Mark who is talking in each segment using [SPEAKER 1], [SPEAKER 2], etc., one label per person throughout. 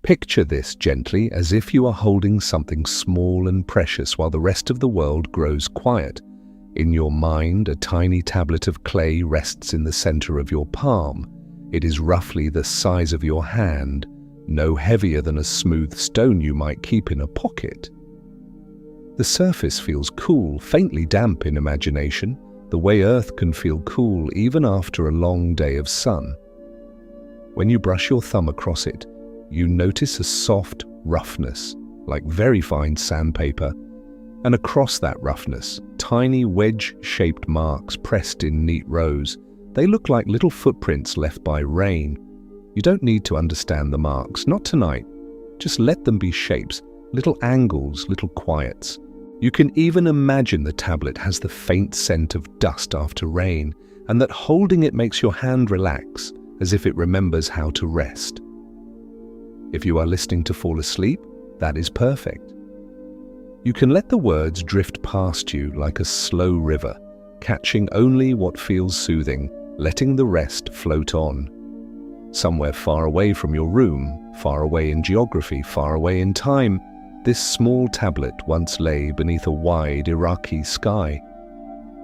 [SPEAKER 1] Picture this gently, as if you are holding something small and precious while the rest of the world grows quiet. In your mind, a tiny tablet of clay rests in the center of your palm. It is roughly the size of your hand, no heavier than a smooth stone you might keep in a pocket. The surface feels cool, faintly damp in imagination, the way Earth can feel cool even after a long day of sun. When you brush your thumb across it, you notice a soft roughness, like very fine sandpaper, and across that roughness, tiny wedge-shaped marks pressed in neat rows. They look like little footprints left by rain. You don't need to understand the marks, not tonight. Just let them be shapes, little angles, little quiets. You can even imagine the tablet has the faint scent of dust after rain, and that holding it makes your hand relax, as if it remembers how to rest. If you are listening to fall asleep, that is perfect. You can let the words drift past you like a slow river, catching only what feels soothing, letting the rest float on. Somewhere far away from your room, far away in geography, far away in time, this small tablet once lay beneath a wide Iraqi sky.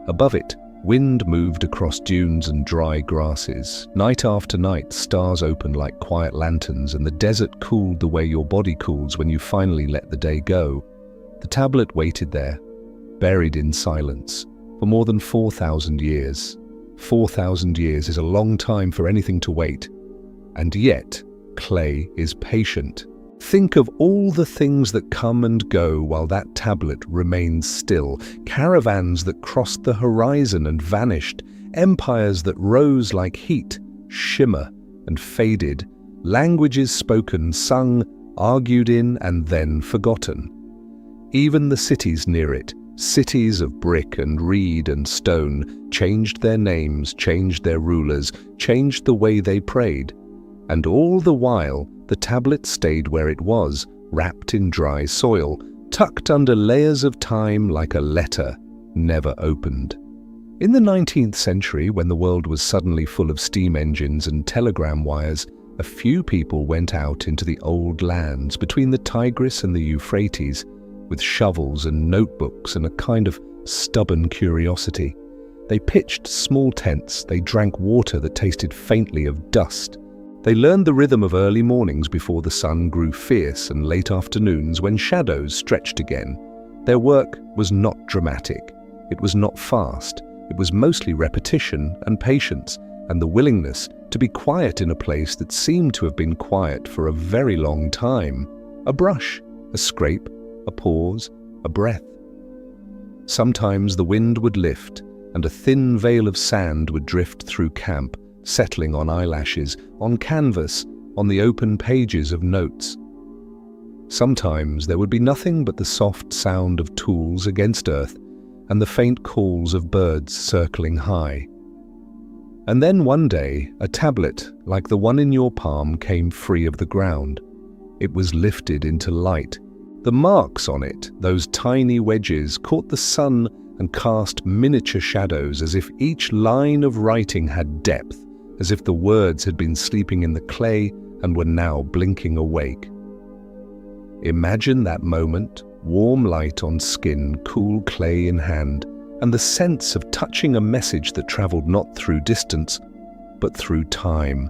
[SPEAKER 1] Above it, wind moved across dunes and dry grasses. Night after night, stars opened like quiet lanterns, and the desert cooled the way your body cools when you finally let the day go. The tablet waited there, buried in silence, for more than 4,000 years. 4,000 years is a long time for anything to wait. And yet, clay is patient. Think of all the things that come and go while that tablet remains still. Caravans that crossed the horizon and vanished. Empires that rose like heat, shimmer and faded. Languages spoken, sung, argued in, and then forgotten. Even the cities near it, cities of brick and reed and stone, changed their names, changed their rulers, changed the way they prayed. And all the while, the tablet stayed where it was, wrapped in dry soil, tucked under layers of time like a letter never opened. In the 19th century, when the world was suddenly full of steam engines and telegram wires, a few people went out into the old lands between the Tigris and the Euphrates with shovels and notebooks and a kind of stubborn curiosity. They pitched small tents, they drank water that tasted faintly of dust. They learned the rhythm of early mornings before the sun grew fierce and late afternoons when shadows stretched again. Their work was not dramatic. It was not fast. It was mostly repetition and patience and the willingness to be quiet in a place that seemed to have been quiet for a very long time. A brush, a scrape, a pause, a breath. Sometimes the wind would lift and a thin veil of sand would drift through camp, settling on eyelashes, on canvas, on the open pages of notes. Sometimes there would be nothing but the soft sound of tools against earth and the faint calls of birds circling high. And then one day, a tablet like the one in your palm came free of the ground. It was lifted into light. The marks on it, those tiny wedges, caught the sun and cast miniature shadows as if each line of writing had depth, as if the words had been sleeping in the clay and were now blinking awake. Imagine that moment, warm light on skin, cool clay in hand, and the sense of touching a message that traveled not through distance, but through time.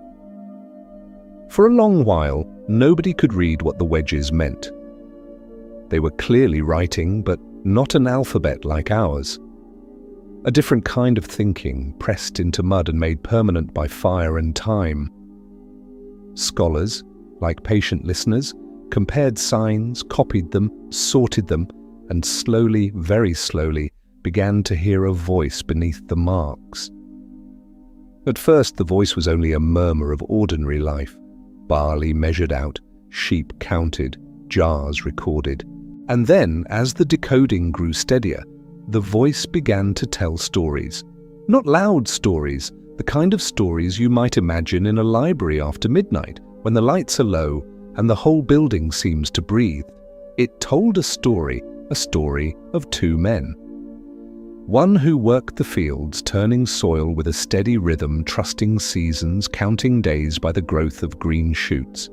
[SPEAKER 1] For a long while, nobody could read what the wedges meant. They were clearly writing, but not an alphabet like ours. A different kind of thinking, pressed into mud and made permanent by fire and time. Scholars, like patient listeners, compared signs, copied them, sorted them, and slowly, very slowly, began to hear a voice beneath the marks. At first, the voice was only a murmur of ordinary life. Barley measured out, sheep counted, jars recorded. And then, as the decoding grew steadier, the voice began to tell stories. Not loud stories, the kind of stories you might imagine in a library after midnight, when the lights are low and the whole building seems to breathe. It told a story of two men. One who worked the fields, turning soil with a steady rhythm, trusting seasons, counting days by the growth of green shoots.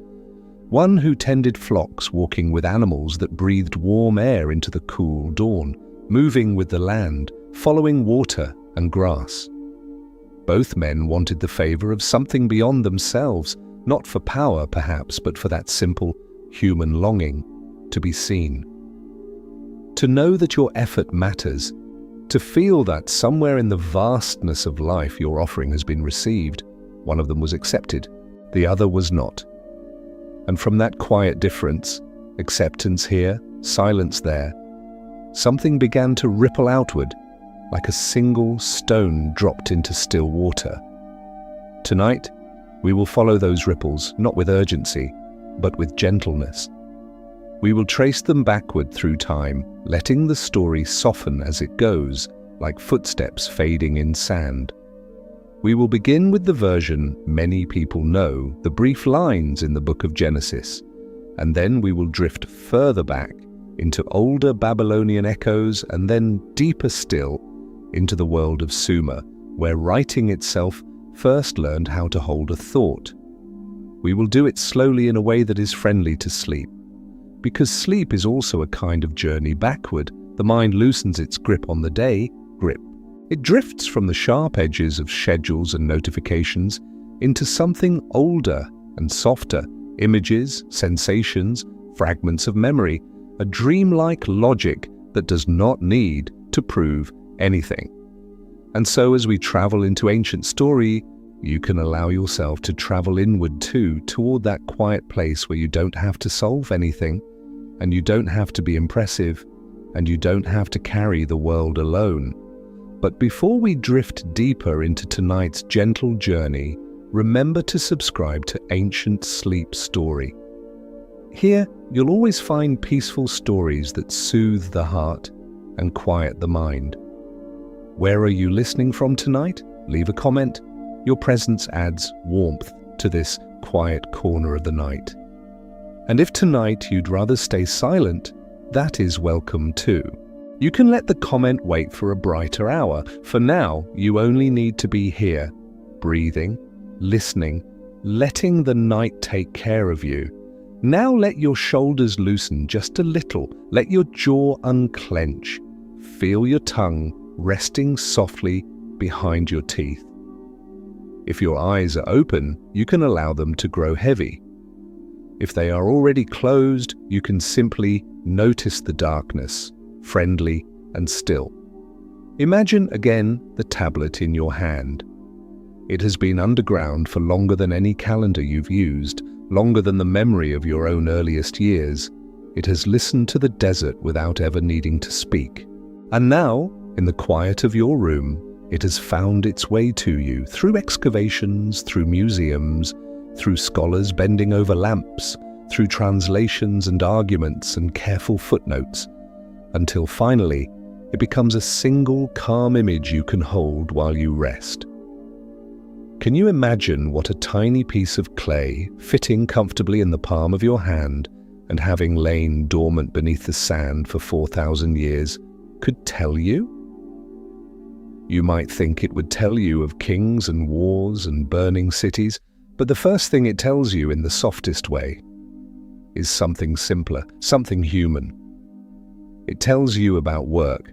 [SPEAKER 1] One who tended flocks, walking with animals that breathed warm air into the cool dawn, moving with the land, following water and grass. Both men wanted the favor of something beyond themselves, not for power perhaps, but for that simple human longing to be seen. To know that your effort matters, to feel that somewhere in the vastness of life your offering has been received. One of them was accepted, the other was not. And from that quiet difference, acceptance here, silence there, something began to ripple outward, like a single stone dropped into still water. Tonight, we will follow those ripples, not with urgency, but with gentleness. We will trace them backward through time, letting the story soften as it goes, like footsteps fading in sand. We will begin with the version many people know, the brief lines in the book of Genesis, and then we will drift further back into older Babylonian echoes and then deeper still into the world of Sumer, where writing itself first learned how to hold a thought. We will do it slowly in a way that is friendly to sleep, because sleep is also a kind of journey backward. The mind loosens its grip on the day, It drifts from the sharp edges of schedules and notifications into something older and softer, images, sensations, fragments of memory, a dreamlike logic that does not need to prove anything. And so as we travel into ancient story, you can allow yourself to travel inward too, toward that quiet place where you don't have to solve anything, and you don't have to be impressive, and you don't have to carry the world alone. But before we drift deeper into tonight's gentle journey, remember to subscribe to Ancient Sleep Story. Here, you'll always find peaceful stories that soothe the heart and quiet the mind. Where are you listening from tonight? Leave a comment. Your presence adds warmth to this quiet corner of the night. And if tonight you'd rather stay silent, that is welcome too. You can let the comment wait for a brighter hour. For now, you only need to be here, breathing, listening, letting the night take care of you. Now let your shoulders loosen just a little. Let your jaw unclench. Feel your tongue resting softly behind your teeth. If your eyes are open, you can allow them to grow heavy. If they are already closed, you can simply notice the darkness, friendly and still. Imagine again the tablet in your hand. It has been underground for longer than any calendar you've used, longer than the memory of your own earliest years. It has listened to the desert without ever needing to speak. And now, in the quiet of your room, it has found its way to you through excavations, through museums, through scholars bending over lamps, through translations and arguments and careful footnotes, until finally it becomes a single calm image you can hold while you rest. Can you imagine what a tiny piece of clay, fitting comfortably in the palm of your hand and having lain dormant beneath the sand for 4,000 years, could tell you? You might think it would tell you of kings and wars and burning cities, but the first thing it tells you in the softest way is something simpler, something human. It tells you about work,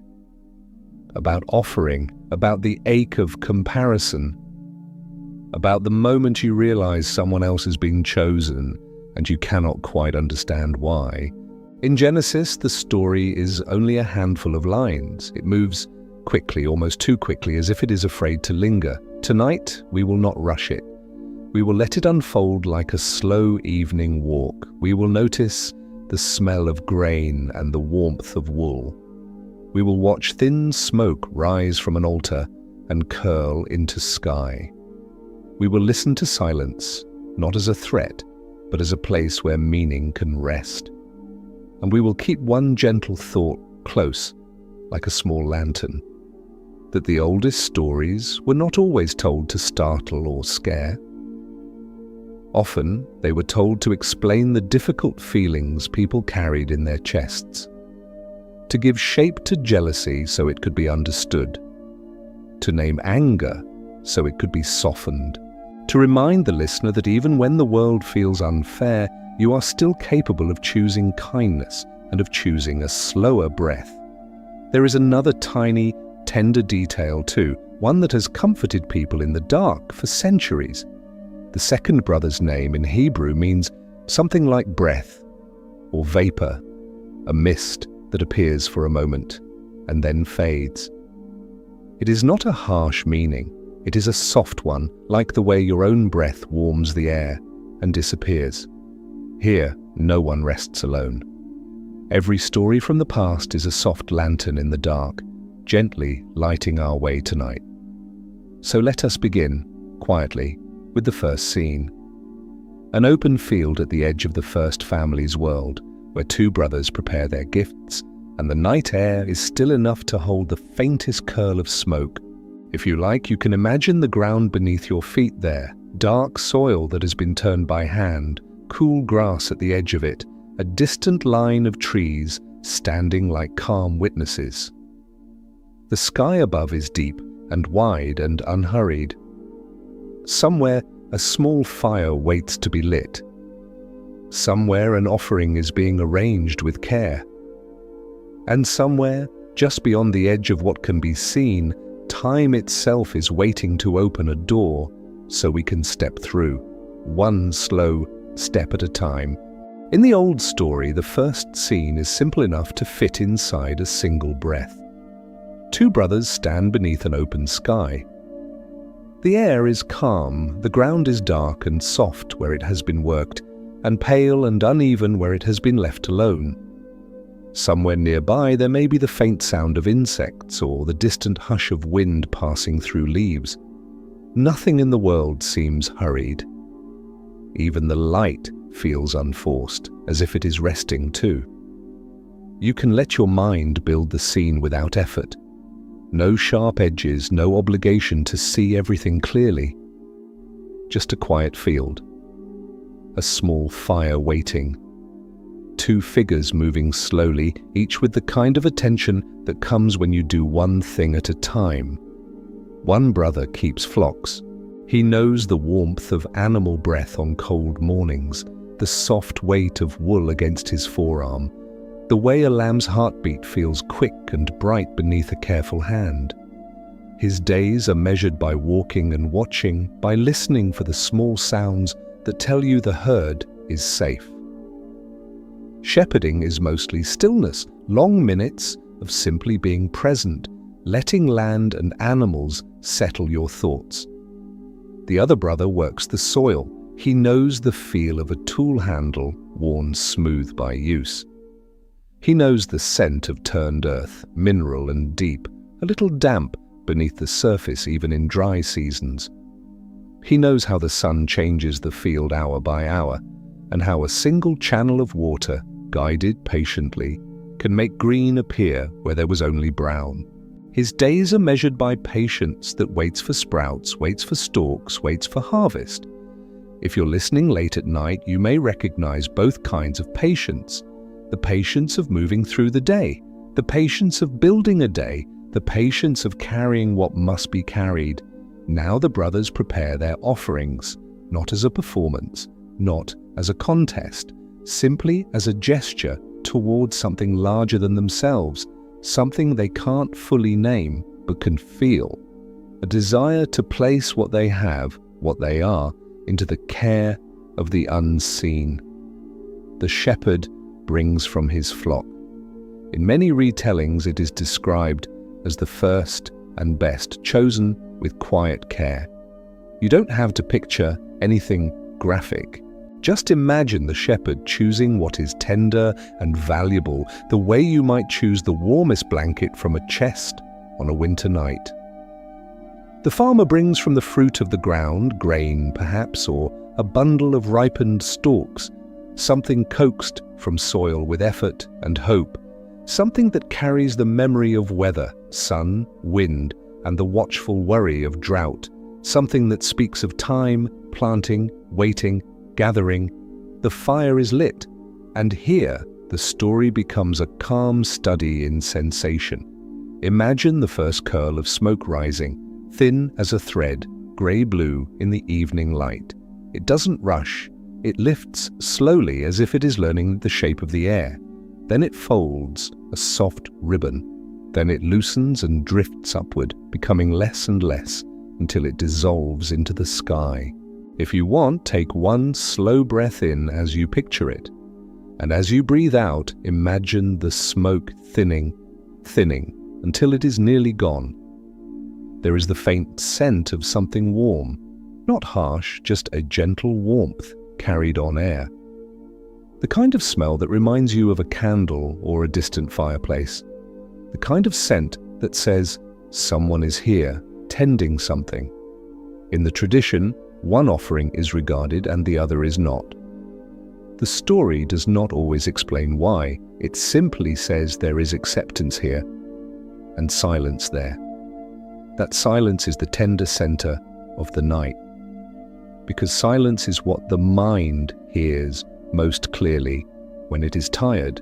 [SPEAKER 1] about offering, about the ache of comparison, about the moment you realize someone else has been chosen and you cannot quite understand why. In Genesis, the story is only a handful of lines. It moves quickly, almost too quickly, as if it is afraid to linger. Tonight, we will not rush it. We will let it unfold like a slow evening walk. We will notice the smell of grain and the warmth of wool. We will watch thin smoke rise from an altar and curl into sky. We will listen to silence, not as a threat, but as a place where meaning can rest. And we will keep one gentle thought close, like a small lantern, that the oldest stories were not always told to startle or scare. Often, they were told to explain the difficult feelings people carried in their chests, to give shape to jealousy so it could be understood, to name anger so it could be softened, to remind the listener that even when the world feels unfair, you are still capable of choosing kindness and of choosing a slower breath. There is another tiny, tender detail too, one that has comforted people in the dark for centuries. The second brother's name in Hebrew means something like breath or vapor, a mist that appears for a moment and then fades. It is not a harsh meaning, it is a soft one, like the way your own breath warms the air and disappears. Here, no one rests alone. Every story from the past is a soft lantern in the dark, gently lighting our way tonight. So let us begin, quietly, with the first scene. An open field at the edge of the first family's world, where two brothers prepare their gifts, and the night air is still enough to hold the faintest curl of smoke. If you like, you can imagine the ground beneath your feet there, dark soil that has been turned by hand, cool grass at the edge of it, a distant line of trees standing like calm witnesses. The sky above is deep and wide and unhurried. Somewhere, a small fire waits to be lit. Somewhere, an offering is being arranged with care. And somewhere, just beyond the edge of what can be seen, time itself is waiting to open a door so we can step through, one slow step at a time. In the old story, the first scene is simple enough to fit inside a single breath. Two brothers stand beneath an open sky. The air is calm, the ground is dark and soft where it has been worked, and pale and uneven where it has been left alone. Somewhere nearby there may be the faint sound of insects or the distant hush of wind passing through leaves. Nothing in the world seems hurried. Even the light feels unforced, as if it is resting too. You can let your mind build the scene without effort. No sharp edges, no obligation to see everything clearly. Just a quiet field. A small fire waiting. Two figures moving slowly, each with the kind of attention that comes when you do one thing at a time. One brother keeps flocks. He knows the warmth of animal breath on cold mornings, the soft weight of wool against his forearm, the way a lamb's heartbeat feels quick and bright beneath a careful hand. His days are measured by walking and watching, by listening for the small sounds that tell you the herd is safe. Shepherding is mostly stillness, long minutes of simply being present, letting land and animals settle your thoughts. The other brother works the soil. He knows the feel of a tool handle worn smooth by use. He knows the scent of turned earth, mineral and deep, a little damp beneath the surface even in dry seasons. He knows how the sun changes the field hour by hour, and how a single channel of water, guided patiently, can make green appear where there was only brown. His days are measured by patience that waits for sprouts, waits for stalks, waits for harvest. If you're listening late at night, you may recognize both kinds of patience. The patience of moving through the day, the patience of building a day, the patience of carrying what must be carried. Now the brothers prepare their offerings, not as a performance, not as a contest, simply as a gesture towards something larger than themselves, something they can't fully name but can feel, a desire to place what they have, what they are, into the care of the unseen. The shepherd brings from his flock. In many retellings it is described as the first and best, chosen with quiet care. You don't have to picture anything graphic. Just imagine the shepherd choosing what is tender and valuable, the way you might choose the warmest blanket from a chest on a winter night. The farmer brings from the fruit of the ground, grain perhaps, or a bundle of ripened stalks, something coaxed from soil with effort and hope, something that carries the memory of weather, sun, wind, and the watchful worry of drought, something that speaks of time, planting, waiting, gathering. The fire is lit, and here the story becomes a calm study in sensation. Imagine the first curl of smoke rising, thin as a thread, grey-blue in the evening light. It doesn't rush, It lifts slowly as if it is learning the shape of the air. Then it folds, a soft ribbon. Then it loosens and drifts upward, becoming less and less until it dissolves into the sky. If you want, take one slow breath in as you picture it. And as you breathe out, imagine the smoke thinning until it is nearly gone. There is the faint scent of something warm, not harsh, just a gentle warmth carried on air. The kind of smell that reminds you of a candle or a distant fireplace. The kind of scent that says, someone is here, tending something. In the tradition, one offering is regarded and the other is not. The story does not always explain why. It simply says there is acceptance here and silence there. That silence is the tender center of the night. Because silence is what the mind hears most clearly when it is tired.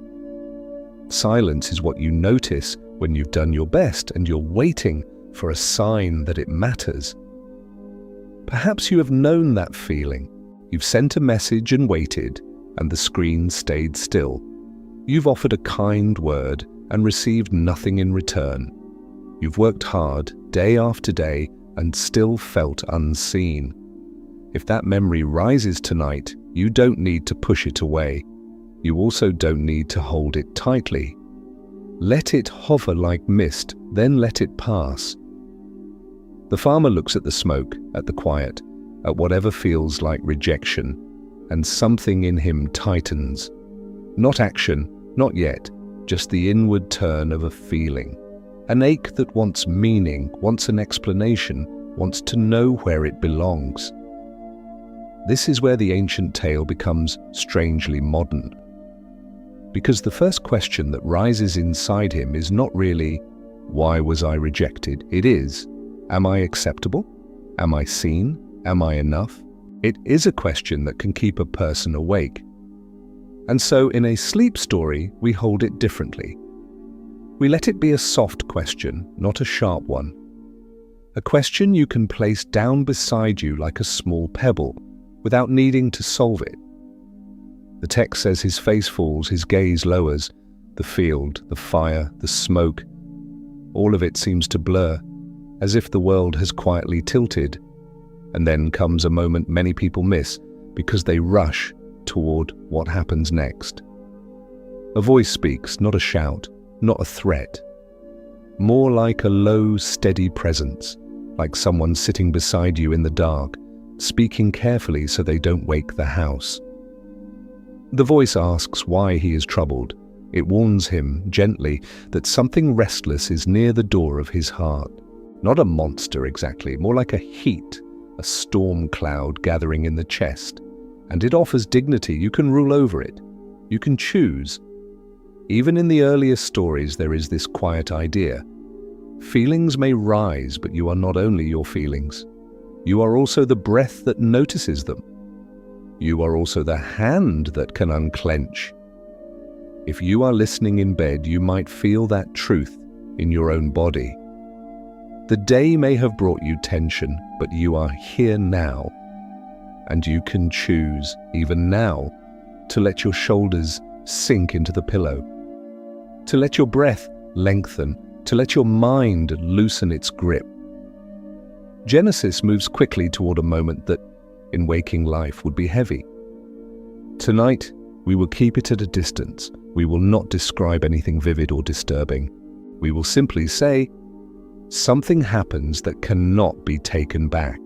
[SPEAKER 1] Silence is what you notice when you've done your best and you're waiting for a sign that it matters. Perhaps you have known that feeling. You've sent a message and waited, and the screen stayed still. You've offered a kind word and received nothing in return. You've worked hard day after day and still felt unseen. If that memory rises tonight, you don't need to push it away. You also don't need to hold it tightly. Let it hover like mist, then let it pass. The farmer looks at the smoke, at the quiet, at whatever feels like rejection, and something in him tightens. Not action, not yet, just the inward turn of a feeling. An ache that wants meaning, wants an explanation, wants to know where it belongs. This is where the ancient tale becomes strangely modern. Because the first question that rises inside him is not really, why was I rejected? It is, am I acceptable? Am I seen? Am I enough? It is a question that can keep a person awake. And so in a sleep story, we hold it differently. We let it be a soft question, not a sharp one. A question you can place down beside you like a small pebble, without needing to solve it. The text says his face falls, his gaze lowers. The field, the fire, the smoke, all of it seems to blur, as if the world has quietly tilted. And then comes a moment many people miss because they rush toward what happens next. A voice speaks, not a shout, not a threat. More like a low, steady presence, like someone sitting beside you in the dark, speaking carefully so they don't wake the house. The voice asks why he is troubled. It warns him, gently, that something restless is near the door of his heart. Not a monster exactly, more like a heat, a storm cloud gathering in the chest. And it offers dignity. You can rule over it. You can choose. Even in the earliest stories, there is this quiet idea. Feelings may rise, but you are not only your feelings. You are also the breath that notices them. You are also the hand that can unclench. If you are listening in bed, you might feel that truth in your own body. The day may have brought you tension, but you are here now. And you can choose, even now, to let your shoulders sink into the pillow, to let your breath lengthen, to let your mind loosen its grip. Genesis moves quickly toward a moment that, in waking life, would be heavy. Tonight, we will keep it at a distance. We will not describe anything vivid or disturbing. We will simply say, something happens that cannot be taken back.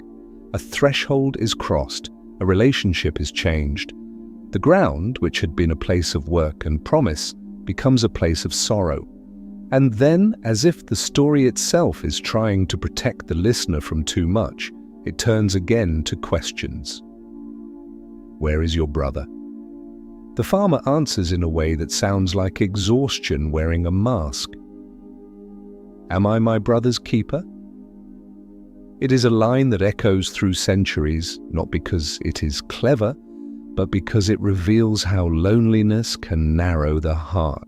[SPEAKER 1] A threshold is crossed. A relationship is changed. The ground, which had been a place of work and promise, becomes a place of sorrow. And then, as if the story itself is trying to protect the listener from too much, it turns again to questions. Where is your brother? The farmer answers in a way that sounds like exhaustion wearing a mask. Am I my brother's keeper? It is a line that echoes through centuries, not because it is clever, but because it reveals how loneliness can narrow the heart.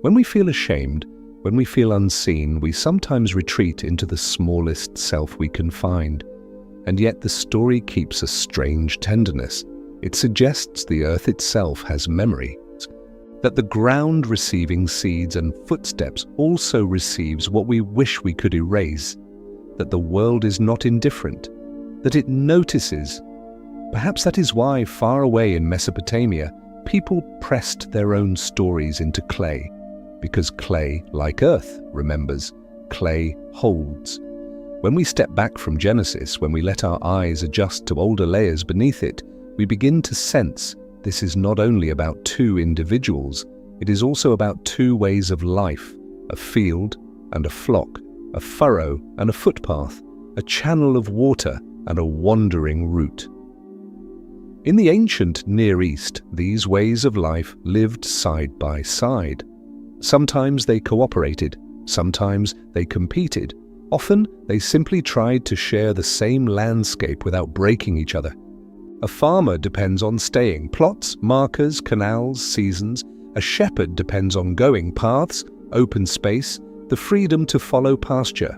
[SPEAKER 1] When we feel ashamed, when we feel unseen, we sometimes retreat into the smallest self we can find, and yet the story keeps a strange tenderness. It suggests the earth itself has memory, that the ground receiving seeds and footsteps also receives what we wish we could erase, that the world is not indifferent, that it notices. Perhaps that is why, far away in Mesopotamia, people pressed their own stories into clay, because clay, like earth, remembers. Clay holds. When we step back from Genesis, when we let our eyes adjust to older layers beneath it, we begin to sense this is not only about two individuals, it is also about two ways of life, a field and a flock, a furrow and a footpath, a channel of water and a wandering route. In the ancient Near East, these ways of life lived side by side. Sometimes they cooperated, sometimes they competed. Often they simply tried to share the same landscape without breaking each other. A farmer depends on staying plots, markers, canals, seasons. A shepherd depends on going paths, open space, the freedom to follow pasture.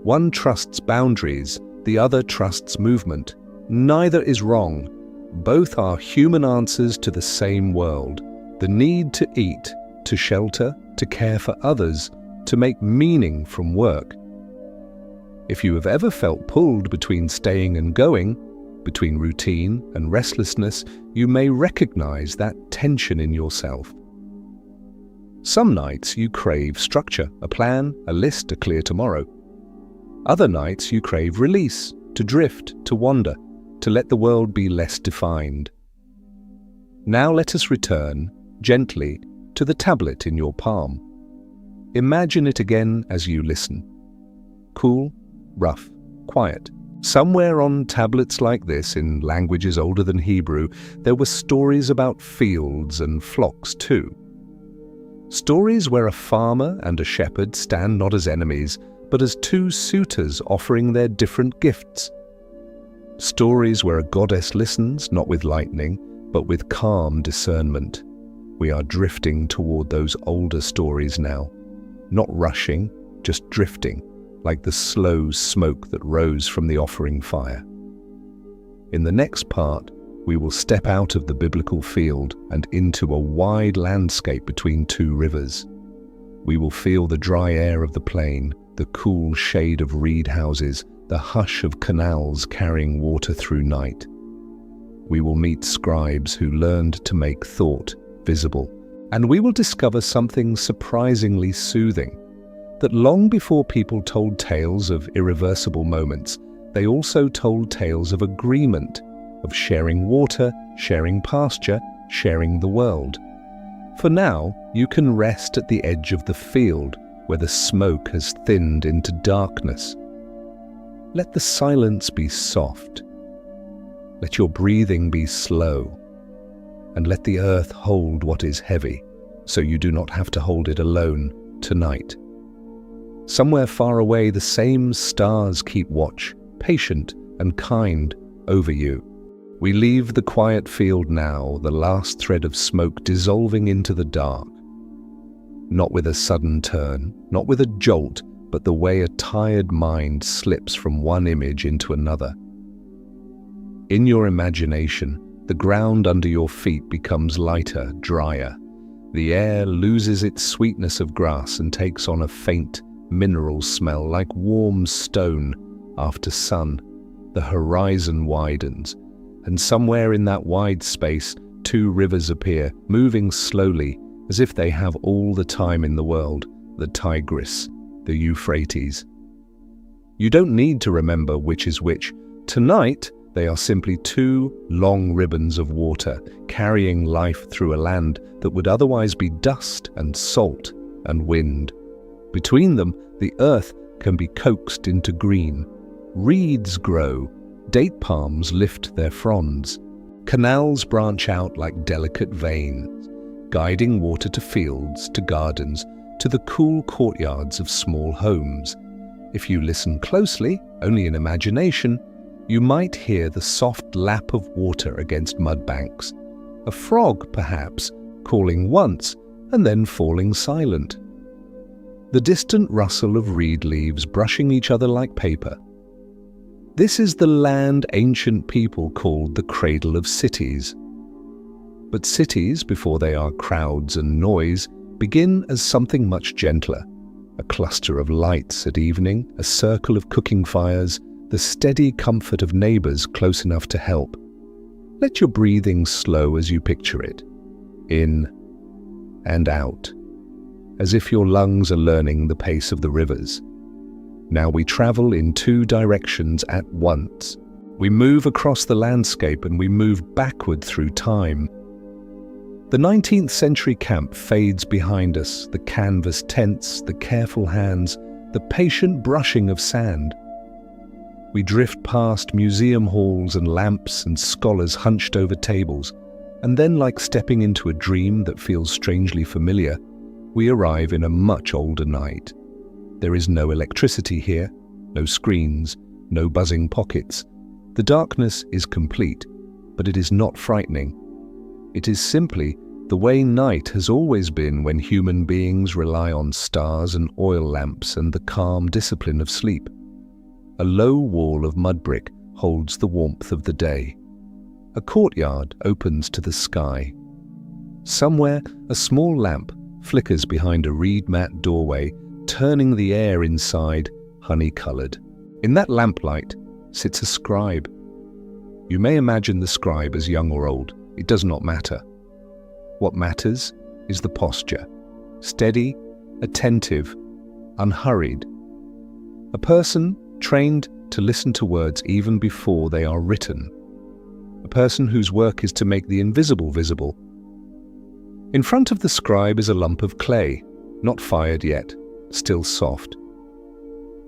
[SPEAKER 1] One trusts boundaries, the other trusts movement. Neither is wrong. Both are human answers to the same world. The need to eat, to shelter, to care for others, to make meaning from work. If you have ever felt pulled between staying and going, between routine and restlessness, you may recognize that tension in yourself. Some nights you crave structure, a plan, a list, a clear tomorrow. Other nights you crave release, to drift, to wander, to let the world be less defined. Now let us return, gently, to the tablet in your palm. Imagine it again as you listen. Cool, rough, quiet. Somewhere on tablets like this, in languages older than Hebrew, there were stories about fields and flocks too. Stories where a farmer and a shepherd stand not as enemies, but as two suitors offering their different gifts. Stories where a goddess listens, not with lightning, but with calm discernment. We are drifting toward those older stories now, not rushing, just drifting, like the slow smoke that rose from the offering fire. In the next part, we will step out of the biblical field and into a wide landscape between two rivers. We will feel the dry air of the plain, the cool shade of reed houses, the hush of canals carrying water through night. We will meet scribes who learned to make thought visible, and we will discover something surprisingly soothing, that long before people told tales of irreversible moments, they also told tales of agreement, of sharing water, sharing pasture, sharing the world. For now, you can rest at the edge of the field, where the smoke has thinned into darkness. Let the silence be soft. Let your breathing be slow. And let the earth hold what is heavy, so you do not have to hold it alone tonight. Somewhere far away, the same stars keep watch, patient and kind, over you. We leave the quiet field now, the last thread of smoke dissolving into the dark. Not with a sudden turn, not with a jolt, but the way a tired mind slips from one image into another. In your imagination, the ground under your feet becomes lighter, drier. The air loses its sweetness of grass and takes on a faint, mineral smell like warm stone after sun. The horizon widens, and somewhere in that wide space, two rivers appear, moving slowly, as if they have all the time in the world, the Tigris, the Euphrates. You don't need to remember which is which. Tonight, they are simply two long ribbons of water, carrying life through a land that would otherwise be dust and salt and wind. Between them, the earth can be coaxed into green. Reeds grow, date palms lift their fronds. Canals branch out like delicate veins, guiding water to fields, to gardens, to the cool courtyards of small homes. If you listen closely, only in imagination, you might hear the soft lap of water against mud banks. A frog, perhaps, calling once and then falling silent. The distant rustle of reed leaves brushing each other like paper. This is the land ancient people called the cradle of cities. But cities, before they are crowds and noise, begin as something much gentler. A cluster of lights at evening, a circle of cooking fires, the steady comfort of neighbors close enough to help. Let your breathing slow as you picture it. In and out, as if your lungs are learning the pace of the rivers. Now we travel in two directions at once. We move across the landscape and we move backward through time. The 19th century camp fades behind us, the canvas tents, the careful hands, the patient brushing of sand. We drift past museum halls and lamps and scholars hunched over tables, and then, like stepping into a dream that feels strangely familiar, we arrive in a much older night. There is no electricity here, no screens, no buzzing pockets. The darkness is complete, but it is not frightening. It is simply the way night has always been when human beings rely on stars and oil lamps and the calm discipline of sleep. A low wall of mud brick holds the warmth of the day. A courtyard opens to the sky. Somewhere, a small lamp flickers behind a reed mat doorway, turning the air inside honey-colored. In that lamplight sits a scribe. You may imagine the scribe as young or old. It does not matter. What matters is the posture. Steady, attentive, unhurried. A person trained to listen to words even before they are written. A person whose work is to make the invisible visible. In front of the scribe is a lump of clay, not fired yet, still soft.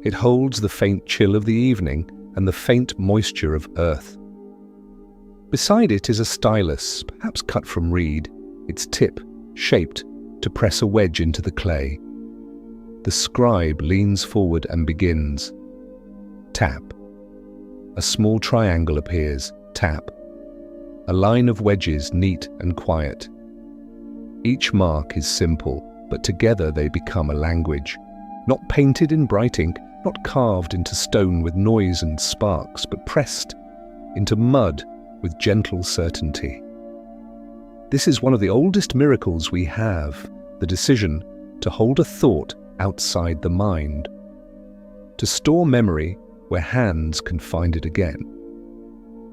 [SPEAKER 1] It holds the faint chill of the evening and the faint moisture of earth. Beside it is a stylus, perhaps cut from reed, its tip shaped to press a wedge into the clay. The scribe leans forward and begins. Tap. A small triangle appears. Tap. A line of wedges, neat and quiet. Each mark is simple, but together they become a language. Not painted in bright ink, not carved into stone with noise and sparks, but pressed into mud with gentle certainty. This is one of the oldest miracles we have, the decision to hold a thought outside the mind, to store memory where hands can find it again,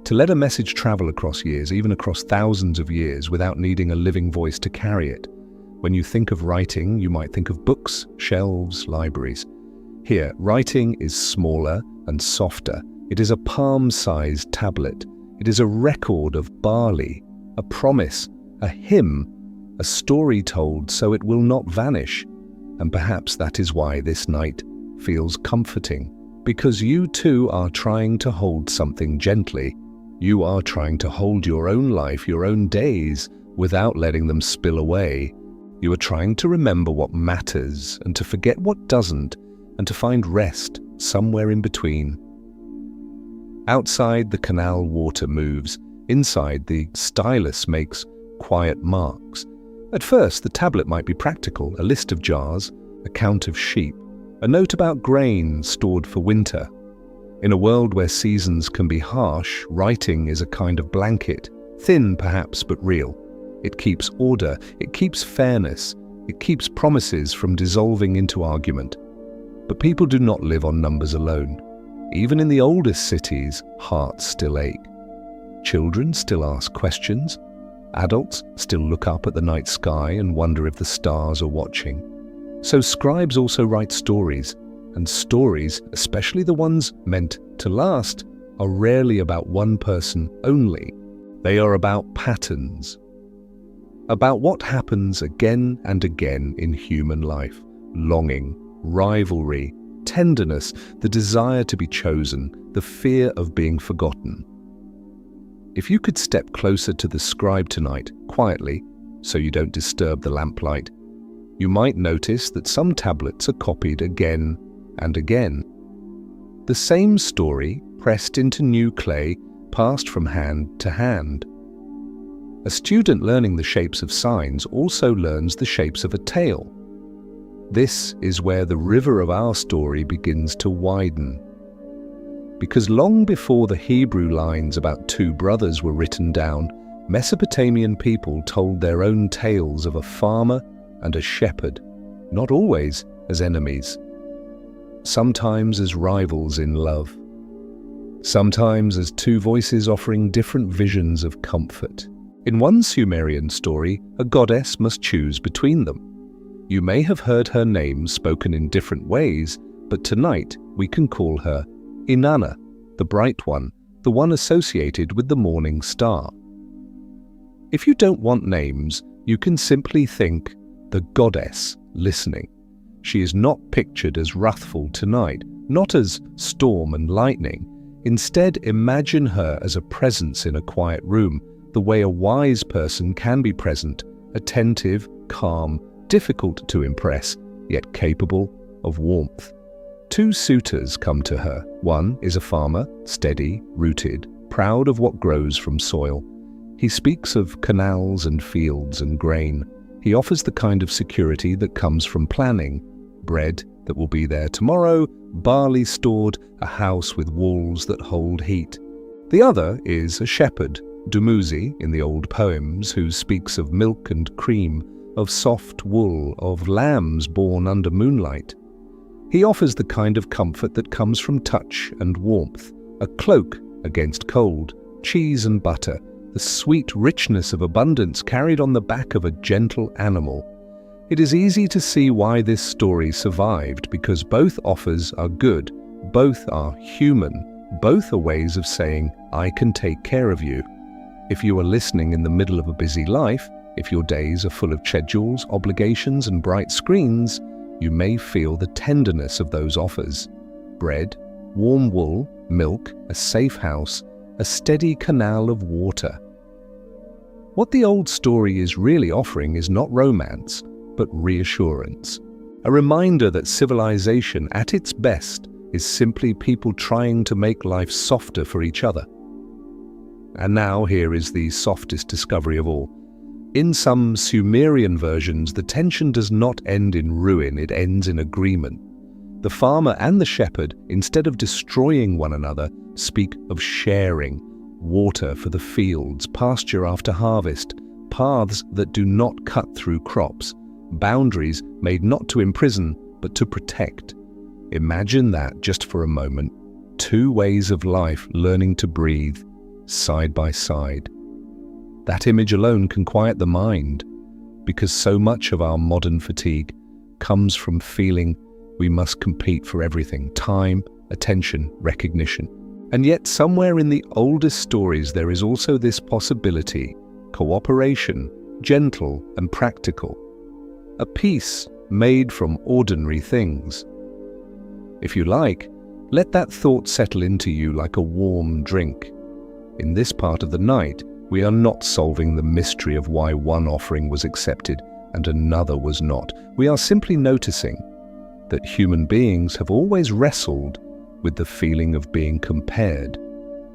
[SPEAKER 1] to let a message travel across years, even across thousands of years, without needing a living voice to carry it. When you think of writing, you might think of books, shelves, libraries. Here, writing is smaller and softer. It is a palm-sized tablet. It is a record of barley, a promise, a hymn, a story told so it will not vanish. And perhaps that is why this night feels comforting, because you too are trying to hold something gently. You are trying to hold your own life, your own days, without letting them spill away. You are trying to remember what matters and to forget what doesn't, and to find rest somewhere in between. Outside, the canal water moves. Inside, the stylus makes quiet marks. At first, the tablet might be practical, a list of jars, a count of sheep, a note about grain stored for winter. In a world where seasons can be harsh, writing is a kind of blanket, thin perhaps, but real. It keeps order, it keeps fairness, it keeps promises from dissolving into argument. But people do not live on numbers alone. Even in the oldest cities, hearts still ache. Children still ask questions. Adults still look up at the night sky and wonder if the stars are watching. So scribes also write stories, and stories, especially the ones meant to last, are rarely about one person only. They are about patterns, about what happens again and again in human life: longing, rivalry, tenderness, the desire to be chosen, the fear of being forgotten. If you could step closer to the scribe tonight, quietly, so you don't disturb the lamplight, you might notice that some tablets are copied again and again. The same story pressed into new clay, passed from hand to hand. A student learning the shapes of signs also learns the shapes of a tale. This is where the river of our story begins to widen. because long before the Hebrew lines about two brothers were written down, Mesopotamian people told their own tales of a farmer and a shepherd, not always as enemies, sometimes as rivals in love, sometimes as two voices offering different visions of comfort. In one Sumerian story, a goddess must choose between them. You may have heard her name spoken in different ways, but tonight we can call her Inanna, the bright one, the one associated with the morning star. If you don't want names, you can simply think the goddess listening. She is not pictured as wrathful tonight, not as storm and lightning. Instead, imagine her as a presence in a quiet room, the way a wise person can be present, attentive, calm, difficult to impress, yet capable of warmth. Two suitors come to her. One is a farmer, steady, rooted, proud of what grows from soil. He speaks of canals and fields and grain. He offers the kind of security that comes from planning: bread that will be there tomorrow, barley stored, a house with walls that hold heat. The other is a shepherd, Dumuzi in the old poems, who speaks of milk and cream, of soft wool, of lambs born under moonlight. He offers the kind of comfort that comes from touch and warmth, a cloak against cold, cheese and butter, the sweet richness of abundance carried on the back of a gentle animal. It is easy to see why this story survived, because both offers are good, both are human, both are ways of saying, I can take care of you. If you are listening in the middle of a busy life, if your days are full of schedules, obligations and bright screens, you may feel the tenderness of those offers. Bread, warm wool, milk, a safe house, a steady canal of water. What the old story is really offering is not romance, but reassurance. A reminder that civilization at its best is simply people trying to make life softer for each other. And now here is the softest discovery of all. In some Sumerian versions, the tension does not end in ruin, it ends in agreement. The farmer and the shepherd, instead of destroying one another, speak of sharing: water for the fields, pasture after harvest, paths that do not cut through crops, boundaries made not to imprison, but to protect. Imagine that just for a moment. Two ways of life learning to breathe, side by side. That image alone can quiet the mind, because so much of our modern fatigue comes from feeling we must compete for everything: time, attention, recognition. And yet somewhere in the oldest stories there is also this possibility: cooperation, gentle and practical. A peace made from ordinary things. If you like, let that thought settle into you like a warm drink. In this part of the night, we are not solving the mystery of why one offering was accepted and another was not. We are simply noticing that human beings have always wrestled with the feeling of being compared,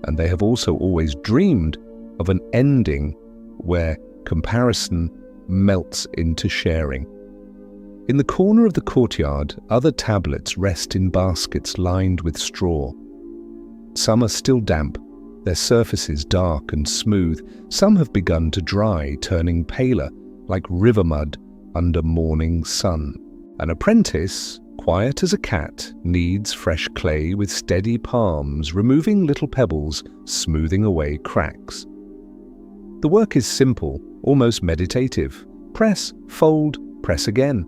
[SPEAKER 1] and they have also always dreamed of an ending where comparison melts into sharing. In the corner of the courtyard, other tablets rest in baskets lined with straw. Some are still damp, their surfaces dark and smooth. Some have begun to dry, turning paler, like river mud under morning sun. An apprentice, quiet as a cat, kneads fresh clay with steady palms, removing little pebbles, smoothing away cracks. The work is simple, almost meditative. Press, fold, press again.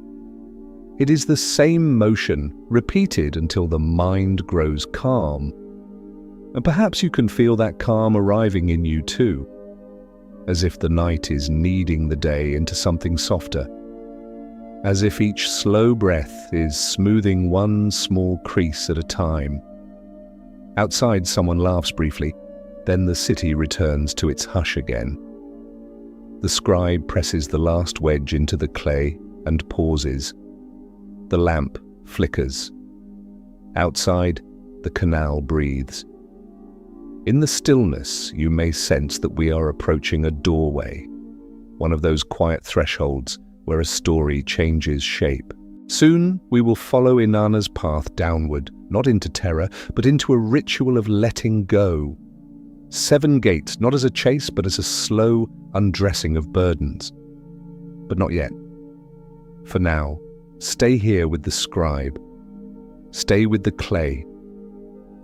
[SPEAKER 1] It is the same motion, repeated until the mind grows calm. And perhaps you can feel that calm arriving in you too, as if the night is kneading the day into something softer, as if each slow breath is smoothing one small crease at a time. Outside, someone laughs briefly, then the city returns to its hush again. The scribe presses the last wedge into the clay and pauses. The lamp flickers. Outside, the canal breathes. In the stillness, you may sense that we are approaching a doorway, one of those quiet thresholds where a story changes shape. Soon, we will follow Inanna's path downward, not into terror, but into a ritual of letting go. 7 gates, not as a chase, but as a slow undressing of burdens. But not yet. For now, stay here with the scribe. Stay with the clay.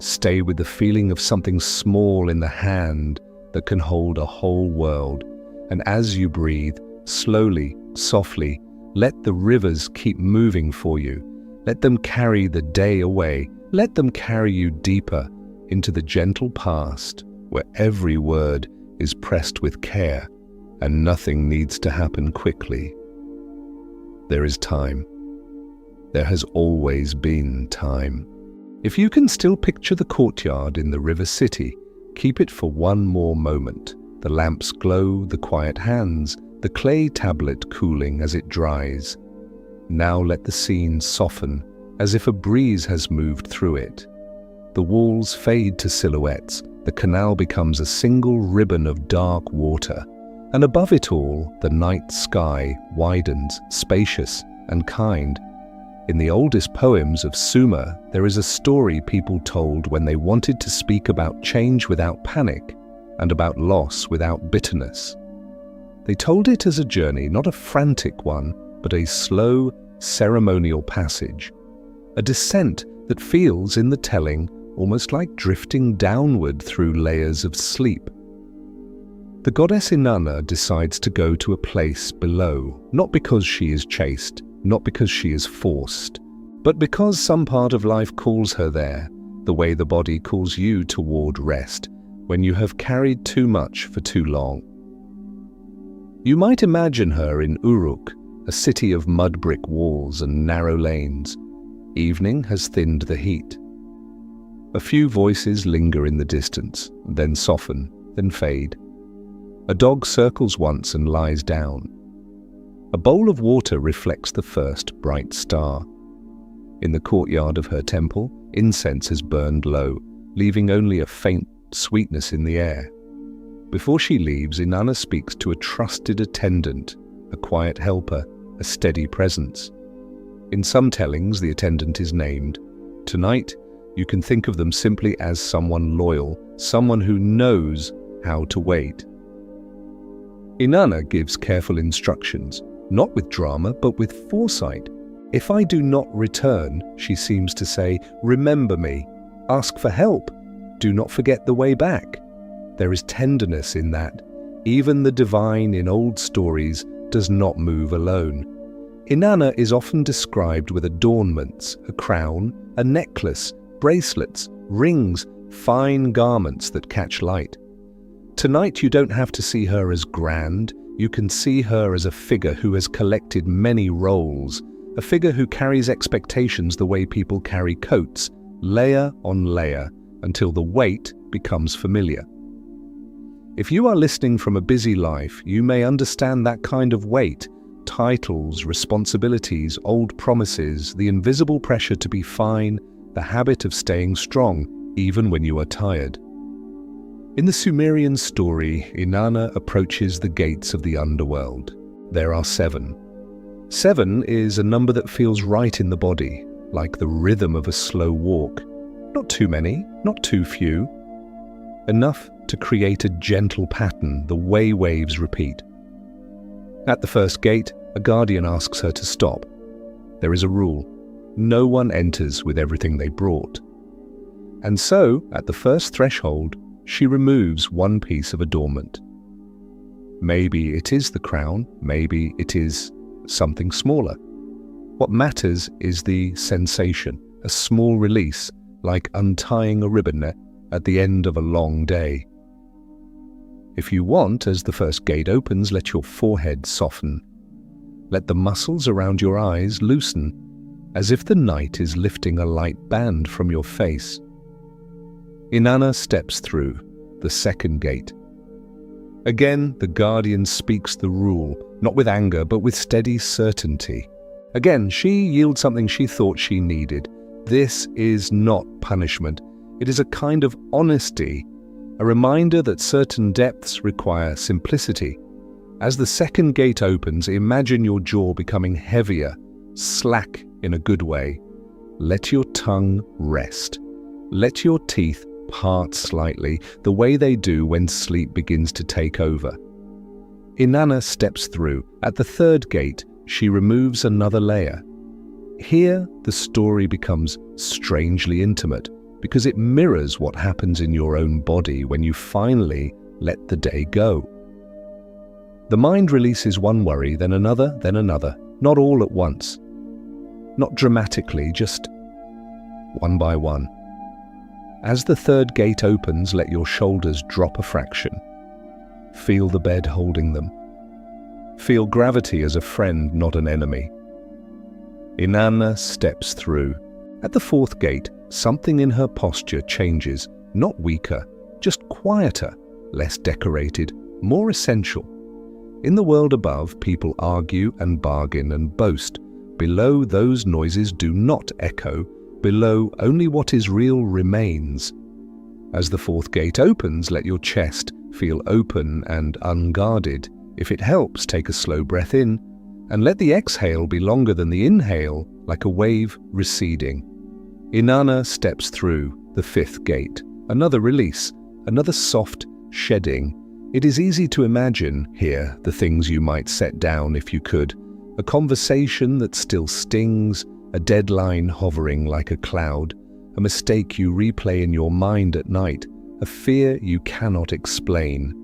[SPEAKER 1] Stay with the feeling of something small in the hand that can hold a whole world. And as you breathe, slowly, softly, let the rivers keep moving for you. Let them carry the day away. Let them carry you deeper into the gentle past, where every word is pressed with care and nothing needs to happen quickly. There is time. There has always been time. If you can still picture the courtyard in the river city, keep it for one more moment. The lamp's glow, the quiet hands, the clay tablet cooling as it dries. Now let the scene soften, as if a breeze has moved through it. The walls fade to silhouettes, the canal becomes a single ribbon of dark water, and above it all, the night sky widens, spacious and kind. In the oldest poems of Sumer, there is a story people told when they wanted to speak about change without panic and about loss without bitterness. They told it as a journey, not a frantic one, but a slow, ceremonial passage, a descent that feels in the telling almost like drifting downward through layers of sleep. The goddess Inanna decides to go to a place below, not because she is chaste, not because she is forced, but because some part of life calls her there, the way the body calls you toward rest, when you have carried too much for too long. You might imagine her in Uruk, a city of mud brick walls and narrow lanes. Evening has thinned the heat. A few voices linger in the distance, then soften, then fade. A dog circles once and lies down. A bowl of water reflects the first bright star. In the courtyard of her temple, incense has burned low, leaving only a faint sweetness in the air. Before she leaves, Inanna speaks to a trusted attendant, a quiet helper, a steady presence. In some tellings, the attendant is named. Tonight, you can think of them simply as someone loyal, someone who knows how to wait. Inanna gives careful instructions, not with drama, but with foresight. If I do not return, she seems to say, remember me, ask for help, do not forget the way back. There is tenderness in that. Even the divine in old stories does not move alone. Inanna is often described with adornments, a crown, a necklace, bracelets, rings, fine garments that catch light. Tonight you don't have to see her as grand, you can see her as a figure who has collected many roles, a figure who carries expectations the way people carry coats, layer on layer, until the weight becomes familiar. If you are listening from a busy life, you may understand that kind of weight, titles, responsibilities, old promises, the invisible pressure to be fine, the habit of staying strong, even when you are tired. In the Sumerian story, Inanna approaches the gates of the underworld. There are 7. 7 is a number that feels right in the body, like the rhythm of a slow walk. Not too many, not too few. Enough to create a gentle pattern, the way waves repeat. At the first gate, a guardian asks her to stop. There is a rule. No one enters with everything they brought. And so, at the first threshold, she removes one piece of adornment. Maybe it is the crown, maybe it is something smaller. What matters is the sensation, a small release, like untying a ribbon at the end of a long day. If you want, as the first gate opens, let your forehead soften. Let the muscles around your eyes loosen, as if the night is lifting a light band from your face. Inanna steps through the second gate. Again, the guardian speaks the rule, not with anger, but with steady certainty. Again, she yields something she thought she needed. This is not punishment. It is a kind of honesty, a reminder that certain depths require simplicity. As the second gate opens, imagine your jaw becoming heavier, slack in a good way. let your tongue rest. Let your teeth part slightly, the way they do when sleep begins to take over. Inanna steps through. At the third gate, she removes another layer. Here, the story becomes strangely intimate because it mirrors what happens in your own body when you finally let the day go. The mind releases one worry, then another, not all at once. Not dramatically, just one by one. As the third gate opens, let your shoulders drop a fraction. Feel the bed holding them. Feel gravity as a friend, not an enemy. Inanna steps through. At the fourth gate, something in her posture changes, not weaker, just quieter, less decorated, more essential. In the world above, people argue and bargain and boast. Below, those noises do not echo. Below, only what is real remains. As the fourth gate opens, let your chest feel open and unguarded. If it helps, take a slow breath in, and let the exhale be longer than the inhale, like a wave receding. Inanna steps through the fifth gate. Another release, another soft shedding. It is easy to imagine here the things you might set down if you could. A conversation that still stings, a deadline hovering like a cloud, a mistake you replay in your mind at night, a fear you cannot explain.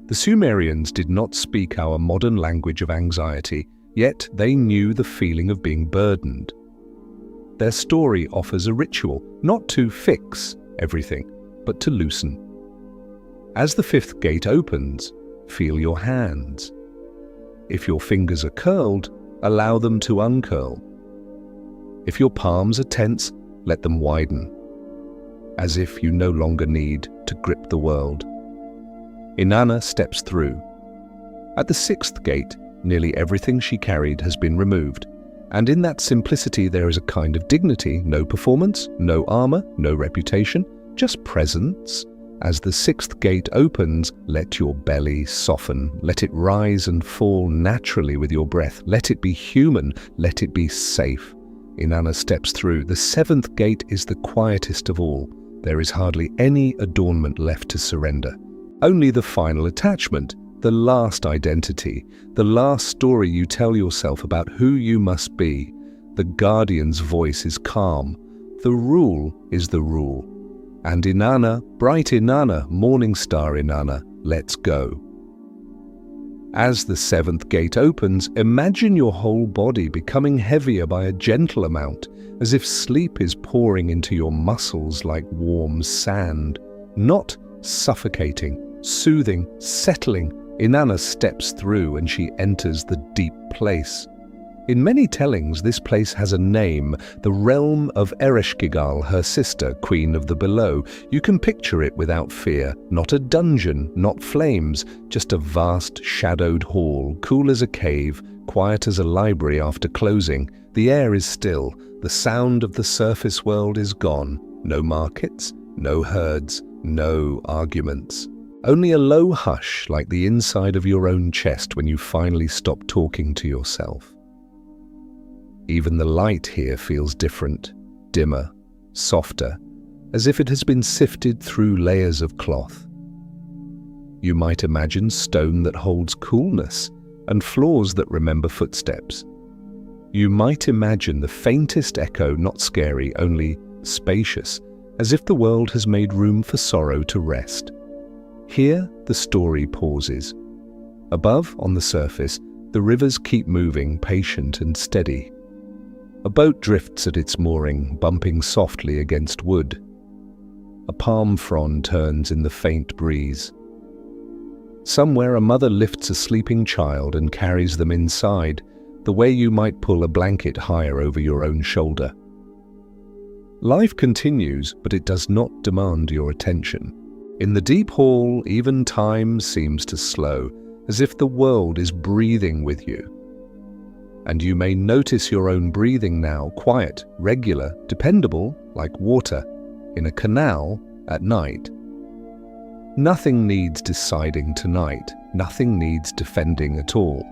[SPEAKER 1] The Sumerians did not speak our modern language of anxiety, yet they knew the feeling of being burdened. Their story offers a ritual, not to fix everything, but to loosen. As the fifth gate opens, feel your hands. If your fingers are curled, allow them to uncurl. If your palms are tense, let them widen, as if you no longer need to grip the world. Inanna steps through. At the sixth gate, nearly everything she carried has been removed, and in that simplicity there is a kind of dignity, no performance, no armor, no reputation, just presence. As the sixth gate opens, let your belly soften, let it rise and fall naturally with your breath, let it be human, let it be safe. Inanna steps through. The seventh gate is the quietest of all. There is hardly any adornment left to surrender. Only the final attachment, the last identity, the last story you tell yourself about who you must be. The guardian's voice is calm. The rule is the rule. And Inanna, bright Inanna, morning star Inanna, let's go. As the seventh gate opens, imagine your whole body becoming heavier by a gentle amount, as if sleep is pouring into your muscles like warm sand. Not suffocating, soothing, settling. Inanna steps through and she enters the deep place. In many tellings, this place has a name, the realm of Ereshkigal, her sister, queen of the below. You can picture it without fear. Not a dungeon, not flames, just a vast shadowed hall, cool as a cave, quiet as a library after closing. The air is still. The sound of the surface world is gone. No markets, no herds, no arguments. Only a low hush like the inside of your own chest when you finally stop talking to yourself. Even the light here feels different, dimmer, softer, as if it has been sifted through layers of cloth. You might imagine stone that holds coolness and floors that remember footsteps. You might imagine the faintest echo, not scary, only spacious, as if the world has made room for sorrow to rest. Here, the story pauses. Above, on the surface, the rivers keep moving, patient and steady. A boat drifts at its mooring, bumping softly against wood. A palm frond turns in the faint breeze. Somewhere a mother lifts a sleeping child and carries them inside, the way you might pull a blanket higher over your own shoulder. Life continues, but it does not demand your attention. In the deep hall, even time seems to slow, as if the world is breathing with you. And you may notice your own breathing now, quiet, regular, dependable, like water, in a canal at night. Nothing needs deciding tonight, nothing needs defending at all.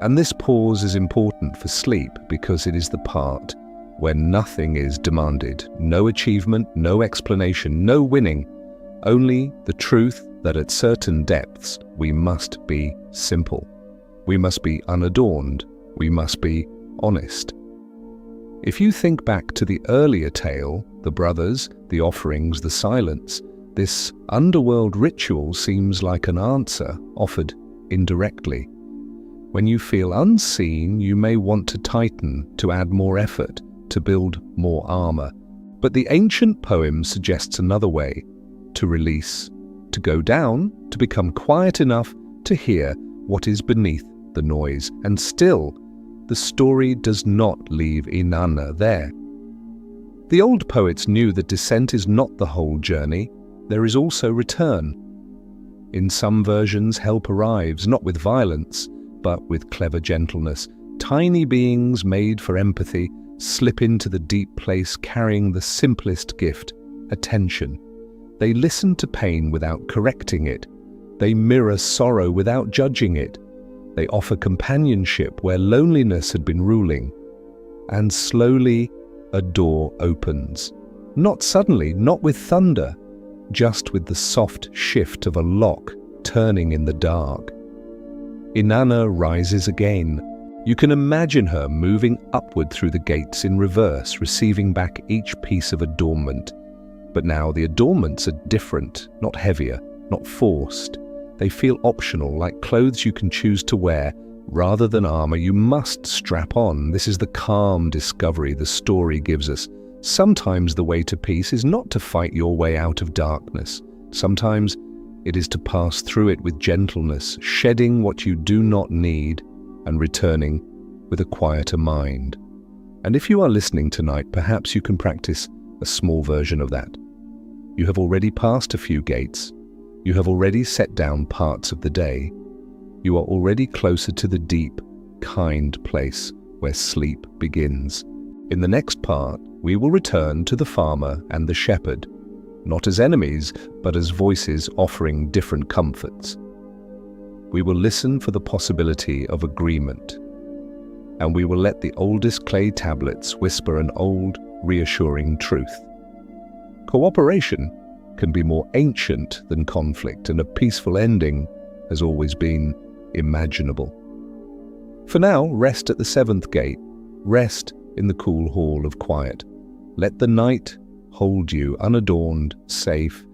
[SPEAKER 1] And this pause is important for sleep because it is the part where nothing is demanded, no achievement, no explanation, no winning, only the truth that at certain depths we must be simple. We must be unadorned. We must be honest. If you think back to the earlier tale, the brothers, the offerings, the silence, this underworld ritual seems like an answer offered indirectly. When you feel unseen, you may want to tighten, to add more effort, to build more armor. But the ancient poem suggests another way: to release, to go down, to become quiet enough to hear what is beneath the noise. And still, the story does not leave Inanna there. The old poets knew that descent is not the whole journey. There is also return. In some versions, help arrives, not with violence, but with clever gentleness. Tiny beings made for empathy slip into the deep place carrying the simplest gift, attention. They listen to pain without correcting it. They mirror sorrow without judging it. They offer companionship where loneliness had been ruling. And slowly, a door opens. Not suddenly, not with thunder, just with the soft shift of a lock turning in the dark. Inanna rises again. You can imagine her moving upward through the gates in reverse, receiving back each piece of adornment. But now the adornments are different, not heavier, not forced. They feel optional, like clothes you can choose to wear, rather than armor you must strap on. This is the calm discovery the story gives us. Sometimes the way to peace is not to fight your way out of darkness. Sometimes it is to pass through it with gentleness, shedding what you do not need and returning with a quieter mind. And if you are listening tonight, perhaps you can practice a small version of that. You have already passed a few gates. You have already set down parts of the day. You are already closer to the deep, kind place where sleep begins. In the next part, we will return to the farmer and the shepherd, not as enemies, but as voices offering different comforts. We will listen for the possibility of agreement, and we will let the oldest clay tablets whisper an old, reassuring truth. Cooperation can be more ancient than conflict, and a peaceful ending has always been imaginable. For now, rest at the seventh gate. Rest in the cool hall of quiet. Let the night hold you unadorned, safe,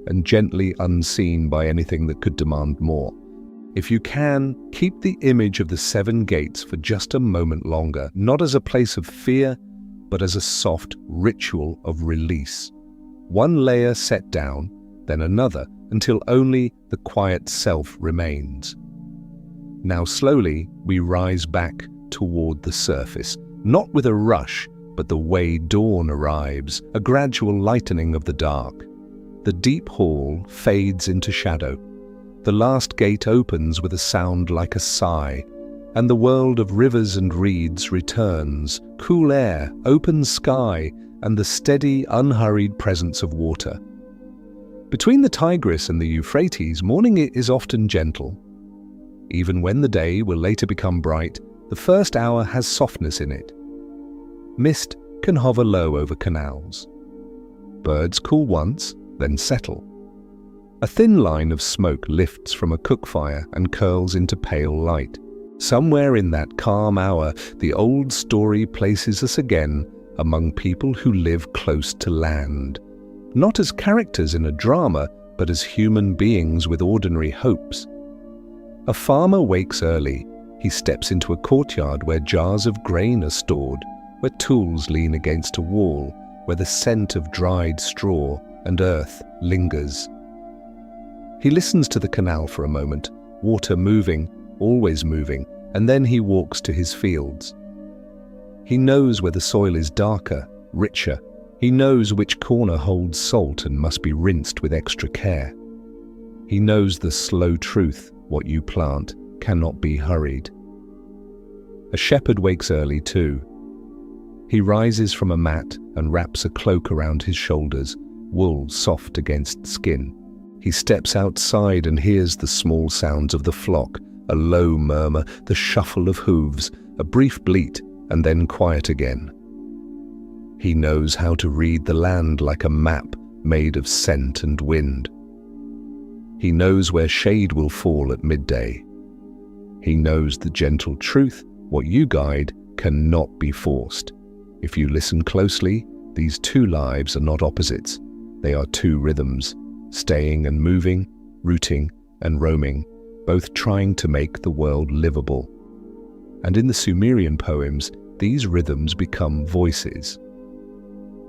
[SPEAKER 1] and gently unseen by anything that could demand more. If you can, keep the image of the seven gates for just a moment longer, not as a place of fear, but as a soft ritual of release. One layer set down, then another, until only the quiet self remains. Now slowly we rise back toward the surface, not with a rush, but the way dawn arrives, a gradual lightening of the dark. The deep hall fades into shadow. The last gate opens with a sound like a sigh, and the world of rivers and reeds returns, cool air, open sky, and the steady, unhurried presence of water. Between the Tigris and the Euphrates, morning is often gentle. Even when the day will later become bright, the first hour has softness in it. Mist can hover low over canals. Birds call once, then settle. A thin line of smoke lifts from a cook fire and curls into pale light. Somewhere in that calm hour, the old story places us again among people who live close to land. Not as characters in a drama, but as human beings with ordinary hopes. A farmer wakes early. He steps into a courtyard where jars of grain are stored, where tools lean against a wall, where the scent of dried straw and earth lingers. He listens to the canal for a moment, water moving, always moving, and then he walks to his fields. He knows where the soil is darker, richer. He knows which corner holds salt and must be rinsed with extra care. He knows the slow truth: what you plant cannot be hurried. A shepherd wakes early too. He rises from a mat and wraps a cloak around his shoulders, wool soft against skin. He steps outside and hears the small sounds of the flock, a low murmur, the shuffle of hooves, a brief bleat, and then quiet again. He knows how to read the land like a map made of scent and wind. He knows where shade will fall at midday. He knows the gentle truth, what you guide cannot be forced. If you listen closely, these two lives are not opposites. They are two rhythms, staying and moving, rooting and roaming, both trying to make the world livable. And in the Sumerian poems, these rhythms become voices.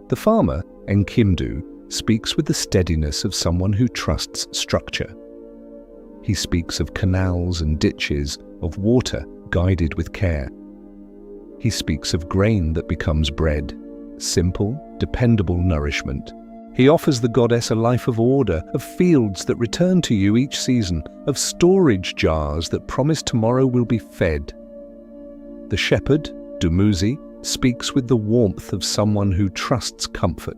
[SPEAKER 1] The farmer, Enkimdu, speaks with the steadiness of someone who trusts structure. He speaks of canals and ditches, of water guided with care. He speaks of grain that becomes bread, simple, dependable nourishment. He offers the goddess a life of order, of fields that return to you each season, of storage jars that promise tomorrow will be fed. The shepherd, Dumuzi, speaks with the warmth of someone who trusts comfort.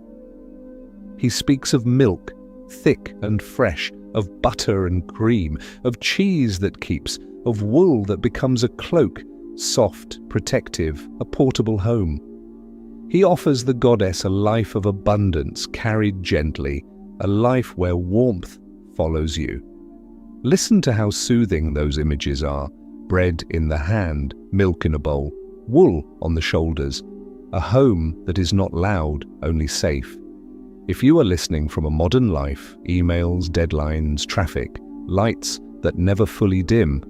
[SPEAKER 1] He speaks of milk, thick and fresh, of butter and cream, of cheese that keeps, of wool that becomes a cloak, soft, protective, a portable home. He offers the goddess a life of abundance carried gently, a life where warmth follows you. Listen to how soothing those images are: bread in the hand, milk in a bowl, wool on the shoulders, a home that is not loud, only safe. If you are listening from a modern life, emails, deadlines, traffic, lights that never fully dim,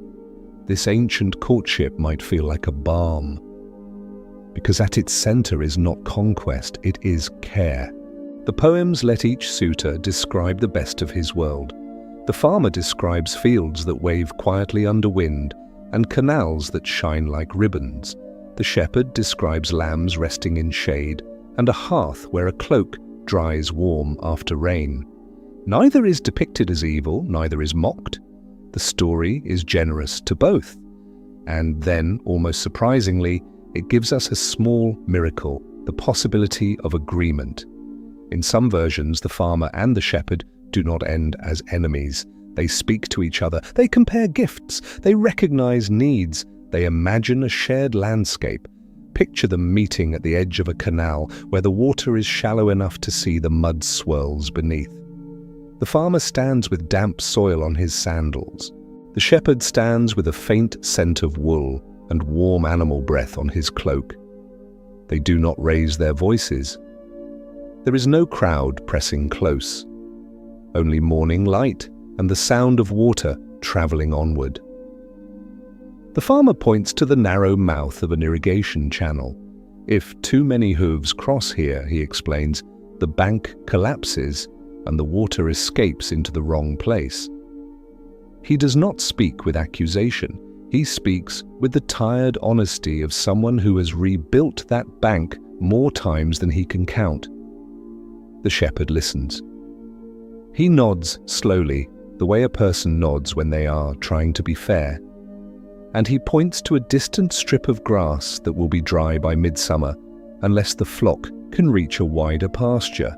[SPEAKER 1] this ancient courtship might feel like a balm. Because at its center is not conquest, it is care. The poems let each suitor describe the best of his world. The farmer describes fields that wave quietly under wind and canals that shine like ribbons. The shepherd describes lambs resting in shade and a hearth where a cloak dries warm after rain. Neither is depicted as evil, neither is mocked. The story is generous to both. And then, almost surprisingly, it gives us a small miracle, the possibility of agreement. In some versions, the farmer and the shepherd do not end as enemies. They speak to each other, they compare gifts, they recognize needs, they imagine a shared landscape. Picture them meeting at the edge of a canal where the water is shallow enough to see the mud swirls beneath. The farmer stands with damp soil on his sandals. The shepherd stands with a faint scent of wool and warm animal breath on his cloak. They do not raise their voices. There is no crowd pressing close. Only morning light and the sound of water traveling onward. The farmer points to the narrow mouth of an irrigation channel. If too many hooves cross here, he explains, the bank collapses and the water escapes into the wrong place. He does not speak with accusation. He speaks with the tired honesty of someone who has rebuilt that bank more times than he can count. The shepherd listens. He nods slowly, the way a person nods when they are trying to be fair. And he points to a distant strip of grass that will be dry by midsummer, unless the flock can reach a wider pasture.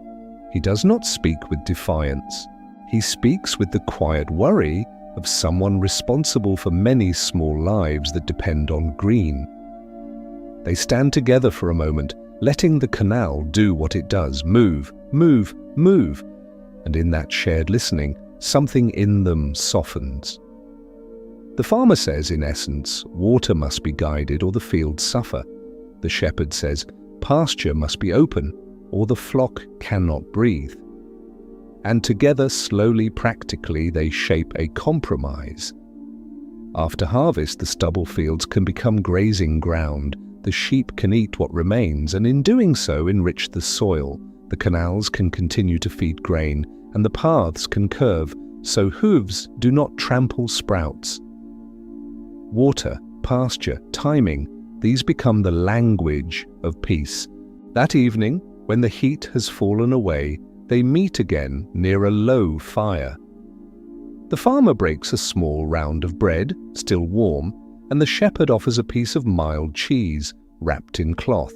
[SPEAKER 1] He does not speak with defiance. He speaks with the quiet worry of someone responsible for many small lives that depend on green. They stand together for a moment, letting the canal do what it does, move, move, move. And in that shared listening, something in them softens. The farmer says, in essence, water must be guided or the fields suffer. The shepherd says, pasture must be open or the flock cannot breathe. And together, slowly, practically, they shape a compromise. After harvest, the stubble fields can become grazing ground. The sheep can eat what remains, and in doing so enrich the soil. The canals can continue to feed grain, and the paths can curve, so hooves do not trample sprouts. Water, pasture, timing, these become the language of peace. That evening, when the heat has fallen away, they meet again near a low fire. The farmer breaks a small round of bread, still warm, and the shepherd offers a piece of mild cheese, wrapped in cloth.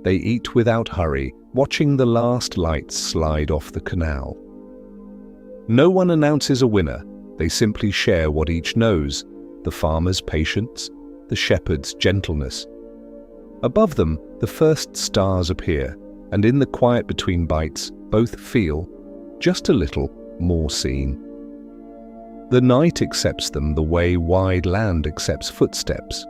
[SPEAKER 1] They eat without hurry, watching the last lights slide off the canal. No one announces a winner. They simply share what each knows: the farmer's patience, the shepherd's gentleness. Above them, the first stars appear, and in the quiet between bites, both feel just a little more seen. The night accepts them the way wide land accepts footsteps.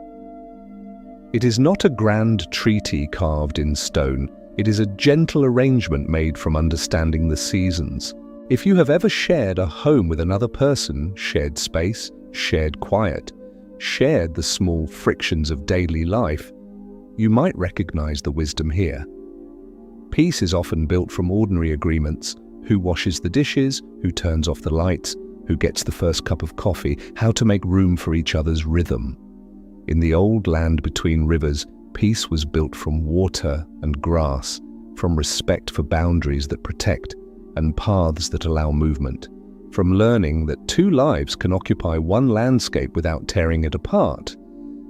[SPEAKER 1] It is not a grand treaty carved in stone. It is a gentle arrangement made from understanding the seasons. If you have ever shared a home with another person, shared space, shared quiet, shared the small frictions of daily life, you might recognize the wisdom here. Peace is often built from ordinary agreements: who washes the dishes, who turns off the lights, who gets the first cup of coffee, how to make room for each other's rhythm. In the old land between rivers, peace was built from water and grass, from respect for boundaries that protect and paths that allow movement, from learning that two lives can occupy one landscape without tearing it apart.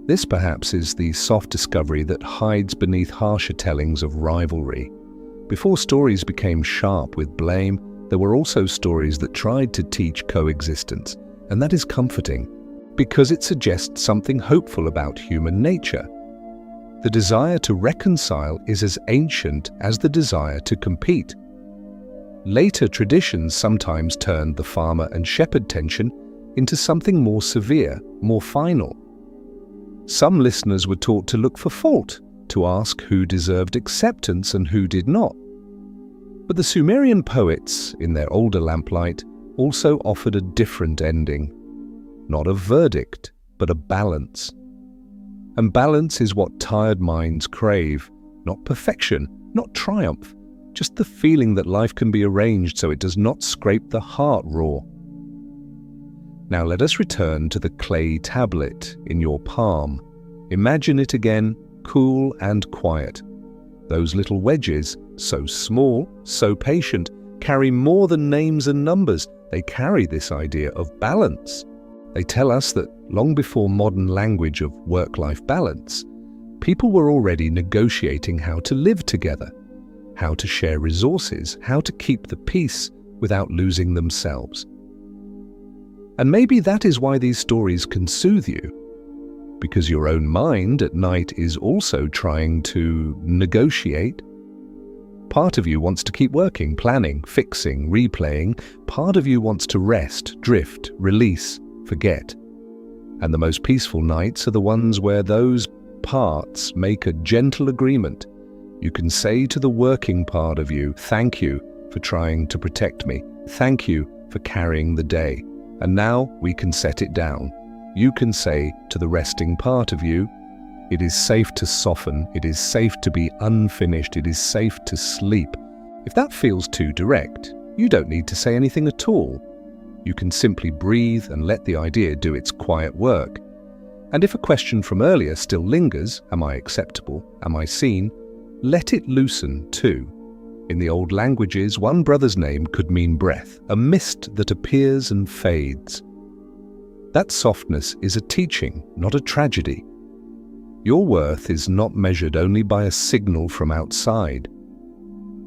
[SPEAKER 1] This perhaps is the soft discovery that hides beneath harsher tellings of rivalry. Before stories became sharp with blame, there were also stories that tried to teach coexistence, and that is comforting, because it suggests something hopeful about human nature. The desire to reconcile is as ancient as the desire to compete. Later traditions sometimes turned the farmer and shepherd tension into something more severe, more final. Some listeners were taught to look for fault, to ask who deserved acceptance and who did not. But the Sumerian poets, in their older lamplight, also offered a different ending. Not a verdict, but a balance. And balance is what tired minds crave, not perfection, not triumph, just the feeling that life can be arranged so it does not scrape the heart raw. Now let us return to the clay tablet in your palm. Imagine it again, cool and quiet. Those little wedges, so small, so patient, carry more than names and numbers. They carry this idea of balance. They tell us that long before modern language of work-life balance, people were already negotiating how to live together, how to share resources, how to keep the peace without losing themselves. And maybe that is why these stories can soothe you, because your own mind at night is also trying to negotiate. Part of you wants to keep working, planning, fixing, replaying. Part of you wants to rest, drift, release, forget. And the most peaceful nights are the ones where those parts make a gentle agreement. You can say to the working part of you, "Thank you for trying to protect me. Thank you for carrying the day. And now we can set it down." You can say to the resting part of you, "It is safe to soften. It is safe to be unfinished. It is safe to sleep." If that feels too direct, you don't need to say anything at all. You can simply breathe and let the idea do its quiet work. And if a question from earlier still lingers, am I acceptable? Am I seen? Let it loosen too. In the old languages, one brother's name could mean breath, a mist that appears and fades. That softness is a teaching, not a tragedy. Your worth is not measured only by a signal from outside.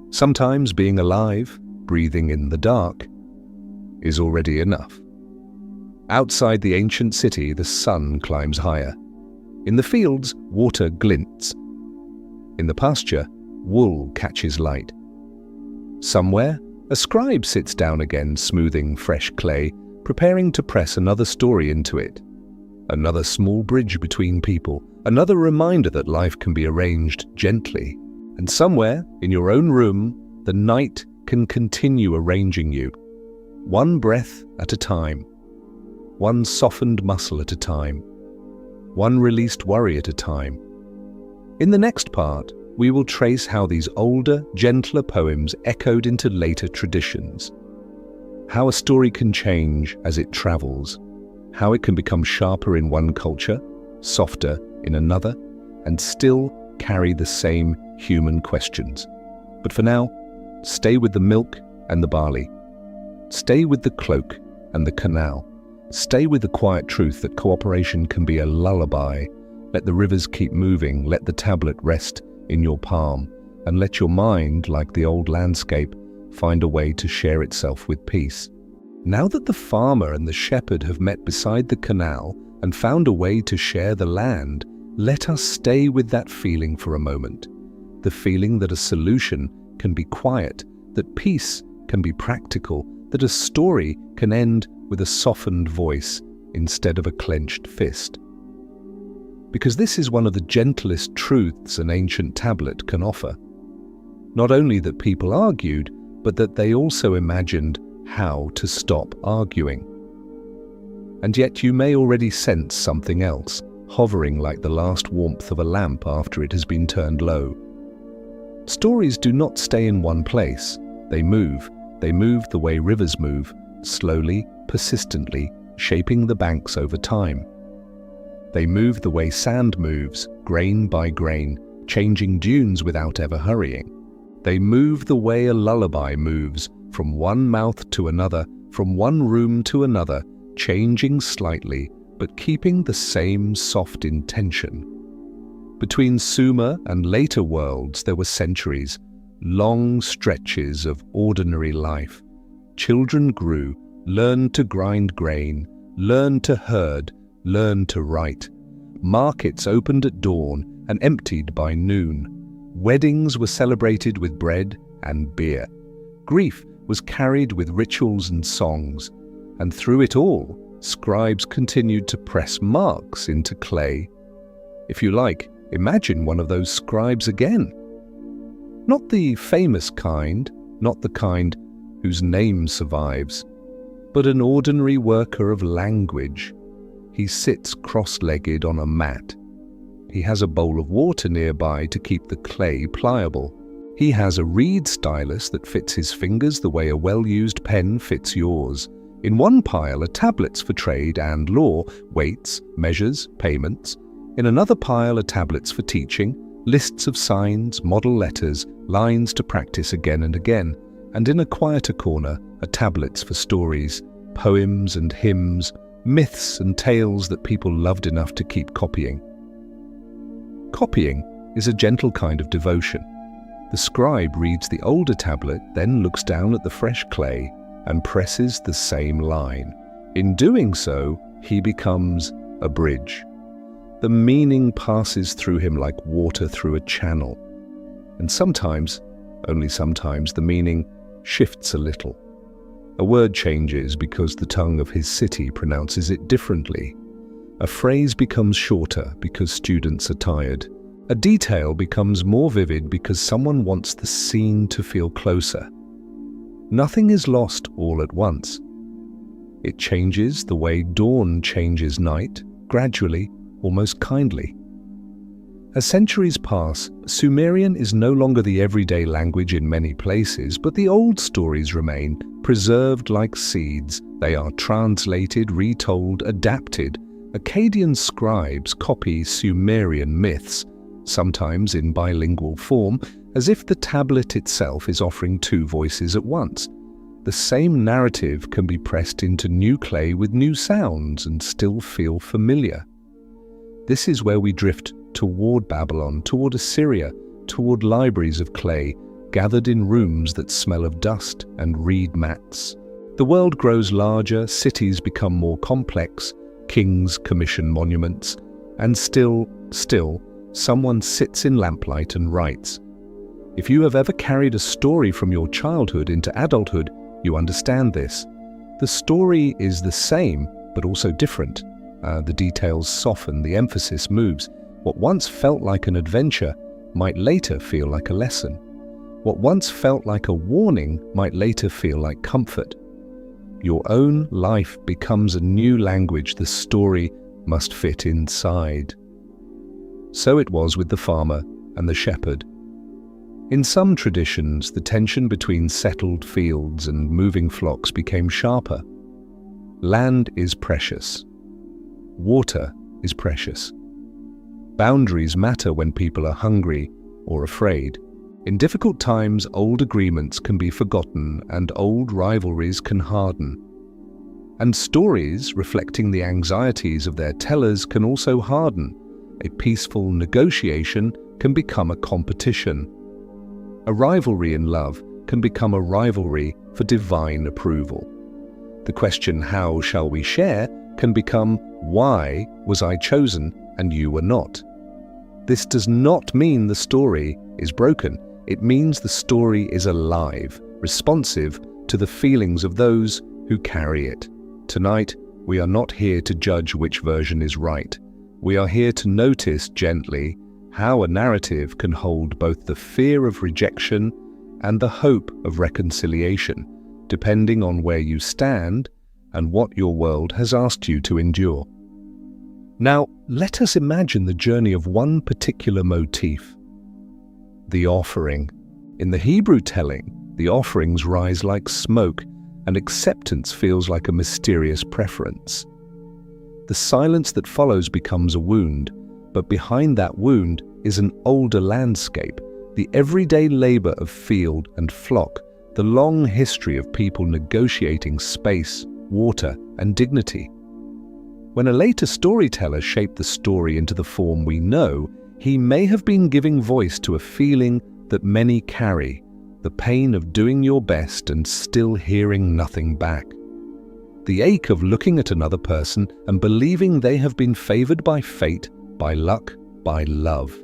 [SPEAKER 1] Sometimes being alive, breathing in the dark, is already enough. Outside the ancient city, the sun climbs higher. In the fields, water glints. In the pasture, wool catches light. Somewhere, a scribe sits down again, smoothing fresh clay, preparing to press another story into it. Another small bridge between people, another reminder that life can be arranged gently. And somewhere, in your own room, the night can continue arranging you. One breath at a time. One softened muscle at a time. One released worry at a time. In the next part, we will trace how these older, gentler poems echoed into later traditions. How a story can change as it travels. How it can become sharper in one culture, softer in another, and still carry the same human questions. But for now, stay with the milk and the barley. Stay with the cloak and the canal. Stay with the quiet truth that cooperation can be a lullaby. Let the rivers keep moving, let the tablet rest in your palm, and let your mind, like the old landscape, find a way to share itself with peace. Now that the farmer and the shepherd have met beside the canal and found a way to share the land, let us stay with that feeling for a moment. the feeling that a solution can be quiet, that peace can be practical, that a story can end with a softened voice instead of a clenched fist. Because this is one of the gentlest truths an ancient tablet can offer. Not only that people argued, but that they also imagined how to stop arguing. And yet you may already sense something else, hovering like the last warmth of a lamp after it has been turned low. Stories do not stay in one place. They move. They move the way rivers move, slowly, persistently, shaping the banks over time. They move the way sand moves, grain by grain, changing dunes without ever hurrying. They move the way a lullaby moves, from one mouth to another, from one room to another, changing slightly, but keeping the same soft intention. Between Sumer and later worlds there were centuries, long stretches of ordinary life. Children grew, learned to grind grain, learned to herd, learned to write. Markets opened at dawn and emptied by noon. Weddings were celebrated with bread and beer. Grief was carried with rituals and songs, and through it all, scribes continued to press marks into clay. If you like, imagine one of those scribes again. Not the famous kind, not the kind whose name survives, but an ordinary worker of language. He sits cross-legged on a mat. He has a bowl of water nearby to keep the clay pliable. He has a reed stylus that fits his fingers the way a well-used pen fits yours. In one pile are tablets for trade and law, weights, measures, payments. In another pile are tablets for teaching, lists of signs, model letters, lines to practice again and again. And in a quieter corner are tablets for stories, poems and hymns, myths and tales that people loved enough to keep copying. Copying is a gentle kind of devotion. The scribe reads the older tablet, then looks down at the fresh clay and presses the same line. In doing so, he becomes a bridge. The meaning passes through him like water through a channel. And sometimes, only sometimes, the meaning shifts a little. A word changes because the tongue of his city pronounces it differently. A phrase becomes shorter because students are tired. A detail becomes more vivid because someone wants the scene to feel closer. Nothing is lost all at once. It changes the way dawn changes night, gradually, almost kindly. As centuries pass, Sumerian is no longer the everyday language in many places, but the old stories remain, preserved like seeds. They are translated, retold, adapted. Akkadian scribes copy Sumerian myths, sometimes in bilingual form, as if the tablet itself is offering two voices at once. The same narrative can be pressed into new clay with new sounds and still feel familiar. This is where we drift toward Babylon, toward Assyria, toward libraries of clay, gathered in rooms that smell of dust and reed mats. The world grows larger, cities become more complex, kings commission monuments, and still, someone sits in lamplight and writes. If you have ever carried a story from your childhood into adulthood, you understand this. The story is the same, but also different. The details soften, the emphasis moves. What once felt like an adventure might later feel like a lesson. What once felt like a warning might later feel like comfort. Your own life becomes a new language the story must fit inside. So it was with the farmer and the shepherd. In some traditions, the tension between settled fields and moving flocks became sharper. Land is precious. Water is precious. Boundaries matter when people are hungry or afraid. In difficult times, old agreements can be forgotten and old rivalries can harden. And stories, reflecting the anxieties of their tellers, can also harden. A peaceful negotiation can become a competition. A rivalry in love can become a rivalry for divine approval. The question, how shall we share, can become, why was I chosen and you were not? This does not mean the story is broken. It means the story is alive, responsive to the feelings of those who carry it. Tonight, we are not here to judge which version is right. We are here to notice gently how a narrative can hold both the fear of rejection and the hope of reconciliation, depending on where you stand and what your world has asked you to endure. Now, let us imagine the journey of one particular motif, the offering. In the Hebrew telling, the offerings rise like smoke, and acceptance feels like a mysterious preference. The silence that follows becomes a wound, but behind that wound is an older landscape, the everyday labor of field and flock, the long history of people negotiating space, water, and dignity. When a later storyteller shaped the story into the form we know, he may have been giving voice to a feeling that many carry, the pain of doing your best and still hearing nothing back. The ache of looking at another person and believing they have been favored by fate, by luck, by love.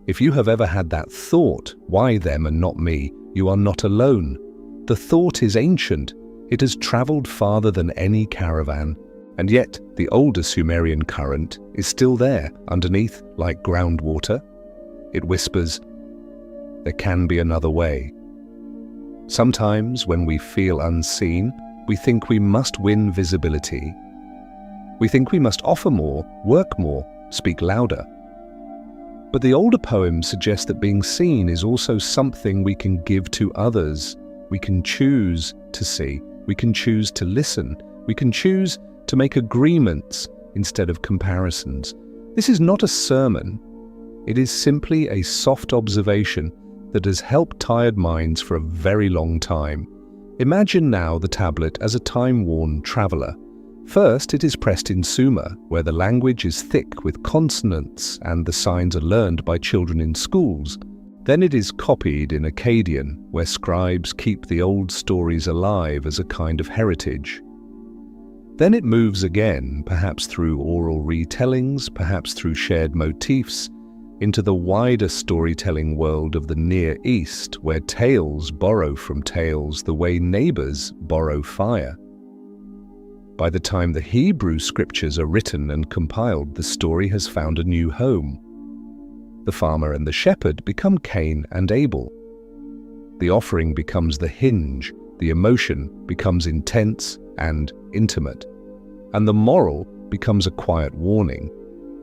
[SPEAKER 1] If you have ever had that thought, why them and not me, you are not alone. The thought is ancient. It has traveled farther than any caravan. And yet, the older Sumerian current is still there, underneath, like groundwater. It whispers, there can be another way. Sometimes, when we feel unseen, we think we must win visibility. We think we must offer more, work more, speak louder. But the older poems suggest that being seen is also something we can give to others. We can choose to see. We can choose to listen. We can choose to make agreements instead of comparisons. This is not a sermon. It is simply a soft observation that has helped tired minds for a very long time. Imagine now the tablet as a time-worn traveler. First, it is pressed in Sumer, where the language is thick with consonants and the signs are learned by children in schools. Then it is copied in Akkadian, where scribes keep the old stories alive as a kind of heritage. Then it moves again, perhaps through oral retellings, perhaps through shared motifs, into the wider storytelling world of the Near East, where tales borrow from tales the way neighbors borrow fire. By the time the Hebrew scriptures are written and compiled, the story has found a new home. The farmer and the shepherd become Cain and Abel. The offering becomes the hinge, the emotion becomes intense and intimate, and the moral becomes a quiet warning.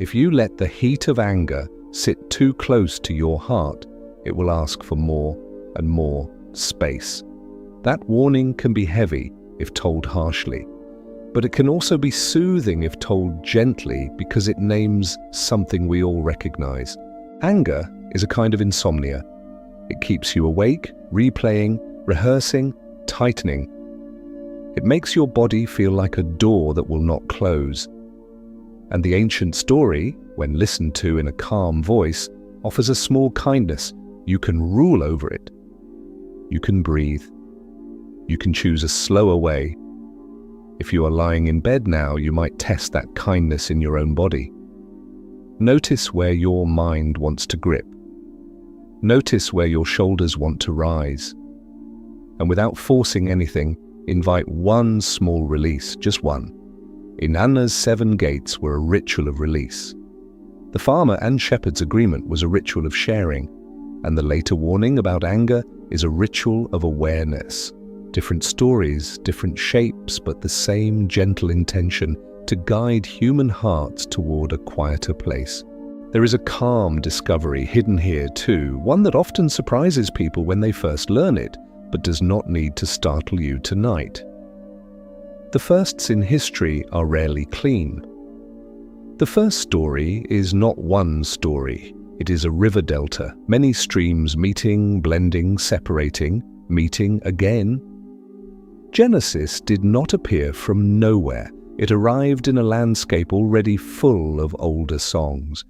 [SPEAKER 1] If you let the heat of anger sit too close to your heart, it will ask for more and more space. That warning can be heavy if told harshly, but it can also be soothing if told gently because it names something we all recognize. Anger is a kind of insomnia. It keeps you awake, replaying, rehearsing, tightening. It makes your body feel like a door that will not close. And the ancient story, when listened to in a calm voice, offers a small kindness. You can rule over it. You can breathe. You can choose a slower way. If you are lying in bed now, you might test that kindness in your own body. Notice where your mind wants to grip. Notice where your shoulders want to rise. And without forcing anything, invite one small release, just one. Inanna's 7 gates were a ritual of release. The farmer and shepherd's agreement was a ritual of sharing, and the later warning about anger is a ritual of awareness. Different stories, different shapes, but the same gentle intention to guide human hearts toward a quieter place. There is a calm discovery hidden here too, one that often surprises people when they first learn it, but does not need to startle you tonight. The firsts in history are rarely clean. The first story is not one story. It is a river delta, many streams meeting, blending, separating, meeting again. Genesis did not appear from nowhere. It arrived in a landscape already full of older songs.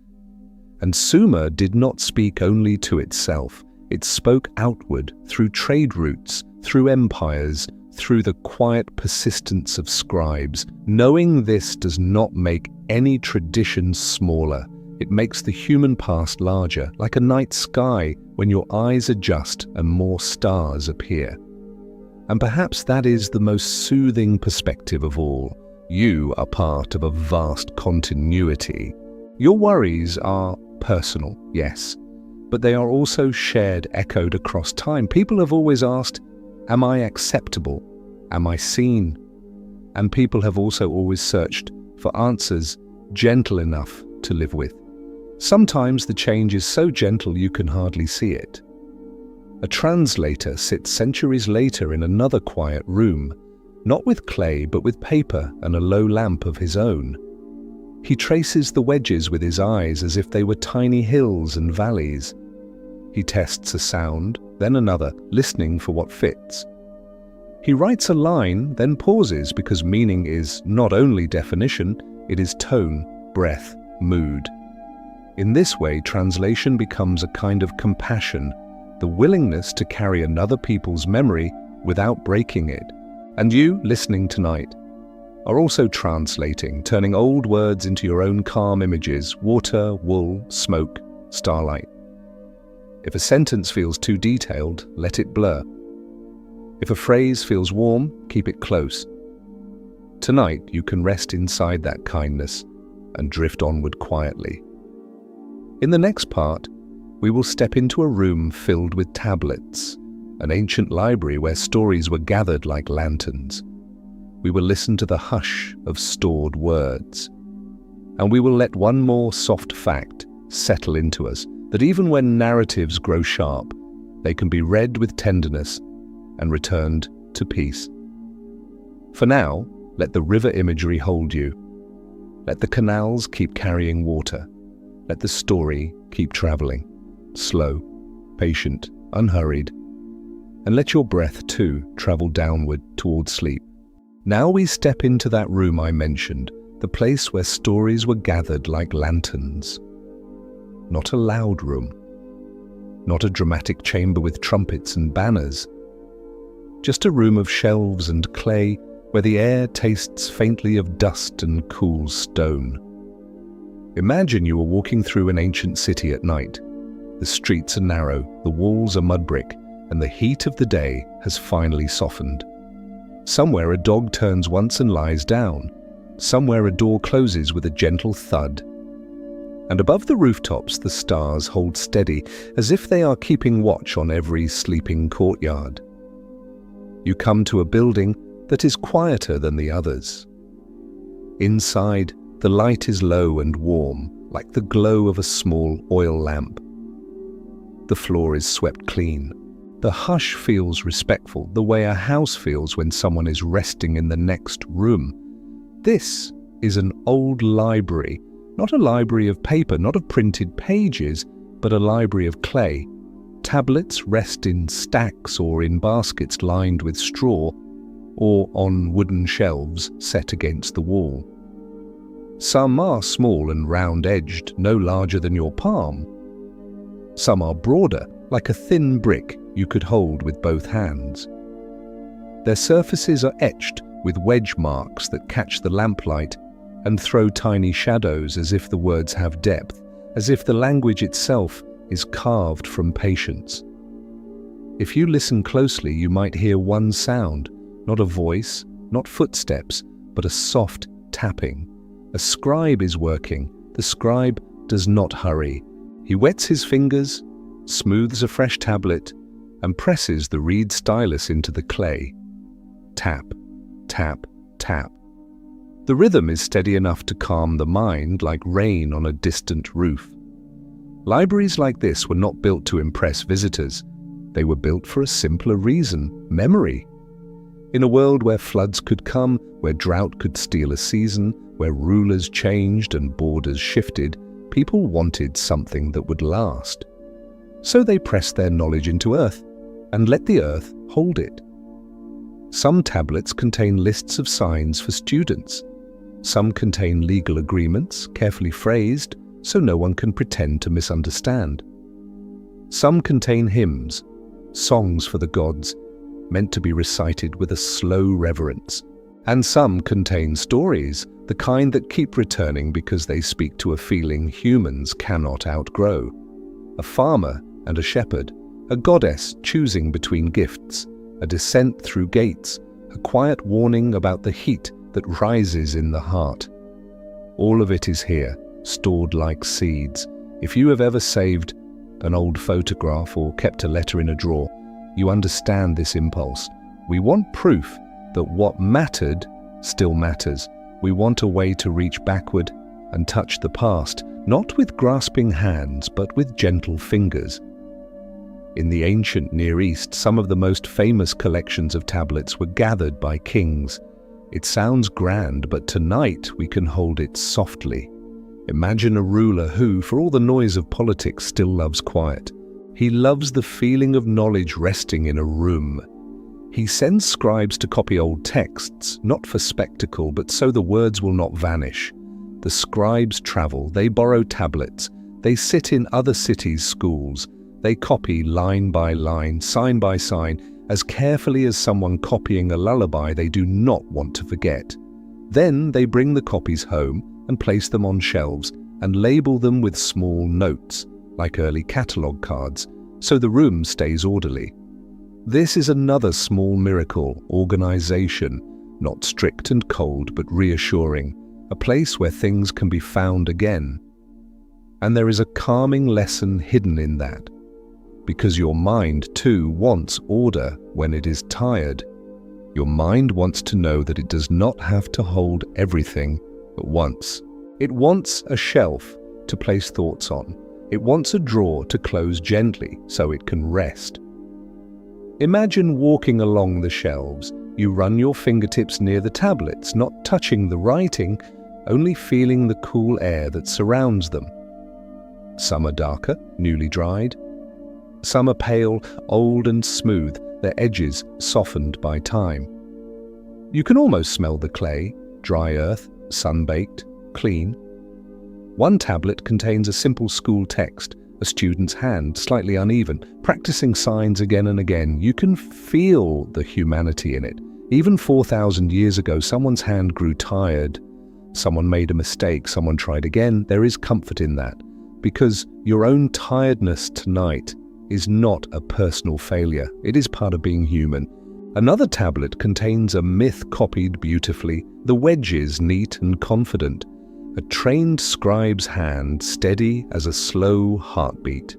[SPEAKER 1] And Sumer did not speak only to itself. It spoke outward, through trade routes, through empires, through the quiet persistence of scribes. Knowing this does not make any tradition smaller. It makes the human past larger, like a night sky when your eyes adjust and more stars appear. And perhaps that is the most soothing perspective of all. You are part of a vast continuity. Your worries are personal, yes, but they are also shared, echoed across time. People have always asked, am I acceptable? Am I seen? And people have also always searched for answers gentle enough to live with. Sometimes the change is so gentle you can hardly see it. A translator sits centuries later in another quiet room, not with clay but with paper and a low lamp of his own. He traces the wedges with his eyes as if they were tiny hills and valleys. He tests a sound, then another, listening for what fits. He writes a line, then pauses because meaning is not only definition, it is tone, breath, mood. In this way, translation becomes a kind of compassion, the willingness to carry another people's memory without breaking it. And you, listening tonight, are also translating, turning old words into your own calm images: water, wool, smoke, starlight. If a sentence feels too detailed, let it blur. If a phrase feels warm, keep it close. Tonight, you can rest inside that kindness and drift onward quietly. In the next part, we will step into a room filled with tablets, an ancient library where stories were gathered like lanterns. We will listen to the hush of stored words. And we will let one more soft fact settle into us, that even when narratives grow sharp, they can be read with tenderness and returned to peace. For now, let the river imagery hold you. Let the canals keep carrying water. Let the story keep traveling, slow, patient, unhurried. And let your breath, too, travel downward towards sleep. Now we step into that room I mentioned, the place where stories were gathered like lanterns. Not a loud room, not a dramatic chamber with trumpets and banners, just a room of shelves and clay where the air tastes faintly of dust and cool stone. Imagine you are walking through an ancient city at night. The streets are narrow, the walls are mud brick, and the heat of the day has finally softened. Somewhere a dog turns once and lies down. Somewhere a door closes with a gentle thud. And above the rooftops the stars hold steady, as if they are keeping watch on every sleeping courtyard. You come to a building that is quieter than the others. Inside, the light is low and warm, like the glow of a small oil lamp. The floor is swept clean. The hush feels respectful, the way a house feels when someone is resting in the next room. This is an old library, not a library of paper, not of printed pages, but a library of clay. Tablets rest in stacks or in baskets lined with straw, or on wooden shelves set against the wall. Some are small and round-edged, no larger than your palm. Some are broader, like a thin brick you could hold with both hands. Their surfaces are etched with wedge marks that catch the lamplight and throw tiny shadows, as if the words have depth, as if the language itself is carved from patience. If you listen closely, you might hear one sound, not a voice, not footsteps, but a soft tapping. A scribe is working. The scribe does not hurry. He wets his fingers, smooths a fresh tablet, and presses the reed stylus into the clay. Tap, tap, tap. The rhythm is steady enough to calm the mind, like rain on a distant roof. Libraries like this were not built to impress visitors. They were built for a simpler reason: memory. In a world where floods could come, where drought could steal a season, where rulers changed and borders shifted, people wanted something that would last. So they pressed their knowledge into earth and let the earth hold it. Some tablets contain lists of signs for students. Some contain legal agreements, carefully phrased, so no one can pretend to misunderstand. Some contain hymns, songs for the gods, meant to be recited with a slow reverence. And some contain stories, the kind that keep returning because they speak to a feeling humans cannot outgrow. A farmer and a shepherd, a goddess choosing between gifts, a descent through gates, a quiet warning about the heat that rises in the heart. All of it is here, stored like seeds. If you have ever saved an old photograph or kept a letter in a drawer, you understand this impulse. We want proof that what mattered still matters. We want a way to reach backward and touch the past, not with grasping hands, but with gentle fingers. In the ancient Near East, some of the most famous collections of tablets were gathered by kings. It sounds grand, but tonight we can hold it softly. Imagine a ruler who, for all the noise of politics, still loves quiet. He loves the feeling of knowledge resting in a room. He sends scribes to copy old texts, not for spectacle, but so the words will not vanish. The scribes travel, they borrow tablets, they sit in other cities' schools, they copy line by line, sign by sign, as carefully as someone copying a lullaby they do not want to forget. Then they bring the copies home and place them on shelves and label them with small notes, like early catalogue cards, so the room stays orderly. This is another small miracle, organization, not strict and cold but reassuring, a place where things can be found again. And there is a calming lesson hidden in that, because your mind too wants order when it is tired. Your mind wants to know that it does not have to hold everything at once. It wants a shelf to place thoughts on. It wants a drawer to close gently so it can rest. Imagine walking along the shelves. You run your fingertips near the tablets, not touching the writing, only feeling the cool air that surrounds them. Some are darker, newly dried. Some are pale, old and smooth, their edges softened by time. You can almost smell the clay, dry earth, sun-baked, clean. One tablet contains a simple school text, a student's hand, slightly uneven, practicing signs again and again. You can feel the humanity in it. Even 4,000 years ago, someone's hand grew tired. Someone made a mistake, someone tried again. There is comfort in that, because your own tiredness tonight is not a personal failure. It is part of being human. Another tablet contains a myth copied beautifully, the wedges neat and confident. A trained scribe's hand, steady as a slow heartbeat.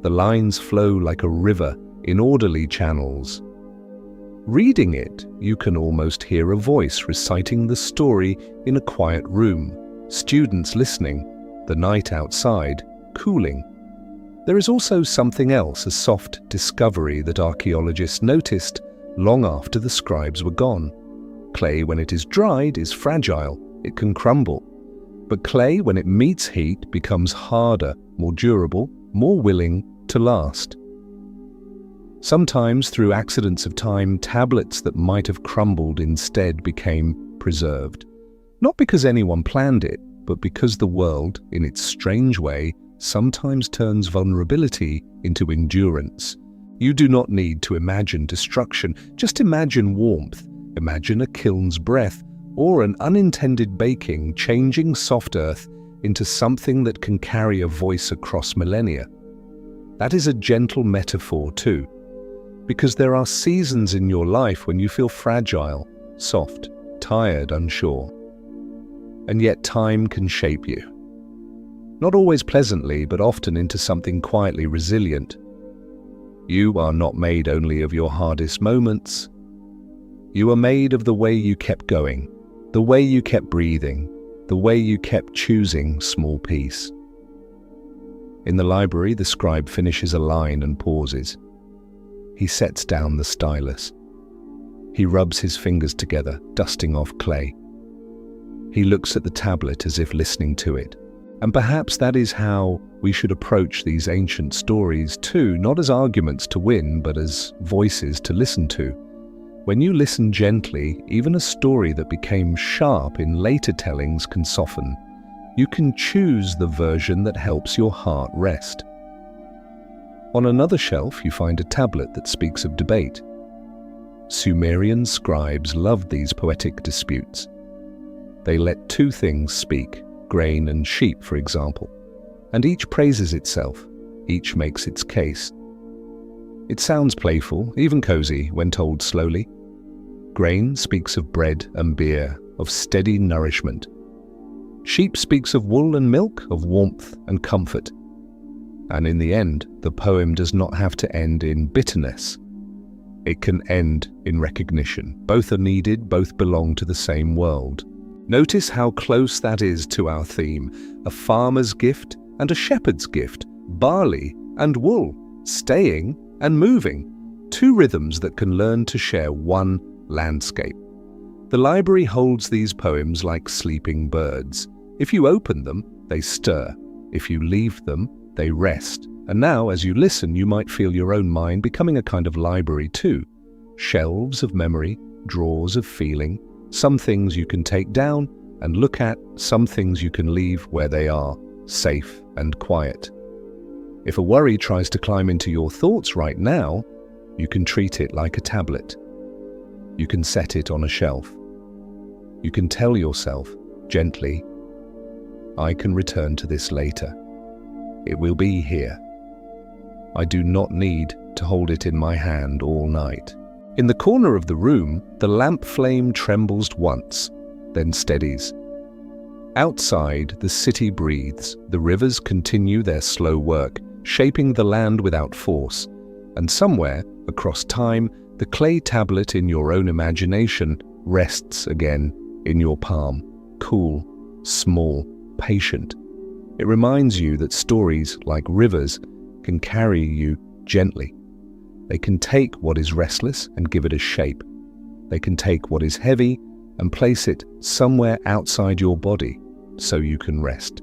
[SPEAKER 1] The lines flow like a river in orderly channels. Reading it, you can almost hear a voice reciting the story in a quiet room. Students listening, the night outside, cooling. There is also something else, a soft discovery that archaeologists noticed long after the scribes were gone. Clay, when it is dried, is fragile. It can crumble. But clay, when it meets heat, becomes harder, more durable, more willing to last. Sometimes, through accidents of time, tablets that might have crumbled instead became preserved. Not because anyone planned it, but because the world, in its strange way, sometimes turns vulnerability into endurance. You do not need to imagine destruction, just imagine warmth, imagine a kiln's breath, or an unintended baking changing soft earth into something that can carry a voice across millennia. That is a gentle metaphor too, because there are seasons in your life when you feel fragile, soft, tired, unsure. And yet time can shape you. Not always pleasantly, but often into something quietly resilient. You are not made only of your hardest moments. You are made of the way you kept going, the way you kept breathing, the way you kept choosing small peace. In the library, the scribe finishes a line and pauses. He sets down the stylus. He rubs his fingers together, dusting off clay. He looks at the tablet as if listening to it. And perhaps that is how we should approach these ancient stories too, not as arguments to win, but as voices to listen to. When you listen gently, even a story that became sharp in later tellings can soften. You can choose the version that helps your heart rest. On another shelf, you find a tablet that speaks of debate. Sumerian scribes loved these poetic disputes. They let two things speak, grain and sheep, for example, and each praises itself, each makes its case. It sounds playful, even cozy, when told slowly. Grain speaks of bread and beer, of steady nourishment. Sheep speaks of wool and milk, of warmth and comfort. And in the end, the poem does not have to end in bitterness. It can end in recognition. Both are needed, both belong to the same world. Notice how close that is to our theme: a farmer's gift and a shepherd's gift, barley and wool, staying and moving, two rhythms that can learn to share one landscape. The library holds these poems like sleeping birds. If you open them, they stir. If you leave them, they rest. And now, as you listen, you might feel your own mind becoming a kind of library too. Shelves of memory, drawers of feeling, some things you can take down and look at, some things you can leave where they are, safe and quiet. If a worry tries to climb into your thoughts right now, you can treat it like a tablet. You can set it on a shelf. You can tell yourself, gently, I can return to this later. It will be here. I do not need to hold it in my hand all night. In the corner of the room, the lamp flame trembles once, then steadies. Outside, the city breathes. The rivers continue their slow work, shaping the land without force. And somewhere, across time, the clay tablet in your own imagination rests again in your palm, cool, small, patient. It reminds you that stories, like rivers, can carry you gently. They can take what is restless and give it a shape. They can take what is heavy and place it somewhere outside your body so you can rest.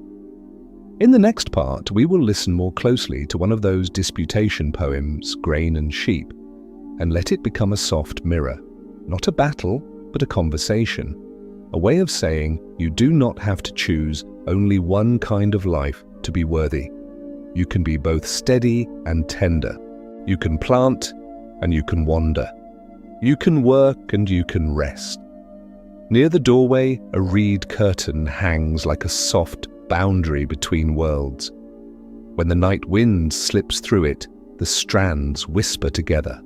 [SPEAKER 1] In the next part, we will listen more closely to one of those disputation poems, Grain and Sheep, and let it become a soft mirror, not a battle, but a conversation, a way of saying you do not have to choose only one kind of life to be worthy. You can be both steady and tender. You can plant and you can wander. You can work and you can rest. Near the doorway, a reed curtain hangs like a soft boundary between worlds. When the night wind slips through it, the strands whisper together.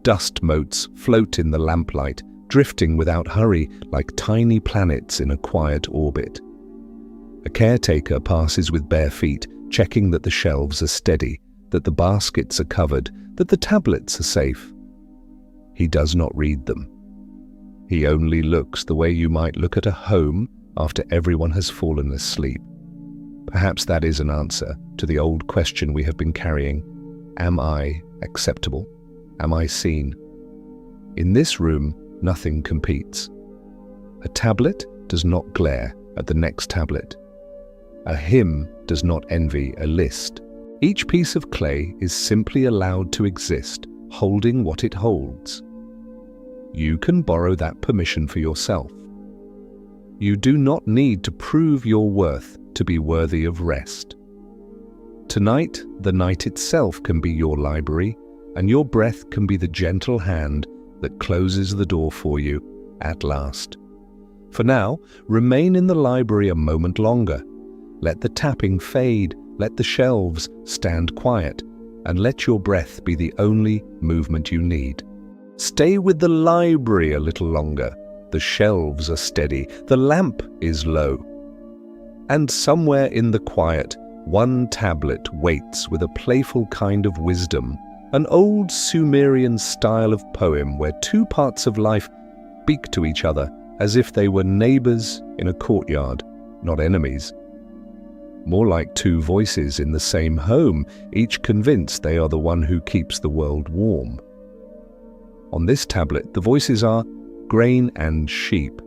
[SPEAKER 1] Dust motes float in the lamplight, drifting without hurry like tiny planets in a quiet orbit. A caretaker passes with bare feet, checking that the shelves are steady, that the baskets are covered, that the tablets are safe. He does not read them. He only looks the way you might look at a home after everyone has fallen asleep. Perhaps that is an answer to the old question we have been carrying. Am I acceptable? Am I seen? In this room, nothing competes. A tablet does not glare at the next tablet. A hymn does not envy a list. Each piece of clay is simply allowed to exist, holding what it holds. You can borrow that permission for yourself. You do not need to prove your worth to be worthy of rest. Tonight, the night itself can be your library, and your breath can be the gentle hand that closes the door for you at last. For now, remain in the library a moment longer. Let the tapping fade, let the shelves stand quiet, and let your breath be the only movement you need. Stay with the library a little longer. The shelves are steady, the lamp is low. And somewhere in the quiet, one tablet waits with a playful kind of wisdom, an old Sumerian style of poem where two parts of life speak to each other as if they were neighbors in a courtyard, not enemies. More like two voices in the same home, each convinced they are the one who keeps the world warm. On this tablet, the voices are grain and sheep.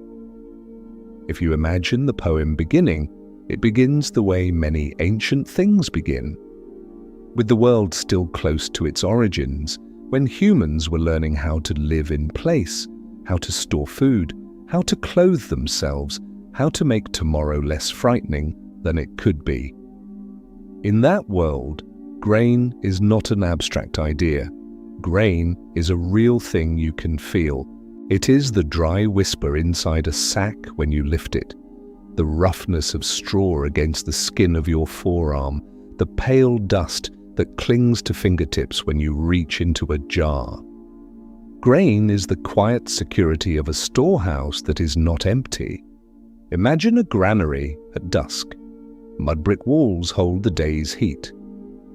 [SPEAKER 1] If you imagine the poem beginning, it begins the way many ancient things begin, with the world still close to its origins, when humans were learning how to live in place, how to store food, how to clothe themselves, how to make tomorrow less frightening than it could be. In that world, grain is not an abstract idea. Grain is a real thing you can feel. It is the dry whisper inside a sack when you lift it, the roughness of straw against the skin of your forearm, the pale dust that clings to fingertips when you reach into a jar. Grain is the quiet security of a storehouse that is not empty. Imagine a granary at dusk. Mud brick walls hold the day's heat.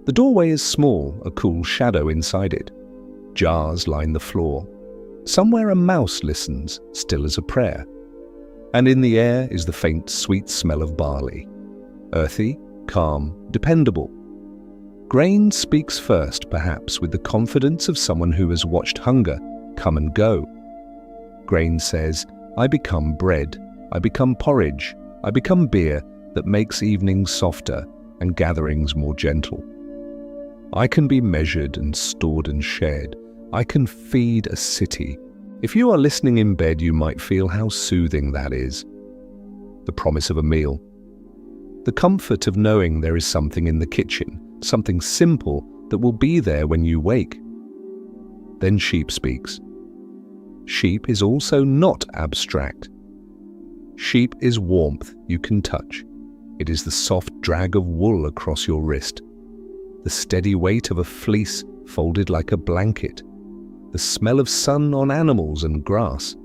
[SPEAKER 1] The doorway is small, a cool shadow inside it. Jars line the floor. Somewhere a mouse listens, still as a prayer. And in the air is the faint, sweet smell of barley. Earthy, calm, dependable. Grain speaks first, perhaps, with the confidence of someone who has watched hunger come and go. Grain says, I become bread, I become porridge, I become beer that makes evenings softer and gatherings more gentle. I can be measured and stored and shared. I can feed a city. If you are listening in bed, you might feel how soothing that is. The promise of a meal. The comfort of knowing there is something in the kitchen, something simple that will be there when you wake. Then sheep speaks. Sheep is also not abstract. Sheep is warmth you can touch. It is the soft drag of wool across your wrist, the steady weight of a fleece folded like a blanket, the smell of sun on animals and grass.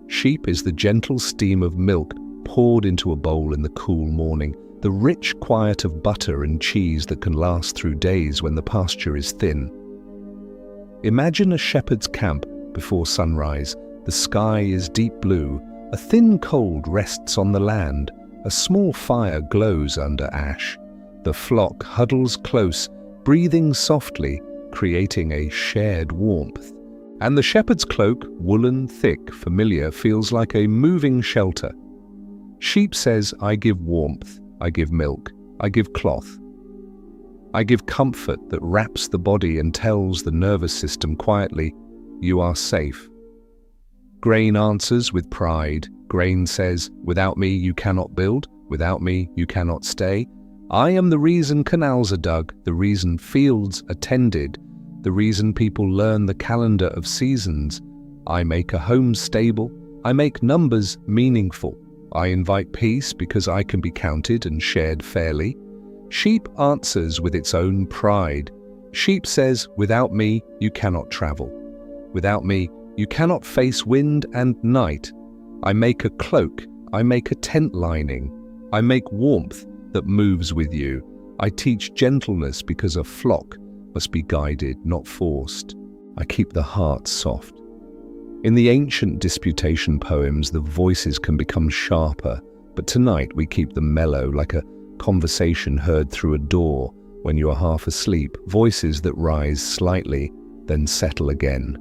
[SPEAKER 1] Sheep is the gentle steam of milk poured into a bowl in the cool morning, the rich quiet of butter and cheese that can last through days when the pasture is thin. Imagine a shepherd's camp before sunrise. The sky is deep blue, a thin cold rests on the land, a small fire glows under ash. The flock huddles close, breathing softly, creating a shared warmth. And the shepherd's cloak, woolen, thick, familiar, feels like a moving shelter. Sheep says, I give warmth, I give milk, I give cloth. I give comfort that wraps the body and tells the nervous system quietly, you are safe. Grain answers with pride. Grain says, without me you cannot build, without me you cannot stay. I am the reason canals are dug, the reason fields are tended, the reason people learn the calendar of seasons. I make a home stable, I make numbers meaningful. I invite peace because I can be counted and shared fairly. Sheep answers with its own pride. Sheep says, without me you cannot travel. Without me you cannot face wind and night. I make a cloak, I make a tent lining. I make warmth that moves with you. I teach gentleness because a flock must be guided, not forced. I keep the heart soft. In the ancient disputation poems, the voices can become sharper, but tonight we keep them mellow, like a conversation heard through a door when you are half asleep, voices that rise slightly, then settle again.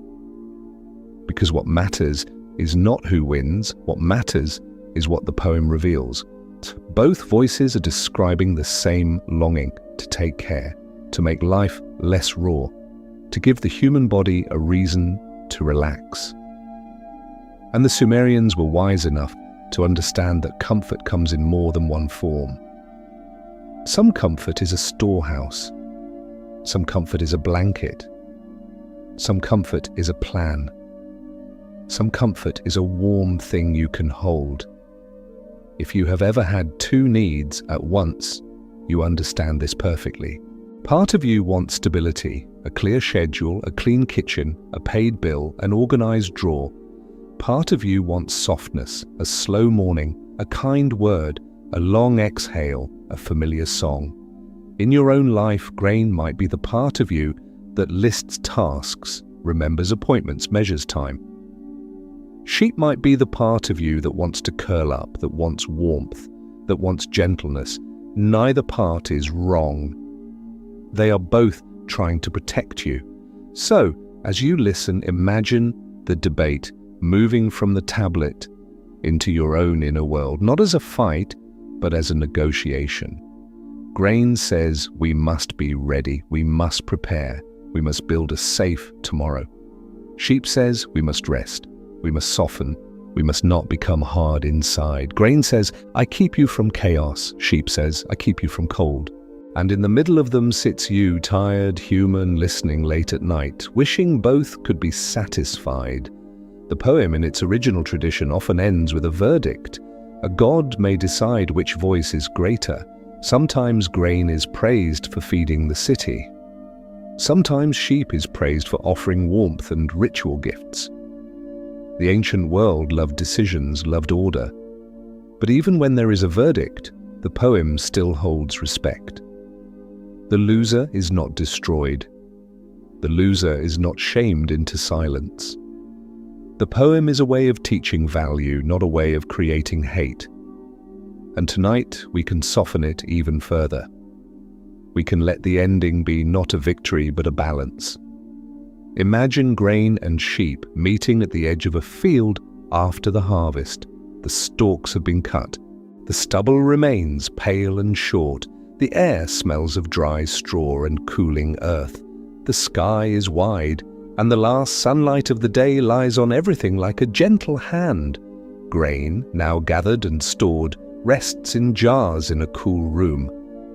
[SPEAKER 1] Because what matters is not who wins, what matters is what the poem reveals. Both voices are describing the same longing to take care, to make life less raw, to give the human body a reason to relax. And the Sumerians were wise enough to understand that comfort comes in more than one form. Some comfort is a storehouse. Some comfort is a blanket. Some comfort is a plan. Some comfort is a warm thing you can hold. If you have ever had two needs at once, you understand this perfectly. Part of you wants stability, a clear schedule, a clean kitchen, a paid bill, an organized drawer. Part of you wants softness, a slow morning, a kind word, a long exhale, a familiar song. In your own life, grain might be the part of you that lists tasks, remembers appointments, measures time. Sheep might be the part of you that wants to curl up, that wants warmth, that wants gentleness. Neither part is wrong. They are both trying to protect you. So, as you listen, imagine the debate moving from the tablet into your own inner world, not as a fight, but as a negotiation. Grain says we must be ready, we must prepare, we must build a safe tomorrow. Sheep says we must rest, we must soften, we must not become hard inside. Grain says, I keep you from chaos. Sheep says, I keep you from cold. And in the middle of them sits you, tired, human, listening late at night, wishing both could be satisfied, The poem in its original tradition often ends with a verdict. A god may decide which voice is greater. Sometimes grain is praised for feeding the city. Sometimes sheep is praised for offering warmth and ritual gifts. The ancient world loved decisions, loved order. But even when there is a verdict, the poem still holds respect. The loser is not destroyed. The loser is not shamed into silence. The poem is a way of teaching value, not a way of creating hate. And tonight we can soften it even further. We can let the ending be not a victory but a balance. Imagine grain and sheep meeting at the edge of a field after the harvest. The stalks have been cut. The stubble remains pale and short. The air smells of dry straw and cooling earth. The sky is wide, and the last sunlight of the day lies on everything like a gentle hand. Grain, now gathered and stored, rests in jars in a cool room.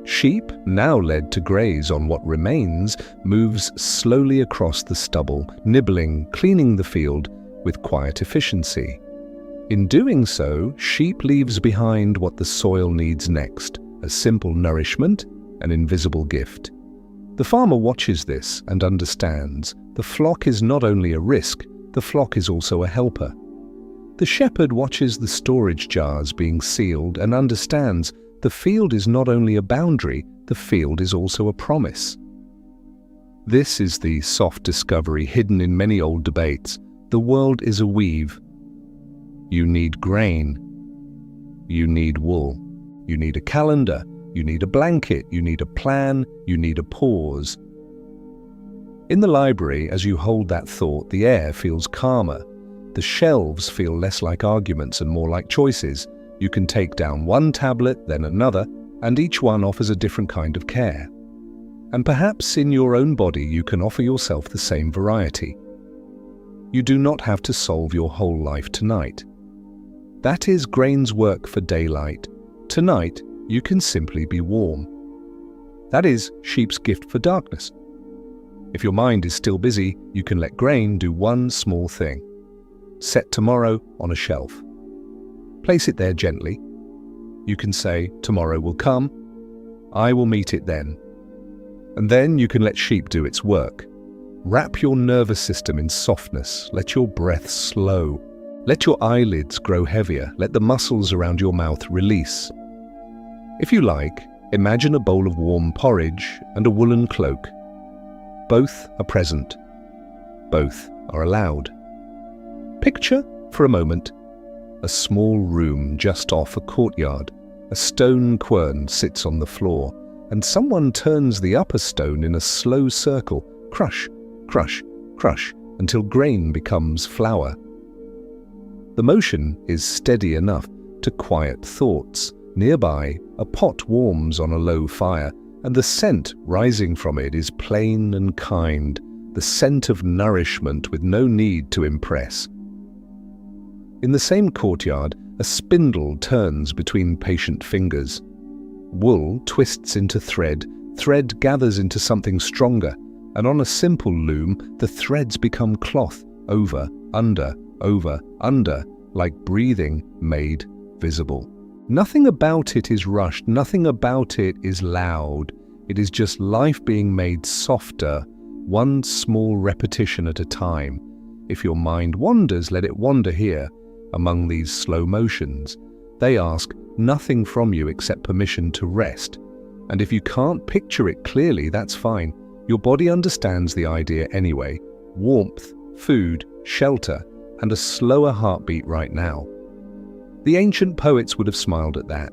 [SPEAKER 1] Sheep, now led to graze on what remains, moves slowly across the stubble, nibbling, cleaning the field with quiet efficiency. In doing so, sheep leaves behind what the soil needs next, a simple nourishment, an invisible gift. The farmer watches this and understands the flock is not only a risk, the flock is also a helper. The shepherd watches the storage jars being sealed and understands the field is not only a boundary, the field is also a promise. This is the soft discovery hidden in many old debates. The world is a weave. You need grain. You need wool. You need a calendar. You need a blanket. You need a plan. You need a pause. In the library, as you hold that thought, the air feels calmer. The shelves feel less like arguments and more like choices. You can take down one tablet, then another, and each one offers a different kind of care. And perhaps in your own body you can offer yourself the same variety. You do not have to solve your whole life tonight. That is grain's work for daylight. Tonight, you can simply be warm. That is sheep's gift for darkness. If your mind is still busy, you can let grain do one small thing. Set tomorrow on a shelf. Place it there gently. You can say, tomorrow will come. I will meet it then. And then you can let sheep do its work. Wrap your nervous system in softness. Let your breath slow. Let your eyelids grow heavier. Let the muscles around your mouth release. If you like, imagine a bowl of warm porridge and a woolen cloak. Both are present. Both are allowed. Picture, for a moment, a small room just off a courtyard. A stone quern sits on the floor, and someone turns the upper stone in a slow circle, crush, crush, crush, until grain becomes flour. The motion is steady enough to quiet thoughts. Nearby, a pot warms on a low fire, and the scent rising from it is plain and kind, the scent of nourishment with no need to impress. In the same courtyard, a spindle turns between patient fingers. Wool twists into thread, thread gathers into something stronger, and on a simple loom, the threads become cloth, over, under, like breathing made visible. Nothing about it is rushed, nothing about it is loud. It is just life being made softer, one small repetition at a time. If your mind wanders, let it wander here, among these slow motions. They ask nothing from you except permission to rest. And if you can't picture it clearly, that's fine. Your body understands the idea anyway. Warmth, food, shelter, and a slower heartbeat right now. The ancient poets would have smiled at that,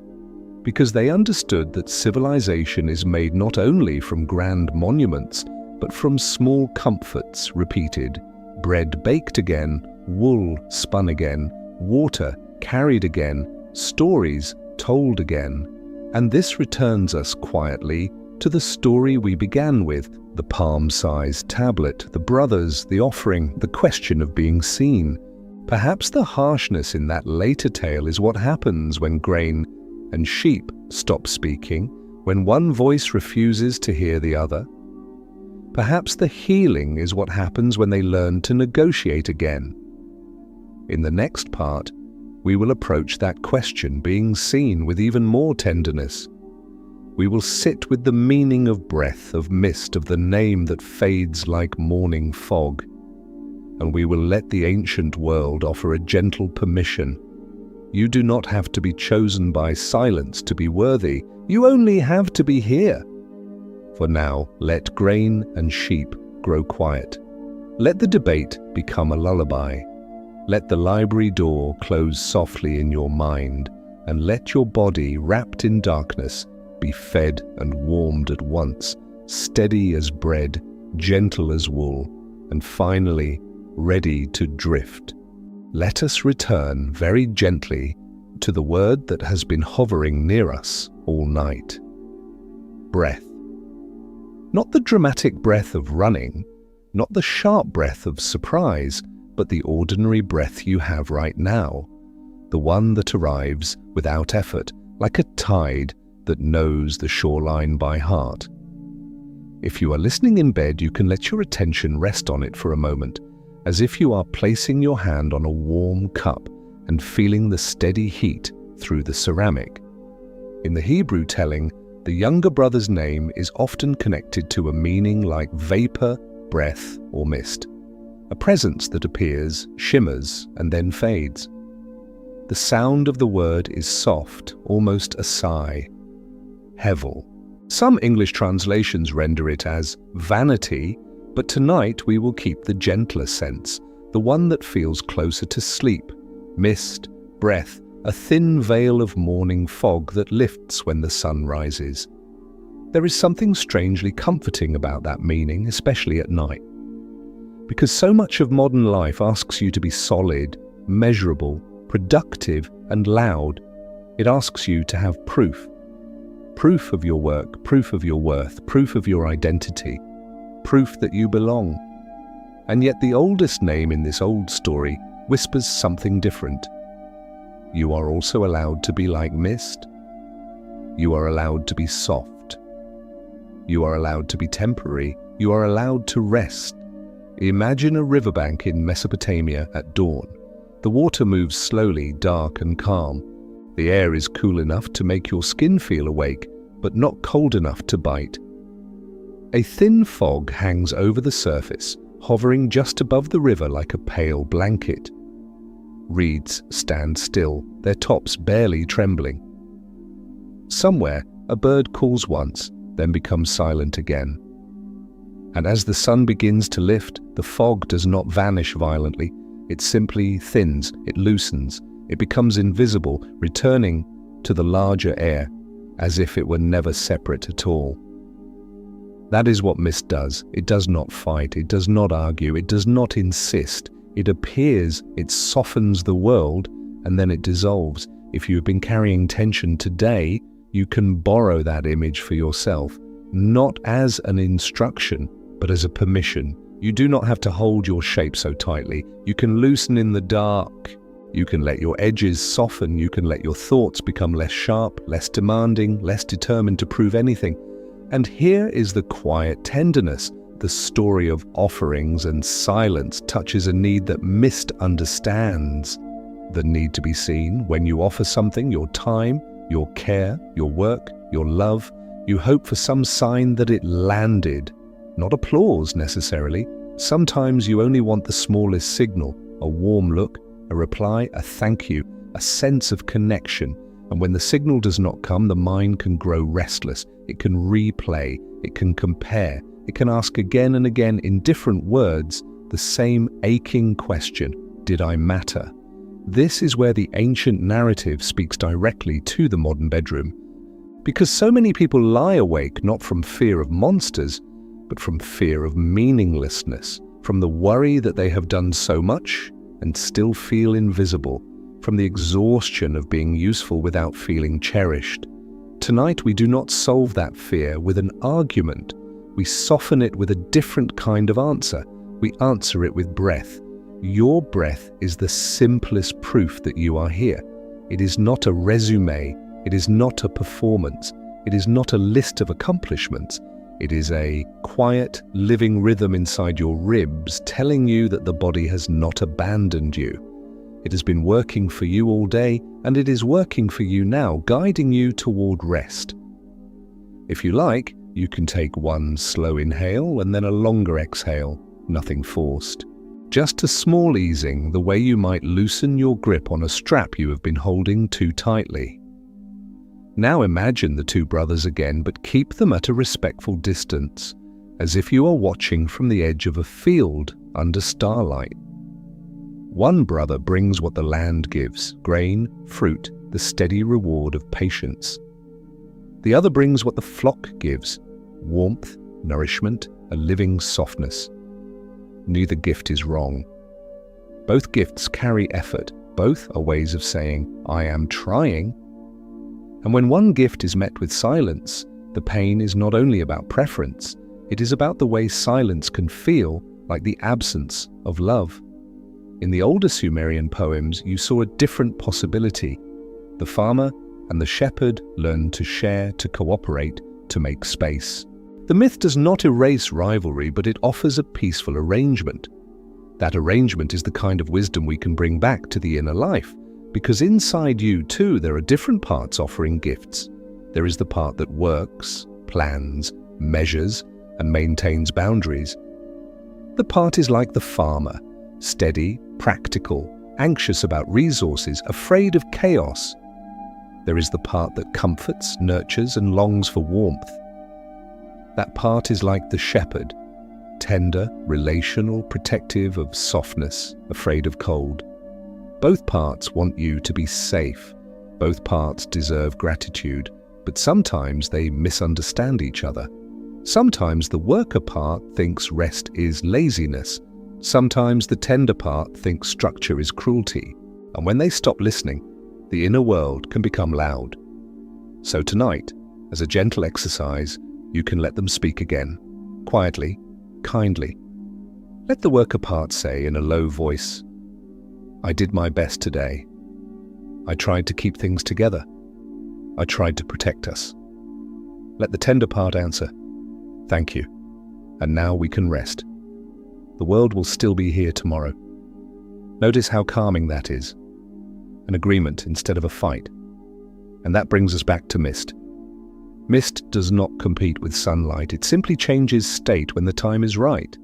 [SPEAKER 1] because they understood that civilization is made not only from grand monuments, but from small comforts repeated. Bread baked again, wool spun again, water carried again, stories told again. And this returns us quietly to the story we began with, the palm-sized tablet, the brothers, the offering, the question of being seen. Perhaps the harshness in that later tale is what happens when grain and sheep stop speaking, when one voice refuses to hear the other. Perhaps the healing is what happens when they learn to negotiate again. In the next part, we will approach that question being seen with even more tenderness. We will sit with the meaning of breath, of mist, of the name that fades like morning fog. And we will let the ancient world offer a gentle permission. You do not have to be chosen by silence to be worthy. You only have to be here. For now, let grain and sheep grow quiet. Let the debate become a lullaby. Let the library door close softly in your mind, and let your body, wrapped in darkness, be fed and warmed at once, steady as bread, gentle as wool, and finally, ready to drift. Let us return very gently to the word that has been hovering near us all night. Breath. Not the dramatic breath of running, not the sharp breath of surprise, but the ordinary breath you have right now, the one that arrives without effort, like a tide that knows the shoreline by heart. If you are listening in bed, you can let your attention rest on it for a moment, as if you are placing your hand on a warm cup and feeling the steady heat through the ceramic. In the Hebrew telling, the younger brother's name is often connected to a meaning like vapor, breath, or mist, a presence that appears, shimmers, and then fades. The sound of the word is soft, almost a sigh. Hevel. Some English translations render it as vanity, but tonight we will keep the gentler sense, the one that feels closer to sleep. Mist, breath, a thin veil of morning fog that lifts when the sun rises. There is something strangely comforting about that meaning, especially at night. Because so much of modern life asks you to be solid, measurable, productive, and loud. It asks you to have proof. Proof of your work, proof of your worth, proof of your identity, proof that you belong. And yet the oldest name in this old story whispers something different. You are also allowed to be like mist. You are allowed to be soft. You are allowed to be temporary. You are allowed to rest. Imagine a riverbank in Mesopotamia at dawn. The water moves slowly, dark and calm. The air is cool enough to make your skin feel awake, but not cold enough to bite. A thin fog hangs over the surface, hovering just above the river like a pale blanket. Reeds stand still, their tops barely trembling. Somewhere, a bird calls once, then becomes silent again. And as the sun begins to lift, the fog does not vanish violently. It simply thins, it loosens, it becomes invisible, returning to the larger air, as if it were never separate at all. That is what mist does. It does not fight, it does not argue, it does not insist. It appears, it softens the world, and then it dissolves. If you have been carrying tension today, you can borrow that image for yourself, not as an instruction, but as a permission. You do not have to hold your shape so tightly. You can loosen in the dark. You can let your edges soften. You can let your thoughts become less sharp, less demanding, less determined to prove anything. And here is the quiet tenderness. The story of offerings and silence touches a need that mist understands. The need to be seen. When you offer something, your time, your care, your work, your love, you hope for some sign that it landed. Not applause necessarily. Sometimes you only want the smallest signal, a warm look, a reply, a thank you, a sense of connection. And when the signal does not come, the mind can grow restless. It can replay, it can compare, it can ask again and again in different words the same aching question: did I matter? This is where the ancient narrative speaks directly to the modern bedroom. Because so many people lie awake not from fear of monsters, but from fear of meaninglessness, from the worry that they have done so much and still feel invisible, from the exhaustion of being useful without feeling cherished. Tonight we do not solve that fear with an argument. We soften it with a different kind of answer. We answer it with breath. Your breath is the simplest proof that you are here. It is not a resume. It is not a performance. It is not a list of accomplishments. It is a quiet, living rhythm inside your ribs telling you that the body has not abandoned you. It has been working for you all day, and it is working for you now, guiding you toward rest. If you like, you can take one slow inhale and then a longer exhale, nothing forced. Just a small easing, the way you might loosen your grip on a strap you have been holding too tightly. Now imagine the two brothers again, but keep them at a respectful distance, as if you are watching from the edge of a field under starlight. One brother brings what the land gives, grain, fruit, the steady reward of patience. The other brings what the flock gives, warmth, nourishment, a living softness. Neither gift is wrong. Both gifts carry effort. Both are ways of saying, I am trying. And when one gift is met with silence, the pain is not only about preference, it is about the way silence can feel like the absence of love. In the older Sumerian poems, you saw a different possibility. The farmer and the shepherd learned to share, to cooperate, to make space. The myth does not erase rivalry, but it offers a peaceful arrangement. That arrangement is the kind of wisdom we can bring back to the inner life, because inside you too there are different parts offering gifts. There is the part that works, plans, measures, and maintains boundaries. The part is like the farmer, steady, practical, anxious about resources, afraid of chaos. There is the part that comforts, nurtures, and longs for warmth. That part is like the shepherd, tender, relational, protective of softness, afraid of cold. Both parts want you to be safe. Both parts deserve gratitude, but sometimes they misunderstand each other. Sometimes the worker part thinks rest is laziness. Sometimes the tender part thinks structure is cruelty. And when they stop listening, the inner world can become loud. So tonight, as a gentle exercise, you can let them speak again, quietly, kindly. Let the worker part say in a low voice, I did my best today. I tried to keep things together. I tried to protect us. Let the tender part answer, thank you. And now we can rest. The world will still be here tomorrow. Notice how calming that is. An agreement instead of a fight. And that brings us back to mist. Mist does not compete with sunlight. It simply changes state when the time is right.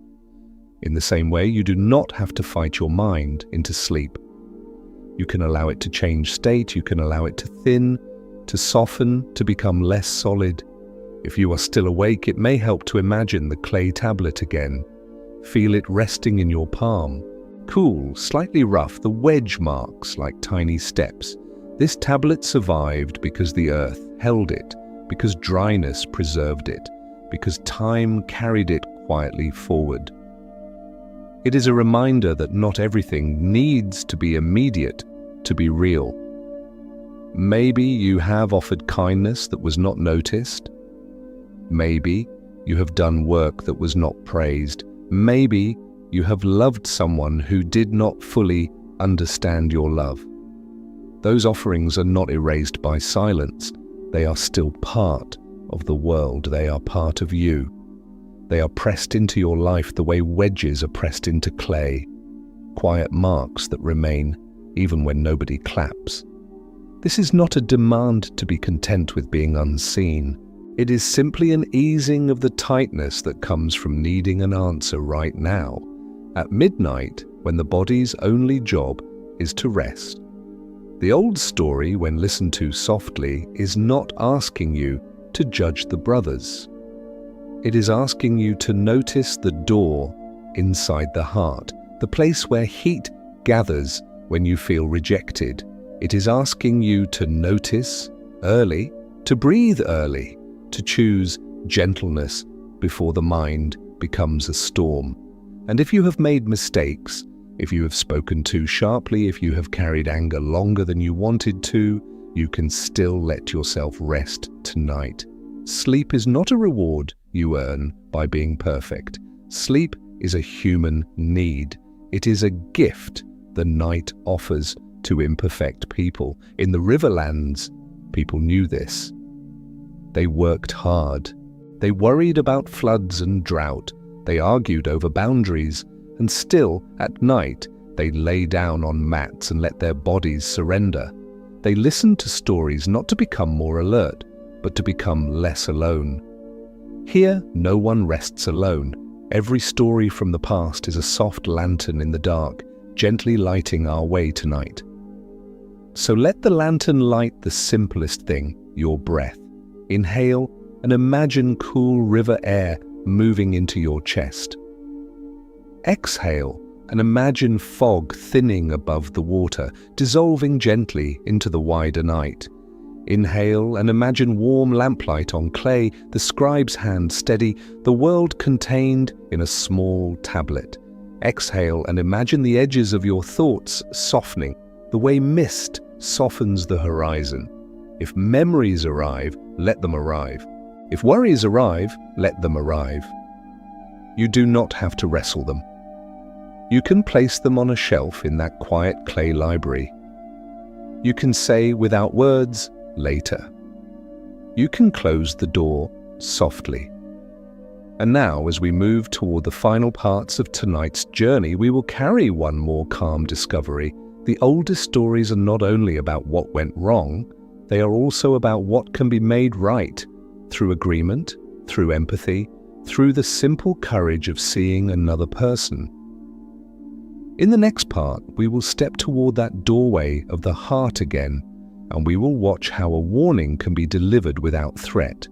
[SPEAKER 1] In the same way, you do not have to fight your mind into sleep. You can allow it to change state. You can allow it to thin, to soften, to become less solid. If you are still awake, it may help to imagine the clay tablet again. Feel it resting in your palm. Cool, slightly rough, the wedge marks like tiny steps. This tablet survived because the earth held it, because dryness preserved it, because time carried it quietly forward. It is a reminder that not everything needs to be immediate to be real. Maybe you have offered kindness that was not noticed. Maybe you have done work that was not praised. Maybe you have loved someone who did not fully understand your love. Those offerings are not erased by silence. They are still part of the world. They are part of you. They are pressed into your life the way wedges are pressed into clay, quiet marks that remain even when nobody claps. This is not a demand to be content with being unseen. It is simply an easing of the tightness that comes from needing an answer right now, at midnight, when the body's only job is to rest. The old story, when listened to softly, is not asking you to judge the brothers. It is asking you to notice the door inside the heart, the place where heat gathers when you feel rejected. It is asking you to notice early, to breathe early, to choose gentleness before the mind becomes a storm. And if you have made mistakes, if you have spoken too sharply, if you have carried anger longer than you wanted to, you can still let yourself rest tonight. Sleep is not a reward you earn by being perfect. Sleep is a human need. It is a gift the night offers to imperfect people. In the Riverlands, people knew this. They worked hard. They worried about floods and drought. They argued over boundaries. And still, at night, They lay down on mats and let their bodies surrender. They listen to stories not to become more alert, but to become less alone. Here, no one rests alone. Every story from the past is a soft lantern in the dark, gently lighting our way tonight. So let the lantern light the simplest thing, your breath. Inhale and imagine cool river air moving into your chest. Exhale and imagine fog thinning above the water, dissolving gently into the wider night. Inhale and imagine warm lamplight on clay, the scribe's hand steady, the world contained in a small tablet. Exhale and imagine the edges of your thoughts softening, the way mist softens the horizon. If memories arrive, let them arrive. If worries arrive, let them arrive. You do not have to wrestle them. You can place them on a shelf in that quiet clay library. You can say without words, later. You can close the door softly. And now, as we move toward the final parts of tonight's journey, we will carry one more calm discovery. The oldest stories are not only about what went wrong, they are also about what can be made right through agreement, through empathy, through the simple courage of seeing another person. In the next part, we will step toward that doorway of the heart again, and we will watch how a warning can be delivered without threat.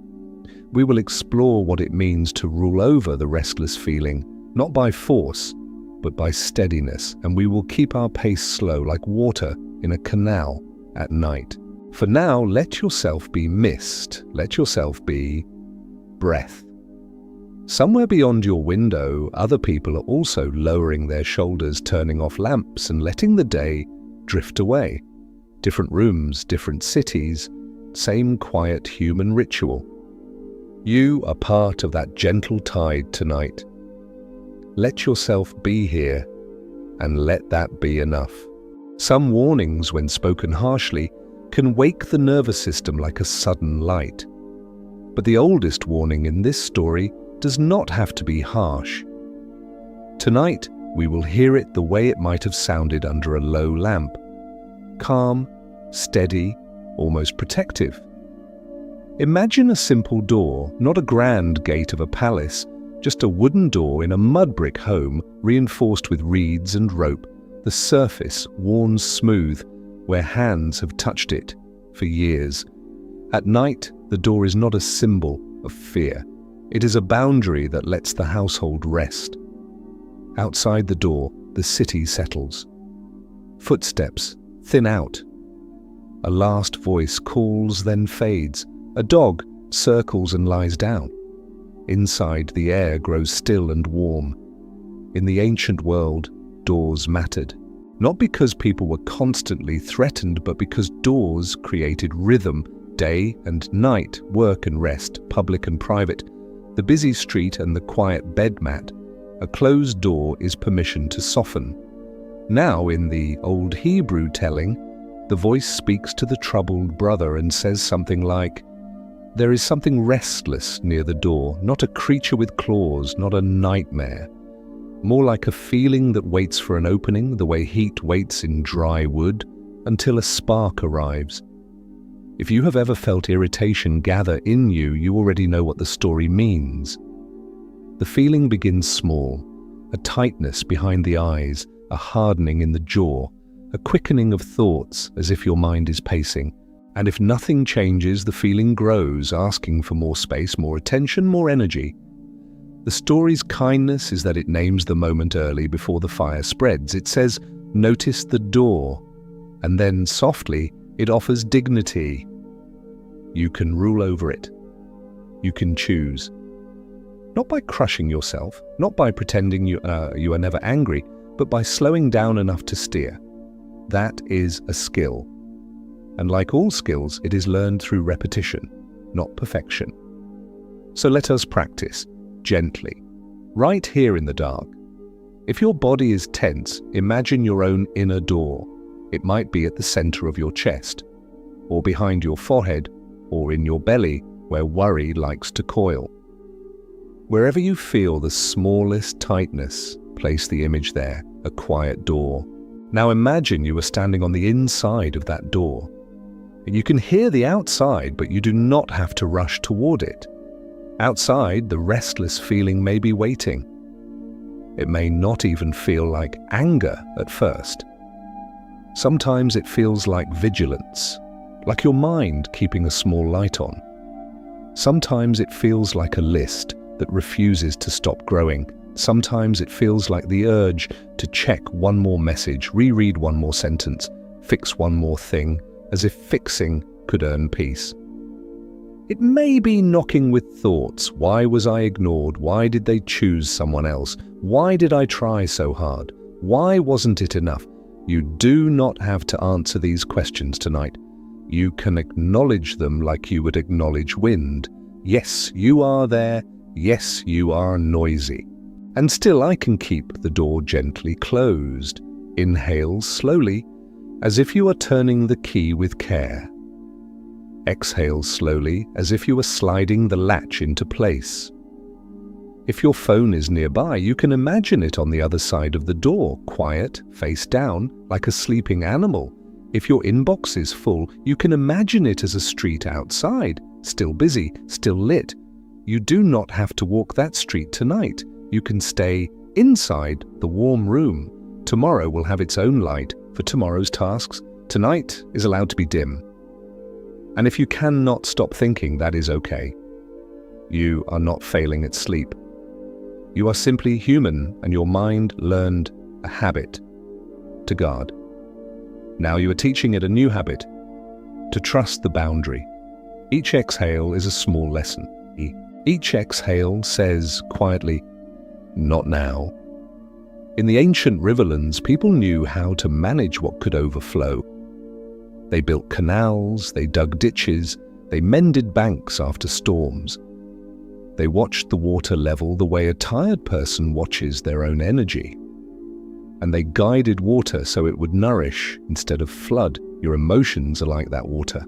[SPEAKER 1] We will explore what it means to rule over the restless feeling, not by force, but by steadiness, and we will keep our pace slow like water in a canal at night. For now, let yourself be mist, let yourself be breath. Somewhere beyond your window, other people are also lowering their shoulders, turning off lamps and letting the day drift away. Different rooms, different cities, same quiet human ritual. You are part of that gentle tide tonight. Let yourself be here, and let that be enough. Some warnings, when spoken harshly, can wake the nervous system like a sudden light. But the oldest warning in this story does not have to be harsh. Tonight, we will hear it the way it might have sounded under a low lamp. Calm, steady, almost protective. Imagine a simple door, not a grand gate of a palace, just a wooden door in a mud brick home reinforced with reeds and rope, the surface worn smooth where hands have touched it for years. At night, the door is not a symbol of fear. It is a boundary that lets the household rest. Outside the door, the city settles. Footsteps thin out. A last voice calls, then fades. A dog circles and lies down. Inside, the air grows still and warm. In the ancient world, doors mattered. Not because people were constantly threatened, but because doors created rhythm, day and night, work and rest, public and private, the busy street and the quiet bed mat. A closed door is permission to soften. Now, in the old Hebrew telling, the voice speaks to the troubled brother and says something like, "There is something restless near the door, not a creature with claws, not a nightmare. More like a feeling that waits for an opening, the way heat waits in dry wood, until a spark arrives." If you have ever felt irritation gather in you, you already know what the story means. The feeling begins small, a tightness behind the eyes, a hardening in the jaw, a quickening of thoughts as if your mind is pacing. And if nothing changes, the feeling grows, asking for more space, more attention, more energy. The story's kindness is that it names the moment early before the fire spreads. It says, "Notice the door," and then softly, it offers dignity. You can rule over it. You can choose. Not by crushing yourself, not by pretending you are never angry, but by slowing down enough to steer. That is a skill. And like all skills, it is learned through repetition, not perfection. So let us practice, gently, right here in the dark. If your body is tense, imagine your own inner door. It might be at the center of your chest, or behind your forehead, or in your belly, where worry likes to coil. Wherever you feel the smallest tightness, place the image there. a quiet door. Now imagine you are standing on the inside of that door. You can hear the outside, but you do not have to rush toward it. Outside, the restless feeling may be waiting. It may not even feel like anger at first. Sometimes it feels like vigilance, like your mind keeping a small light on. Sometimes it feels like a list that refuses to stop growing. Sometimes it feels like the urge to check one more message, reread one more sentence, fix one more thing, as if fixing could earn peace. It may be knocking with thoughts. Why was I ignored? Why did they choose someone else? Why did I try so hard? Why wasn't it enough? You do not have to answer these questions tonight. You can acknowledge them like you would acknowledge wind. Yes, you are there. Yes, you are noisy. And still I can keep the door gently closed. Inhale slowly, as if you are turning the key with care. Exhale slowly, as if you are sliding the latch into place. If your phone is nearby, you can imagine it on the other side of the door, quiet, face down, like a sleeping animal. If your inbox is full, you can imagine it as a street outside, still busy, still lit. You do not have to walk that street tonight. You can stay inside the warm room. Tomorrow will have its own light for tomorrow's tasks. Tonight is allowed to be dim. And if you cannot stop thinking, that is okay. You are not failing at sleep. You are simply human, and your mind learned a habit to guard. Now you are teaching it a new habit, to trust the boundary. Each exhale is a small lesson. Each exhale says quietly, "Not now." In the ancient riverlands, people knew how to manage what could overflow. They built canals, they dug ditches, they mended banks after storms. They watched the water level the way a tired person watches their own energy. And they guided water so it would nourish instead of flood. Your emotions are like that water.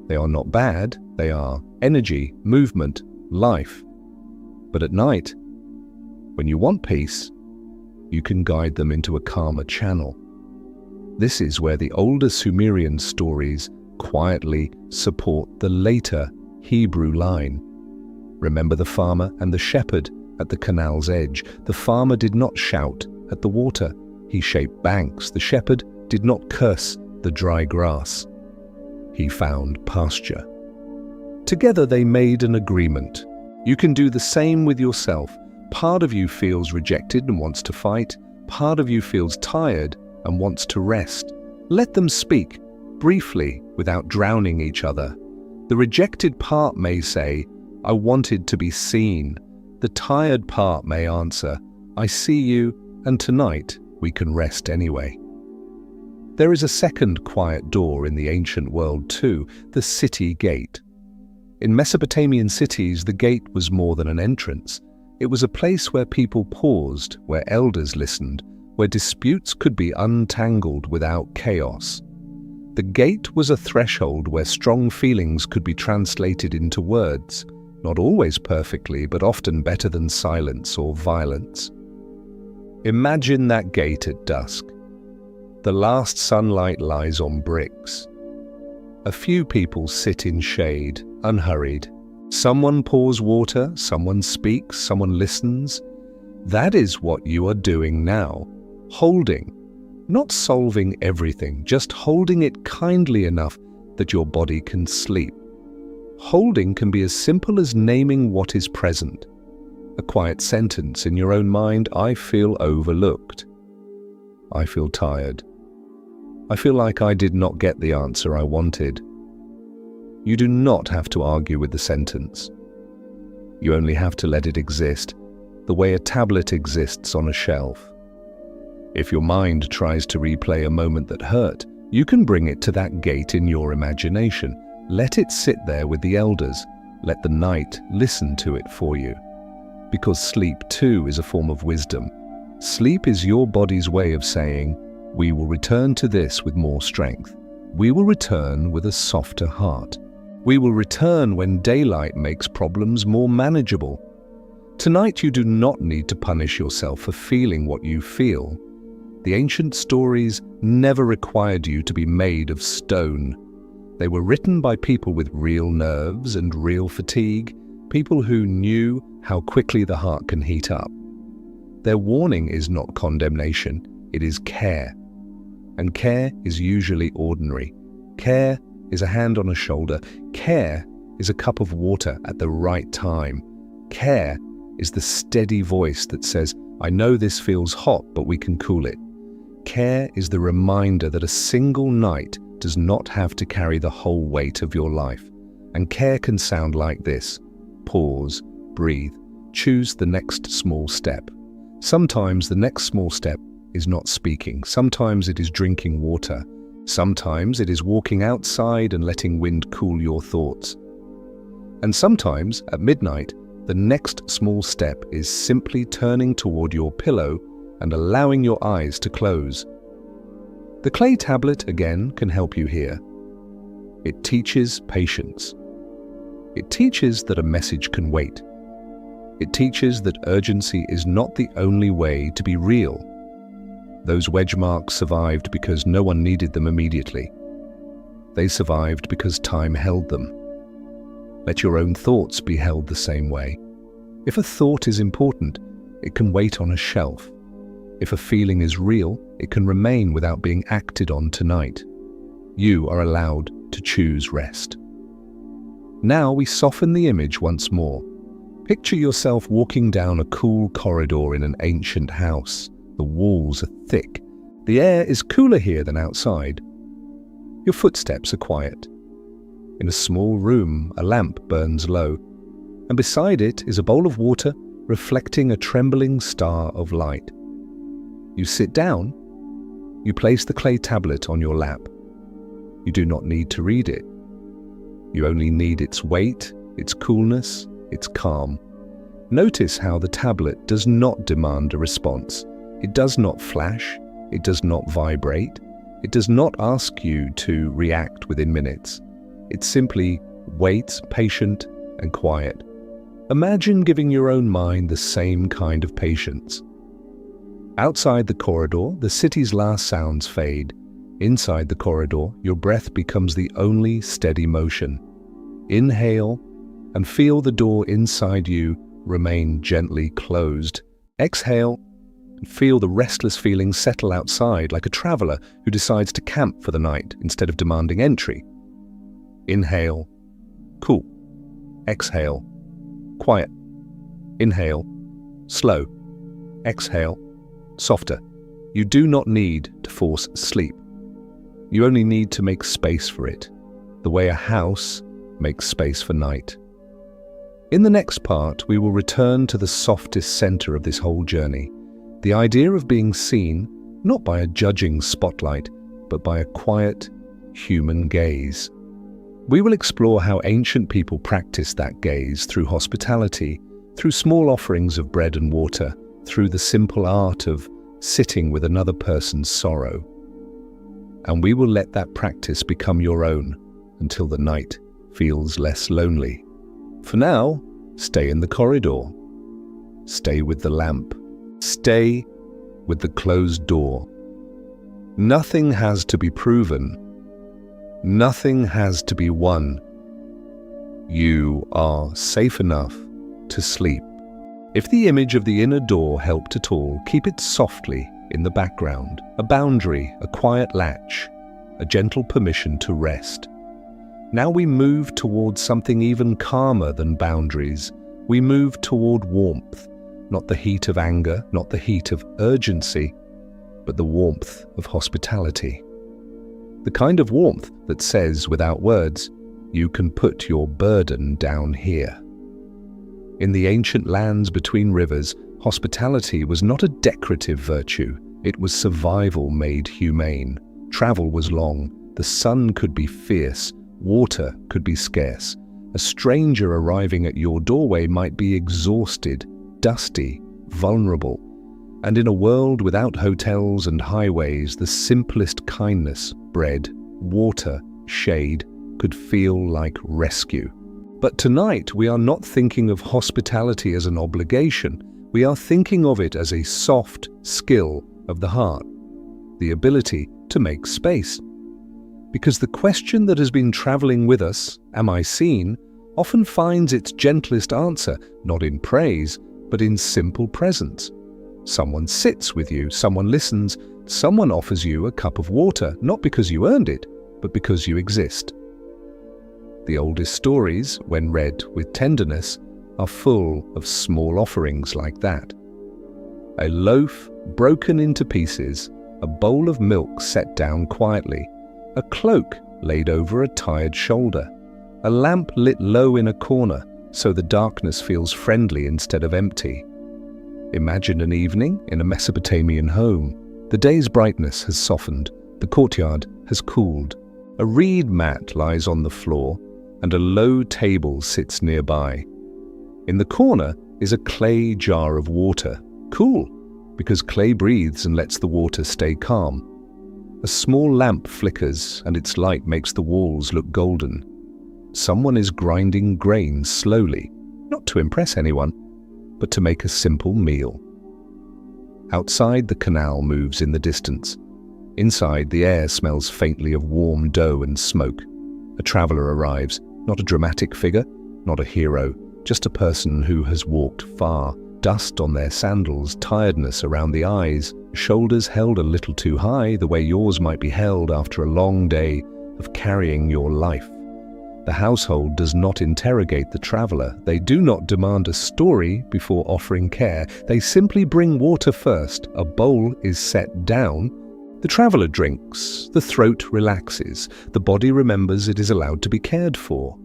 [SPEAKER 1] They are not bad, they are energy, movement, life. But at night, when you want peace, you can guide them into a calmer channel. This is where the older Sumerian stories quietly support the later Hebrew line. Remember the farmer and the shepherd at the canal's edge. The farmer did not shout at the water. He shaped banks. The shepherd did not curse the dry grass. He found pasture. Together they made an agreement. You can do the same with yourself. Part of you feels rejected and wants to fight. Part of you feels tired and wants to rest. Let them speak, briefly, without drowning each other. The rejected part may say, "I wanted to be seen." The tired part may answer, "I see you, and tonight we can rest anyway." There is a second quiet door in the ancient world too, the city gate. In Mesopotamian cities, the gate was more than an entrance. It was a place where people paused, where elders listened, where disputes could be untangled without chaos. The gate was a threshold where strong feelings could be translated into words, not always perfectly, but often better than silence or violence. Imagine that gate at dusk. The last sunlight lies on bricks. A few people sit in shade, unhurried. Someone pours water, someone speaks, someone listens. That is what you are doing now. Holding, not solving everything, just holding it kindly enough that your body can sleep. Holding can be as simple as naming what is present. A quiet sentence in your own mind: "I feel overlooked. I feel tired. I feel like I did not get the answer I wanted." You do not have to argue with the sentence. You only have to let it exist, the way a tablet exists on a shelf. If your mind tries to replay a moment that hurt, you can bring it to that gate in your imagination. Let it sit there with the elders. Let the night listen to it for you. Because sleep too is a form of wisdom. Sleep is your body's way of saying, "We will return to this with more strength. We will return with a softer heart. We will return when daylight makes problems more manageable." Tonight you do not need to punish yourself for feeling what you feel. The ancient stories never required you to be made of stone. They were written by people with real nerves and real fatigue, people who knew how quickly the heart can heat up. Their warning is not condemnation, it is care. And care is usually ordinary. Care is a hand on a shoulder. Care is a cup of water at the right time. Care is the steady voice that says, I know this feels hot, but we can cool it. Care is the reminder that a single night does not have to carry the whole weight of your life. And care can sound like this. Pause, breathe, choose the next small step. Sometimes the next small step is not speaking. Sometimes it is drinking water. Sometimes it is walking outside and letting wind cool your thoughts. And sometimes, at midnight, the next small step is simply turning toward your pillow and allowing your eyes to close. The clay tablet, again, can help you here. It teaches patience. It teaches that a message can wait. It teaches that urgency is not the only way to be real. Those wedge marks survived because no one needed them immediately. They survived because time held them. Let your own thoughts be held the same way. If a thought is important, it can wait on a shelf. If a feeling is real, it can remain without being acted on tonight. You are allowed to choose rest. Now we soften the image once more. Picture yourself walking down a cool corridor in an ancient house. The walls are thick. The air is cooler here than outside. Your footsteps are quiet. In a small room, a lamp burns low, and beside it is a bowl of water reflecting a trembling star of light. You sit down. You place the clay tablet on your lap. You do not need to read it. You only need its weight, its coolness, its calm. Notice how the tablet does not demand a response. It does not flash. It does not vibrate. It does not ask you to react within minutes. It simply waits, patient and quiet. Imagine giving your own mind the same kind of patience. Outside the corridor, the city's last sounds fade. Inside the corridor, your breath becomes the only steady motion. Inhale and feel the door inside you remain gently closed. Exhale and feel the restless feeling settle outside like a traveler who decides to camp for the night instead of demanding entry. Inhale, cool. Exhale, quiet. Inhale, slow. Exhale, softer. You do not need to force sleep. You only need to make space for it, the way a house makes space for night. In the next part, we will return to the softest center of this whole journey, the idea of being seen not by a judging spotlight, but by a quiet, human gaze. We will explore how ancient people practiced that gaze through hospitality, through small offerings of bread and water, through the simple art of sitting with another person's sorrow. And we will let that practice become your own until the night feels less lonely. For now, stay in the corridor. Stay with the lamp. Stay with the closed door. Nothing has to be proven. Nothing has to be won. You are safe enough to sleep. If the image of the inner door helped at all, keep it softly in the background, a boundary, a quiet latch, a gentle permission to rest. Now we move towards something even calmer than boundaries. We move toward warmth, not the heat of anger, not the heat of urgency, but the warmth of hospitality. The kind of warmth that says, without words, you can put your burden down here. In the ancient lands between rivers, hospitality was not a decorative virtue, it was survival made humane. Travel was long, the sun could be fierce, water could be scarce. A stranger arriving at your doorway might be exhausted, dusty, vulnerable. And in a world without hotels and highways, the simplest kindness, bread, water, shade, could feel like rescue. But tonight we are not thinking of hospitality as an obligation. We are thinking of it as a soft skill of the heart. the ability to make space. Because the question that has been traveling with us, am I seen, often finds its gentlest answer not in praise, but in simple presence. Someone sits with you, someone listens, someone offers you a cup of water, not because you earned it, but because you exist. The oldest stories, when read with tenderness, are full of small offerings like that. A loaf broken into pieces, a bowl of milk set down quietly, a cloak laid over a tired shoulder, a lamp lit low in a corner so the darkness feels friendly instead of empty. Imagine an evening in a Mesopotamian home. The day's brightness has softened, the courtyard has cooled. A reed mat lies on the floor, and a low table sits nearby. In the corner is a clay jar of water, cool, because clay breathes and lets the water stay calm. A small lamp flickers, and its light makes the walls look golden. Someone is grinding grain slowly, not to impress anyone, but to make a simple meal. Outside, the canal moves in the distance. Inside, the air smells faintly of warm dough and smoke. A traveler arrives, not a dramatic figure, not a hero, just a person who has walked far, dust on their sandals, tiredness around the eyes, shoulders held a little too high, the way yours might be held after a long day of carrying your life. The household does not interrogate the traveler. They do not demand a story before offering care. They simply bring water first. A bowl is set down. The traveler drinks. The throat relaxes. The body remembers it is allowed to be cared for.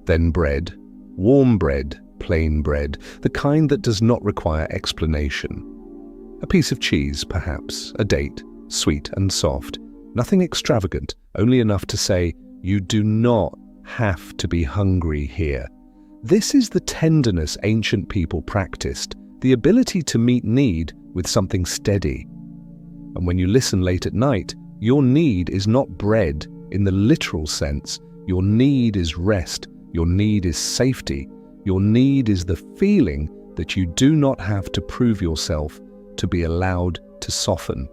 [SPEAKER 1] Then bread. Warm bread, plain bread, the kind that does not require explanation. A piece of cheese, perhaps, a date, sweet and soft. Nothing extravagant, only enough to say, you do not have to be hungry here. This is the tenderness ancient people practiced, the ability to meet need with something steady. And when you listen late at night, your need is not bread in the literal sense. Your need is rest. Your need is safety. Your need is the feeling that you do not have to prove yourself to be allowed to soften.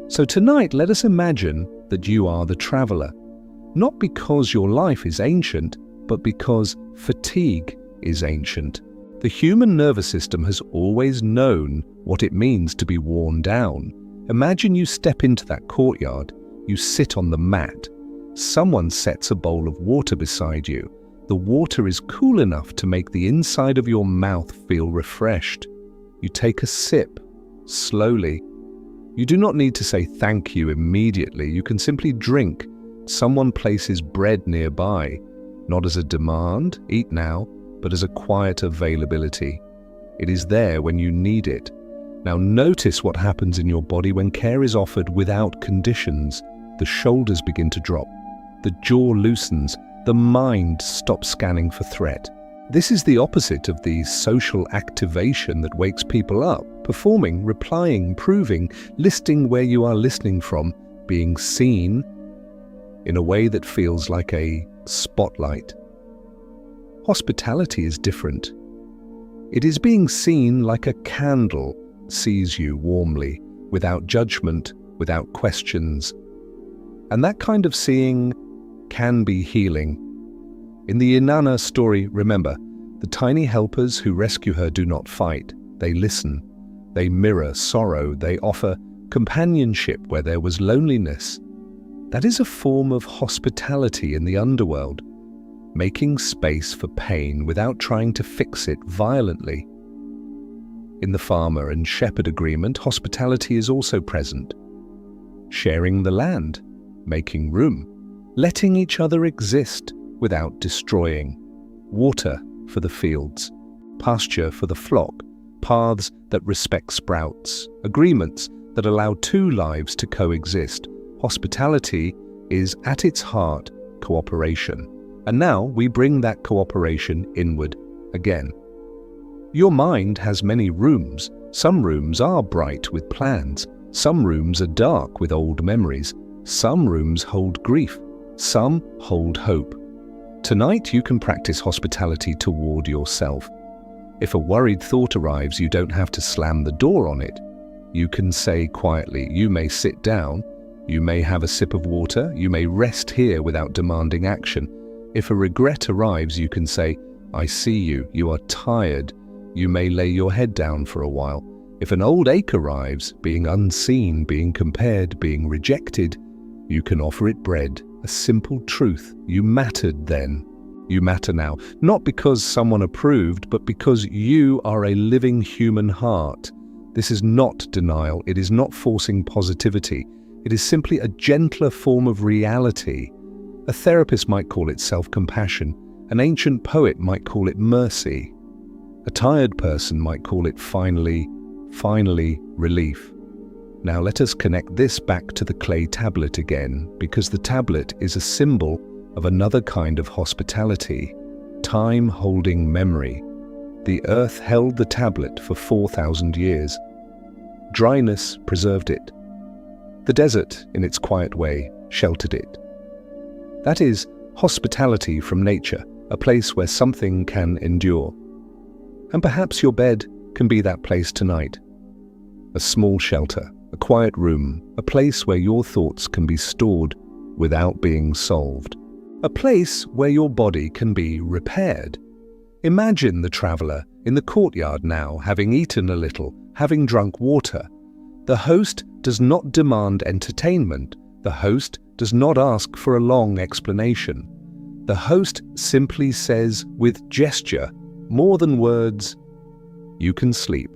[SPEAKER 1] So tonight, let us imagine that you are the traveler, not because your life is ancient, but because fatigue is ancient. The human nervous system has always known what it means to be worn down. Imagine you step into that courtyard, you sit on the mat. Someone sets a bowl of water beside you. The water is cool enough to make the inside of your mouth feel refreshed. You take a sip, slowly. You do not need to say thank you immediately. You can simply drink. Someone places bread nearby, not as a demand, eat now, but as a quiet availability. It is there when you need it. Now notice what happens in your body when care is offered without conditions. The shoulders begin to drop. The jaw loosens. The mind stops scanning for threat. This is the opposite of the social activation that wakes people up, performing, replying, proving, listing where you are listening from, being seen in a way that feels like a spotlight. Hospitality is different. It is being seen like a candle sees you warmly, without judgment, without questions. And that kind of seeing can be healing. In the Inanna story, remember, the tiny helpers who rescue her do not fight. They listen. They mirror sorrow. They offer companionship where there was loneliness. That is a form of hospitality in the underworld, making space for pain without trying to fix it violently. In the farmer and shepherd agreement, hospitality is also present. Sharing the land, making room, letting each other exist without destroying. Water for the fields, pasture for the flock, paths that respect sprouts, agreements that allow two lives to coexist. Hospitality is at its heart cooperation. And now we bring that cooperation inward again. Your mind has many rooms. Some rooms are bright with plans. Some rooms are dark with old memories. Some rooms hold grief. Some hold hope. Tonight you can practice hospitality toward yourself. If a worried thought arrives, you don't have to slam the door on it. You can say quietly, you may sit down, you may have a sip of water, you may rest here without demanding action. If a regret arrives, you can say, I see you, you are tired, you may lay your head down for a while. If an old ache arrives, being unseen, being compared, being rejected, you can offer it bread, a simple truth. You mattered then. You matter now, not because someone approved, but because you are a living human heart. This is not denial, it is not forcing positivity. It is simply a gentler form of reality. A therapist might call it self-compassion. An ancient poet might call it mercy. A tired person might call it finally, relief. Now let us connect this back to the clay tablet again, because the tablet is a symbol of another kind of hospitality, time holding memory. The earth held the tablet for 4,000 years. Dryness preserved it. The desert, in its quiet way, sheltered it. That is hospitality from nature, a place where something can endure. And perhaps your bed can be that place tonight. A small shelter, a quiet room, a place where your thoughts can be stored without being solved. A place where your body can be repaired. Imagine the traveler in the courtyard now, having eaten a little, having drunk water. The host does not demand entertainment. The host does not ask for a long explanation. The host simply says with gesture, more than words, you can sleep.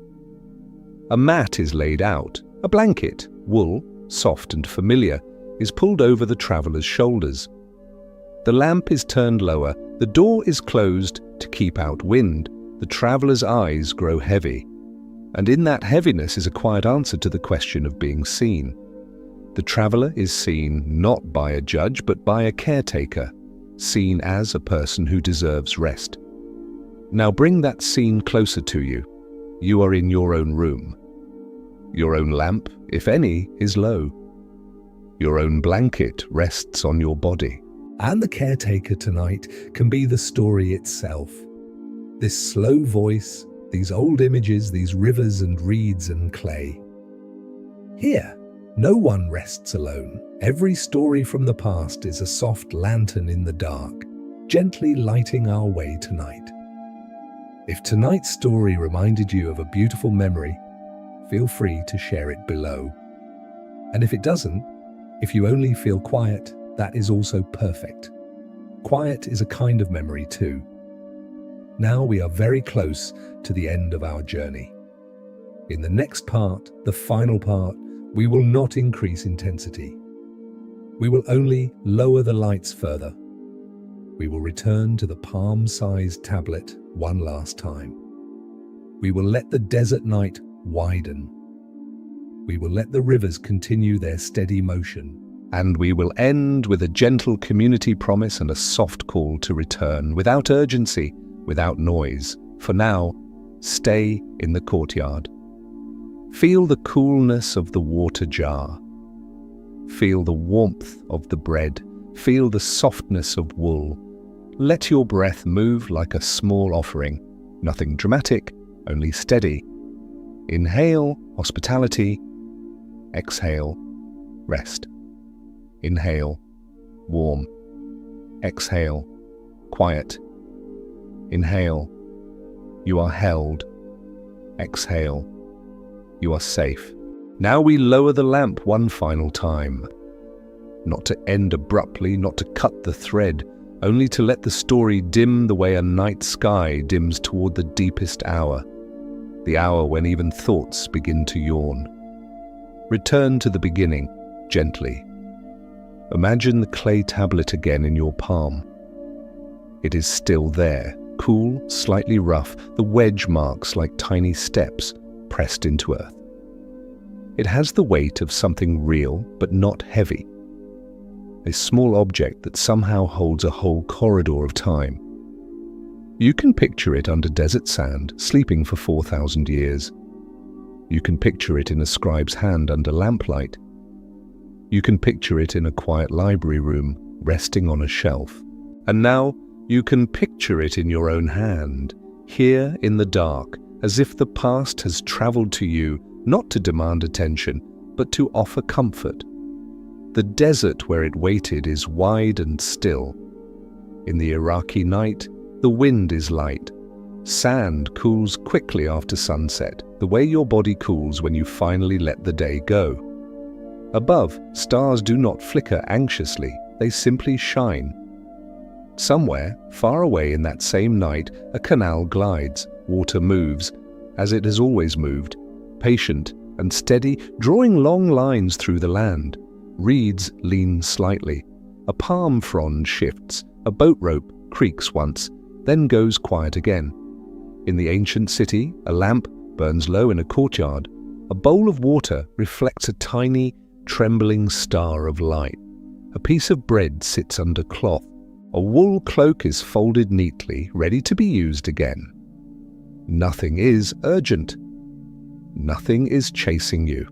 [SPEAKER 1] A mat is laid out. A blanket, wool, soft and familiar, is pulled over the traveler's shoulders. The lamp is turned lower, the door is closed to keep out wind, the traveler's eyes grow heavy. And in that heaviness is a quiet answer to the question of being seen. The traveler is seen not by a judge but by a caretaker, seen as a person who deserves rest. Now bring that scene closer to you. You are in your own room. Your own lamp, if any, is low. Your own blanket rests on your body. And the caretaker tonight can be the story itself. This slow voice, these old images, these rivers and reeds and clay. Here, no one rests alone. Every story from the past is a soft lantern in the dark, gently lighting our way tonight. If tonight's story reminded you of a beautiful memory, feel free to share it below. And if it doesn't, if you only feel quiet, that is also perfect. Quiet is a kind of memory too. Now we are very close to the end of our journey. In the next part, the final part, we will not increase intensity. We will only lower the lights further. We will return to the palm-sized tablet one last time. We will let the desert night widen. We will let the rivers continue their steady motion. And we will end with a gentle community promise and a soft call to return, without urgency, without noise. For now, stay in the courtyard. Feel the coolness of the water jar. Feel the warmth of the bread. Feel the softness of wool. Let your breath move like a small offering. Nothing dramatic, only steady. Inhale, hospitality. Exhale, rest. Inhale, warm. Exhale, quiet. Inhale, you are held. Exhale, you are safe. Now we lower the lamp one final time. Not to end abruptly, not to cut the thread, only to let the story dim the way a night sky dims toward the deepest hour, the hour when even thoughts begin to yawn. Return to the beginning, gently. Imagine the clay tablet again in your palm. It is still there, cool, slightly rough, the wedge marks like tiny steps pressed into earth. It has the weight of something real but not heavy. A small object that somehow holds a whole corridor of time. You can picture it under desert sand, sleeping for 4,000 years. You can picture it in a scribe's hand under lamplight. You can picture it in a quiet library room, resting on a shelf. And now you can picture it in your own hand, here in the dark, as if the past has traveled to you not to demand attention, but to offer comfort. The desert where it waited is wide and still. In the Iraqi night, the wind is light. Sand cools quickly after sunset, the way your body cools when you finally let the day go. Above, stars do not flicker anxiously, they simply shine. Somewhere, far away in that same night, a canal glides, water moves, as it has always moved, patient and steady, drawing long lines through the land. Reeds lean slightly. A palm frond shifts. A boat rope creaks once, then goes quiet again. In the ancient city, a lamp burns low in a courtyard. A bowl of water reflects a tiny, trembling star of light. A piece of bread sits under cloth. A wool cloak is folded neatly, ready to be used again. Nothing is urgent. Nothing is chasing you.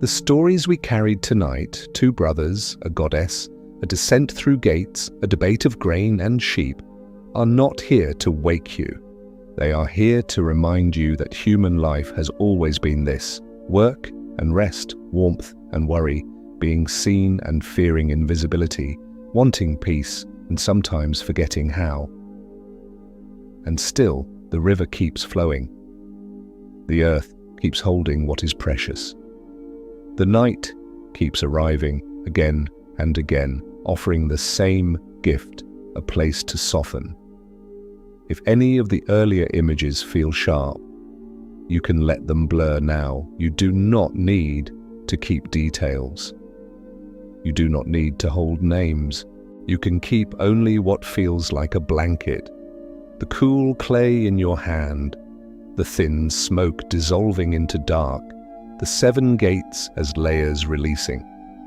[SPEAKER 1] The stories we carried tonight, two brothers, a goddess, a descent through gates, a debate of grain and sheep, are not here to wake you. They are here to remind you that human life has always been this: work and rest, warmth and worry, being seen and fearing invisibility, wanting peace and sometimes forgetting how. And still, the river keeps flowing. The earth keeps holding what is precious. The night keeps arriving again and again, offering the same gift, a place to soften. If any of the earlier images feel sharp, you can let them blur now. You do not need to keep details. You do not need to hold names. You can keep only what feels like a blanket. The cool clay in your hand, the thin smoke dissolving into dark, the 7 gates as layers releasing,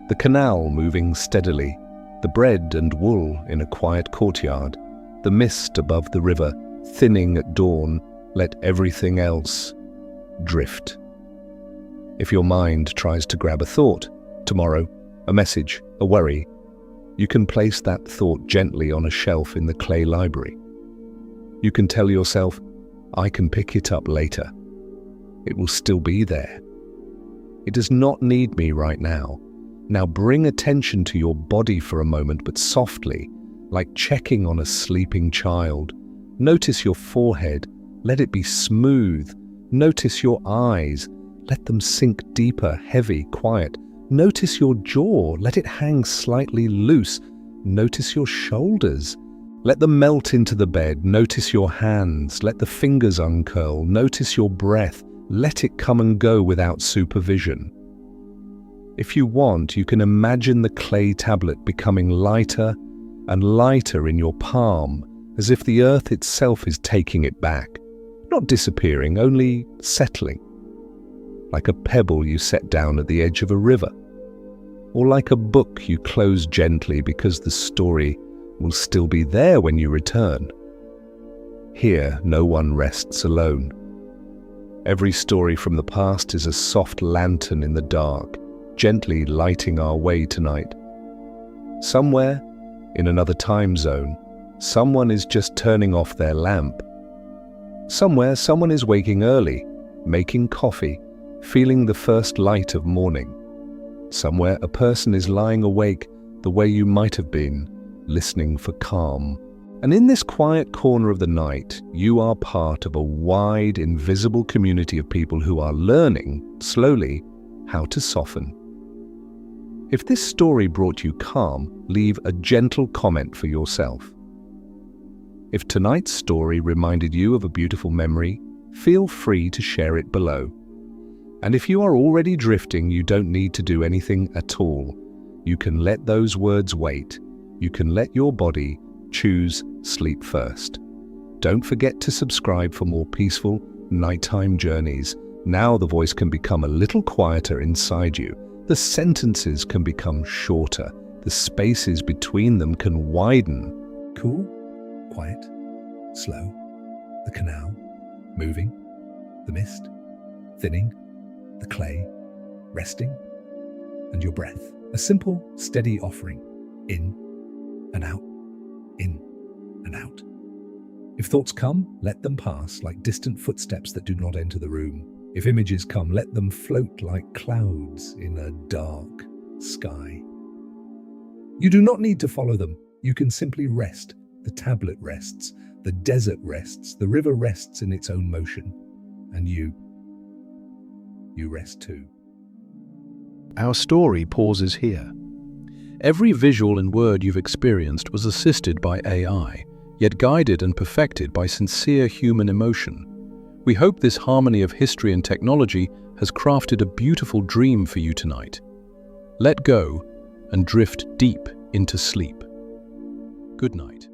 [SPEAKER 1] the canal moving steadily, the bread and wool in a quiet courtyard, the mist above the river thinning at dawn. Let everything else drift. If your mind tries to grab a thought, tomorrow, a message, a worry, you can place that thought gently on a shelf in the clay library. You can tell yourself, I can pick it up later. It will still be there. It does not need me right now. Now bring attention to your body for a moment, but softly, like checking on a sleeping child. Notice your forehead. Let it be smooth. Notice your eyes. Let them sink deeper, heavy, quiet. Notice your jaw. Let it hang slightly loose. Notice your shoulders. Let them melt into the bed. Notice your hands. Let the fingers uncurl. Notice your breath. Let it come and go without supervision. If you want, you can imagine the clay tablet becoming lighter and lighter in your palm, as if the earth itself is taking it back. Not disappearing, only settling. Like a pebble you set down at the edge of a river. Or like a book you close gently because the story will still be there when you return. Here, no one rests alone. Every story from the past is a soft lantern in the dark, gently lighting our way tonight. Somewhere, in another time zone, someone is just turning off their lamp. Somewhere, someone is waking early, making coffee, feeling the first light of morning. Somewhere, a person is lying awake the way you might have been, listening for calm. And in this quiet corner of the night, you are part of a wide, invisible community of people who are learning, slowly, how to soften. If this story brought you calm, leave a gentle comment for yourself. If tonight's story reminded you of a beautiful memory, feel free to share it below. And if you are already drifting, you don't need to do anything at all. You can let those words wait. You can let your body choose sleep first. Don't forget to subscribe for more peaceful nighttime journeys. Now the voice can become a little quieter inside you. The sentences can become shorter. The spaces between them can widen. Cool, quiet, slow. The canal, moving. The mist, thinning. The clay, resting. And your breath. A simple, steady offering. In and out. In and out. If thoughts come, let them pass like distant footsteps that do not enter the room. If images come, let them float like clouds in a dark sky. You do not need to follow them. You can simply rest. The tablet rests, the desert rests, the river rests in its own motion. And you rest too.
[SPEAKER 2] Our story pauses here. Every visual and word you've experienced was assisted by AI, yet guided and perfected by sincere human emotion. We hope this harmony of history and technology has crafted a beautiful dream for you tonight. Let go and drift deep into sleep. Good night.